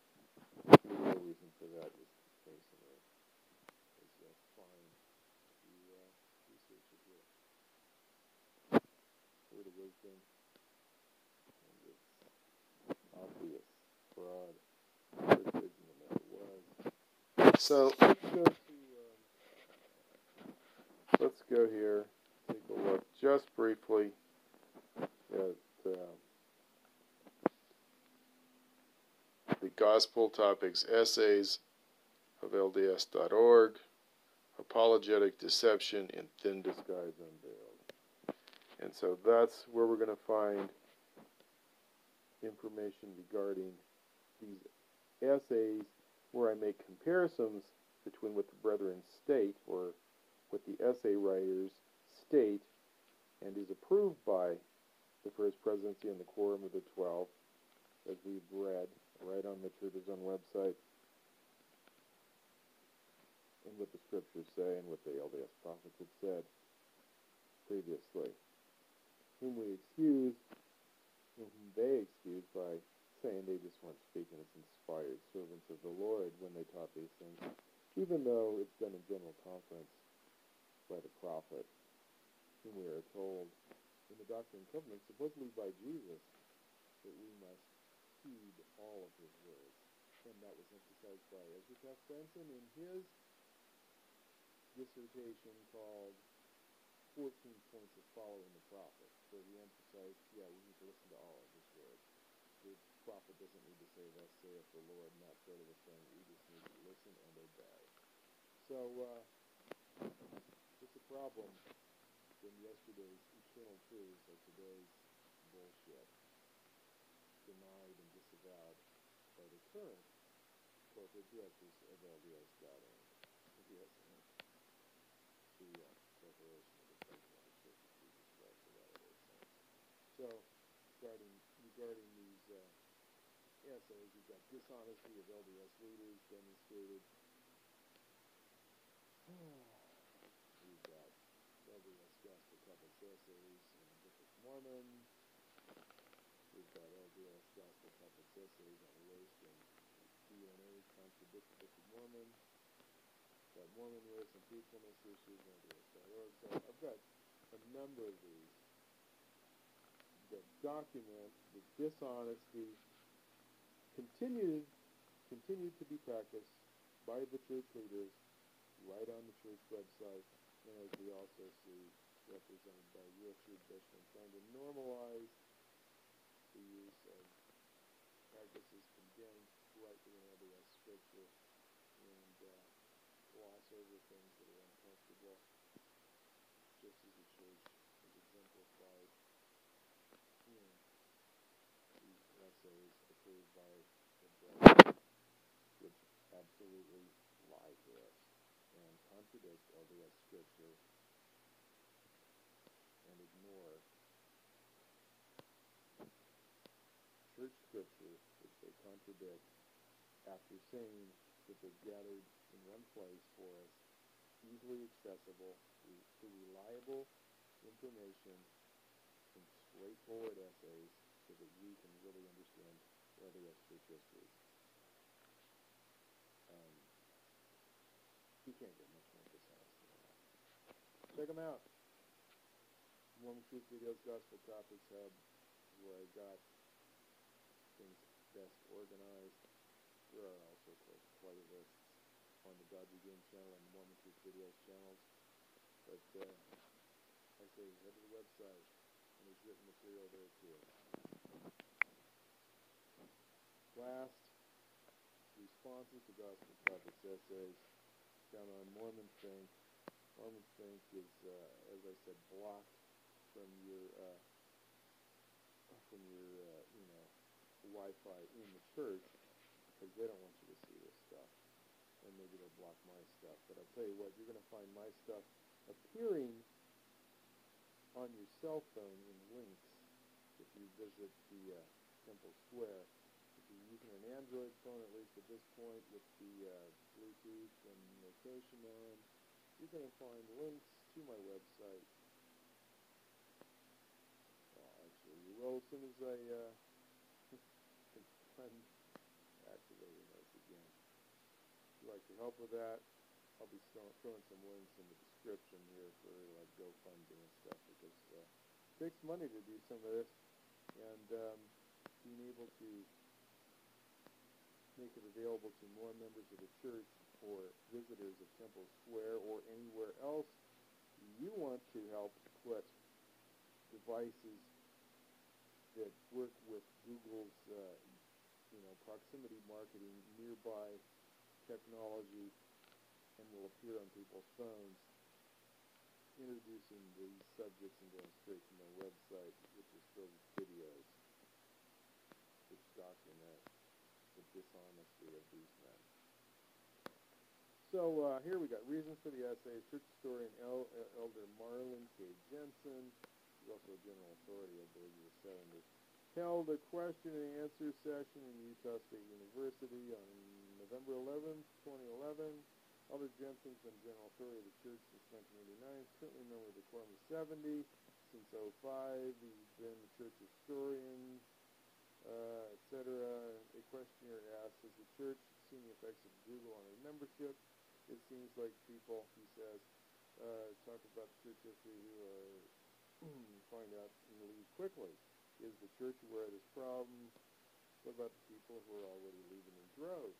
The real reason for that is masonry. It's fine to research it here. Word of wisdom. And it's obvious. Fraud. Precision no matter what. So let's go here. Take a look just briefly at the Gospel Topics Essays of LDS.org, Apologetic Deception in Thin Disguise Unveiled. And so that's where we're going to find information regarding these essays where I make comparisons between what the brethren state, or what the essay writers state, and is approved by the First Presidency and the Quorum of the 12, as we've read right on the Church's own website, and what the Scriptures say, and what the LDS prophets have said previously, whom we excuse, whom they excuse by saying they just weren't speaking as inspired servants of the Lord when they taught these things, even though it's done in general conference by the prophet, whom we are told in the Doctrine and Covenants, supposedly by Jesus, that we must heed all of his words. And that was emphasized by Ezra Taft Benson in his dissertation called 14 Points of Following the Prophet, where he emphasized, we need to listen to all of his words. The prophet doesn't need to say, thus saith the Lord, and that sort of a thing. We just need to listen and obey. So, it's a problem when yesterday's eternal truths are today's bullshit, denied and disavowed by the current corporate directors of LDS.org. Yes, the Corporation of the Patriarch, Church of Jesus Christ of Latter-day Saints. So, regarding these essays, you've got dishonesty of LDS leaders demonstrated. We've got LDS Gospel Topics Essays in the Book of Mormon. We've got LDS Gospel Topics Essays on race and DNA contradict the Book of Mormon. Got Mormon race and truthfulness issues on LDS.org. So I've got a number of these that document the dishonesty continued to be practiced by the church leaders right on the church website, and as we also see represented by Richard Bushman, trying to normalize the use of practices condemned rightly in LDS Scripture, and gloss over things that are uncomfortable, just as the church is exemplified in these essays approved by the brethren, which absolutely lie to us and contradict LDS Scripture and ignore church Scripture, which they contradict after saying that they're gathered in one place for us, easily accessible, to reliable information and straightforward essays so that we can really understand LDS church history. You can't get much more dishonest than that. Check them out. Mormon Truth Videos, Gospel Topics Hub, where I got things best organized. There are also, of course, playlists on the God Regained channel and the Mormon Truth Videos channels. But, I say, head to the website, and there's written material there, too. Last, we responses to gospel topics essays found on Mormon Think. Mormon Think is, as I said, blocked from your Wi-Fi in the church because they don't want you to see this stuff. And maybe they'll block my stuff. But I'll tell you what, you're going to find my stuff appearing on your cell phone in links if you visit the Temple Square. If you're using an Android phone, at least at this point, with the Bluetooth and location on, you're going to find links to my website. Well, actually, you will as soon as I activating those again. If you'd like your help with that, I'll be throwing some links in the description here for like GoFundMe and stuff, because it takes money to do some of this, and being able to make it available to more members of the church or visitors of Temple Square or anywhere else you want to help put devices that work with Google's proximity marketing, nearby technology, and will appear on people's phones, introducing these subjects and going straight to my website, which is filled with videos which document the dishonesty of these men. So here we got reasons for the essays. Church historian Elder Marlon K. Jensen, who's also a general authority, I believe he was 70, held a question and answer session in Utah State University on November 11th, 2011. Elder Jensen's been general authority of the church since 1989. He's currently a member of the Quorum of 70 since 05. He's been a church historian, etc. A questionnaire asks, has the church seen the effects of Google on their membership? It seems like people, he says, talk about church history who find out and leave quickly. Is the church aware of this problem? What about the people who are already leaving in droves?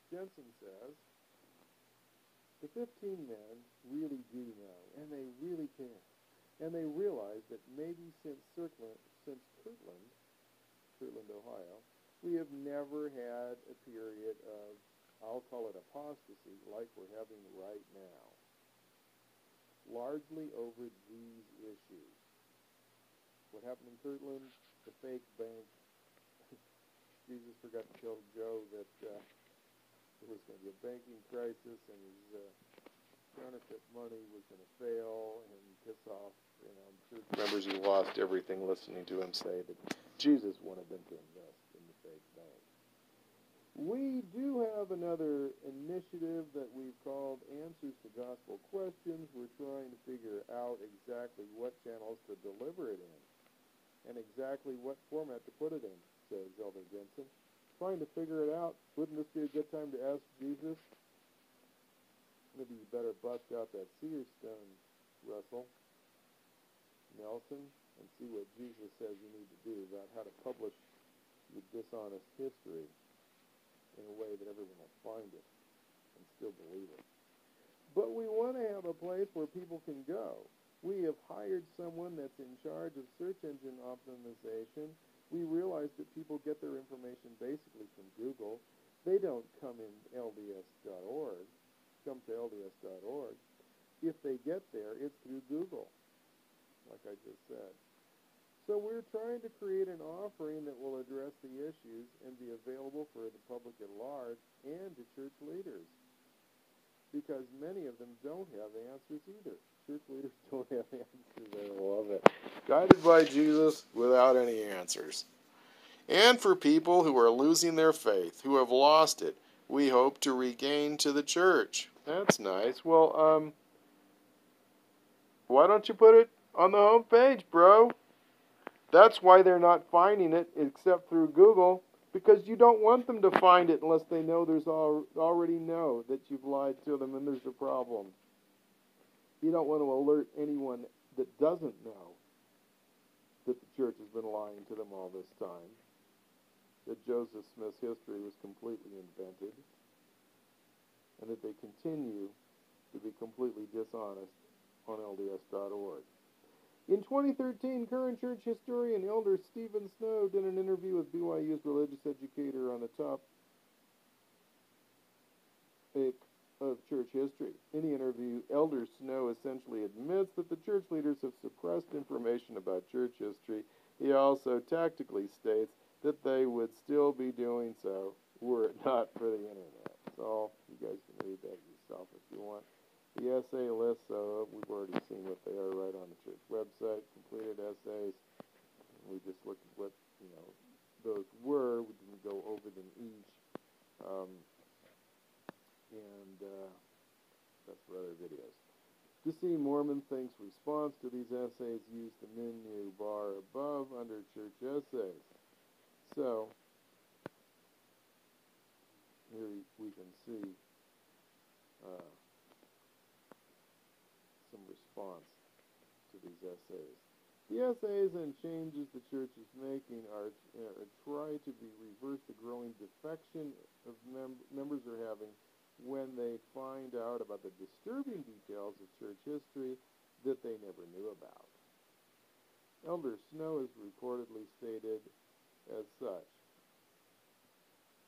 Jensen says, the 15 men really do know, and they really care. And they realize that maybe since Kirtland, Ohio, we have never had a period of, I'll call it apostasy, like we're having right now, largely over these issues. What happened in Kirtland, the fake bank. Jesus forgot to tell Joe that there was going to be a banking crisis, and his counterfeit money was going to fail and piss off church members who lost everything listening to him say that Jesus wanted them to invest in the fake bank. We do have another initiative that we've called Answers to Gospel Questions. We're trying to figure out exactly what channels to deliver it in and exactly what format to put it in, says Elder Jensen. Trying to figure it out. Wouldn't this be a good time to ask Jesus? Maybe you better bust out that Seer Stone, Russell Nelson, and see what Jesus says you need to do about how to publish your dishonest history in a way that everyone will find it and still believe it. But we want to have a place where people can go. We have hired someone that's in charge of search engine optimization. We realize that people get their information basically from Google. They don't come to LDS.org. If they get there, it's through Google, like I just said. So we're trying to create an offering that will address the issues and be available for the public at large and to church leaders, because many of them don't have answers either. Church leaders don't have answers. I love it. Guided by Jesus without any answers. And for people who are losing their faith, who have lost it, we hope to regain to the church. That's nice. Well, why don't you put it on the home page, bro? That's why they're not finding it except through Google, because you don't want them to find it unless they know already know that you've lied to them and there's a problem. You don't want to alert anyone that doesn't know that the church has been lying to them all this time, that Joseph Smith's history was completely invented, and that they continue to be completely dishonest on LDS.org. In 2013, current church historian Elder Stephen Snow did an interview with BYU's religious educator on the of church history. In the interview, Elder Snow essentially admits that the church leaders have suppressed information about church history. He also tactically states that they would still be doing so were it not for the internet. So you guys can read that yourself if you want. The essay list, so we've already seen what they are right on the church website. Completed essays. We just looked at what those were. We didn't go over them each. That's for other videos. To see Mormon Think's response to these essays, use the menu bar above under Church Essays. So, here we can see some response to these essays. The essays and changes the church is making are try to reverse the growing defection of members are having when they find out about the disturbing details of church history that they never knew about. Elder Snow has reportedly stated it as such.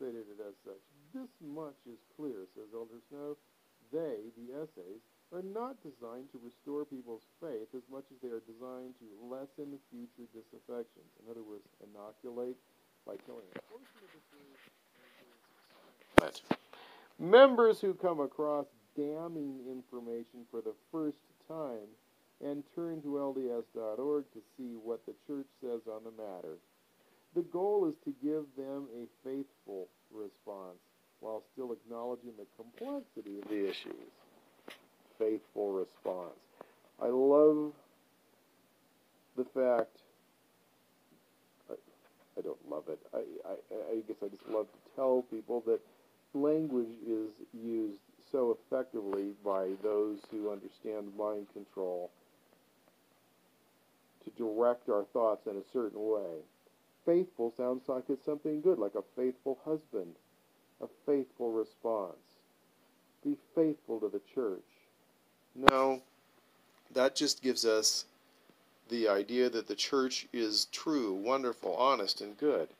This much is clear, says Elder Snow. They, the essays, are not designed to restore people's faith as much as they are designed to lessen future disaffections. In other words, inoculate by killing a portion of the church. Members who come across damning information for the first time and turn to LDS.org to see what the church says on the matter. The goal is to give them a faithful response while still acknowledging the complexity of the issues. Faithful response. I love the fact, I don't love it, I guess I just love to tell people that language is used so effectively by those who understand mind control to direct our thoughts in a certain way. Faithful sounds like it's something good, like a faithful husband, a faithful response. Be faithful to the church. No, that just gives us the idea that the church is true, wonderful, honest, and good.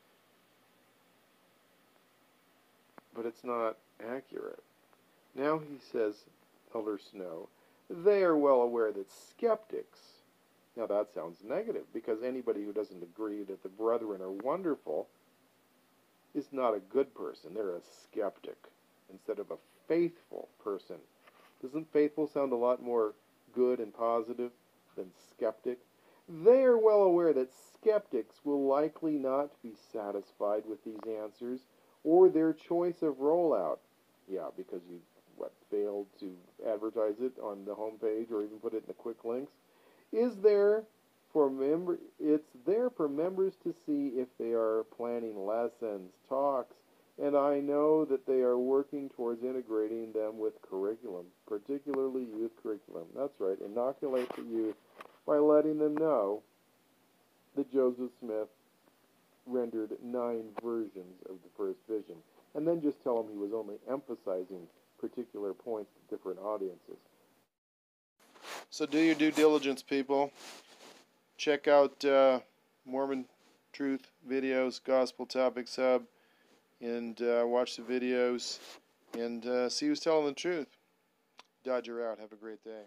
But it's not accurate. Now he says, Elder Snow, they are well aware that skeptics, now that sounds negative, because anybody who doesn't agree that the brethren are wonderful is not a good person. They're a skeptic instead of a faithful person. Doesn't faithful sound a lot more good and positive than skeptic? They are well aware that skeptics will likely not be satisfied with these answers or their choice of rollout. Yeah, because you failed to advertise it on the homepage or even put it in the quick links. It's there for members to see if they are planning lessons, talks, and I know that they are working towards integrating them with curriculum, particularly youth curriculum. That's right, inoculate the youth by letting them know that Joseph Smith rendered 9 versions of the first vision, and then just tell them he was only emphasizing particular points to different audiences. So do your due diligence, people. Check out Mormon Truth videos, Gospel Topics Hub, and watch the videos and see who's telling the truth. Dodger out. Have a great day.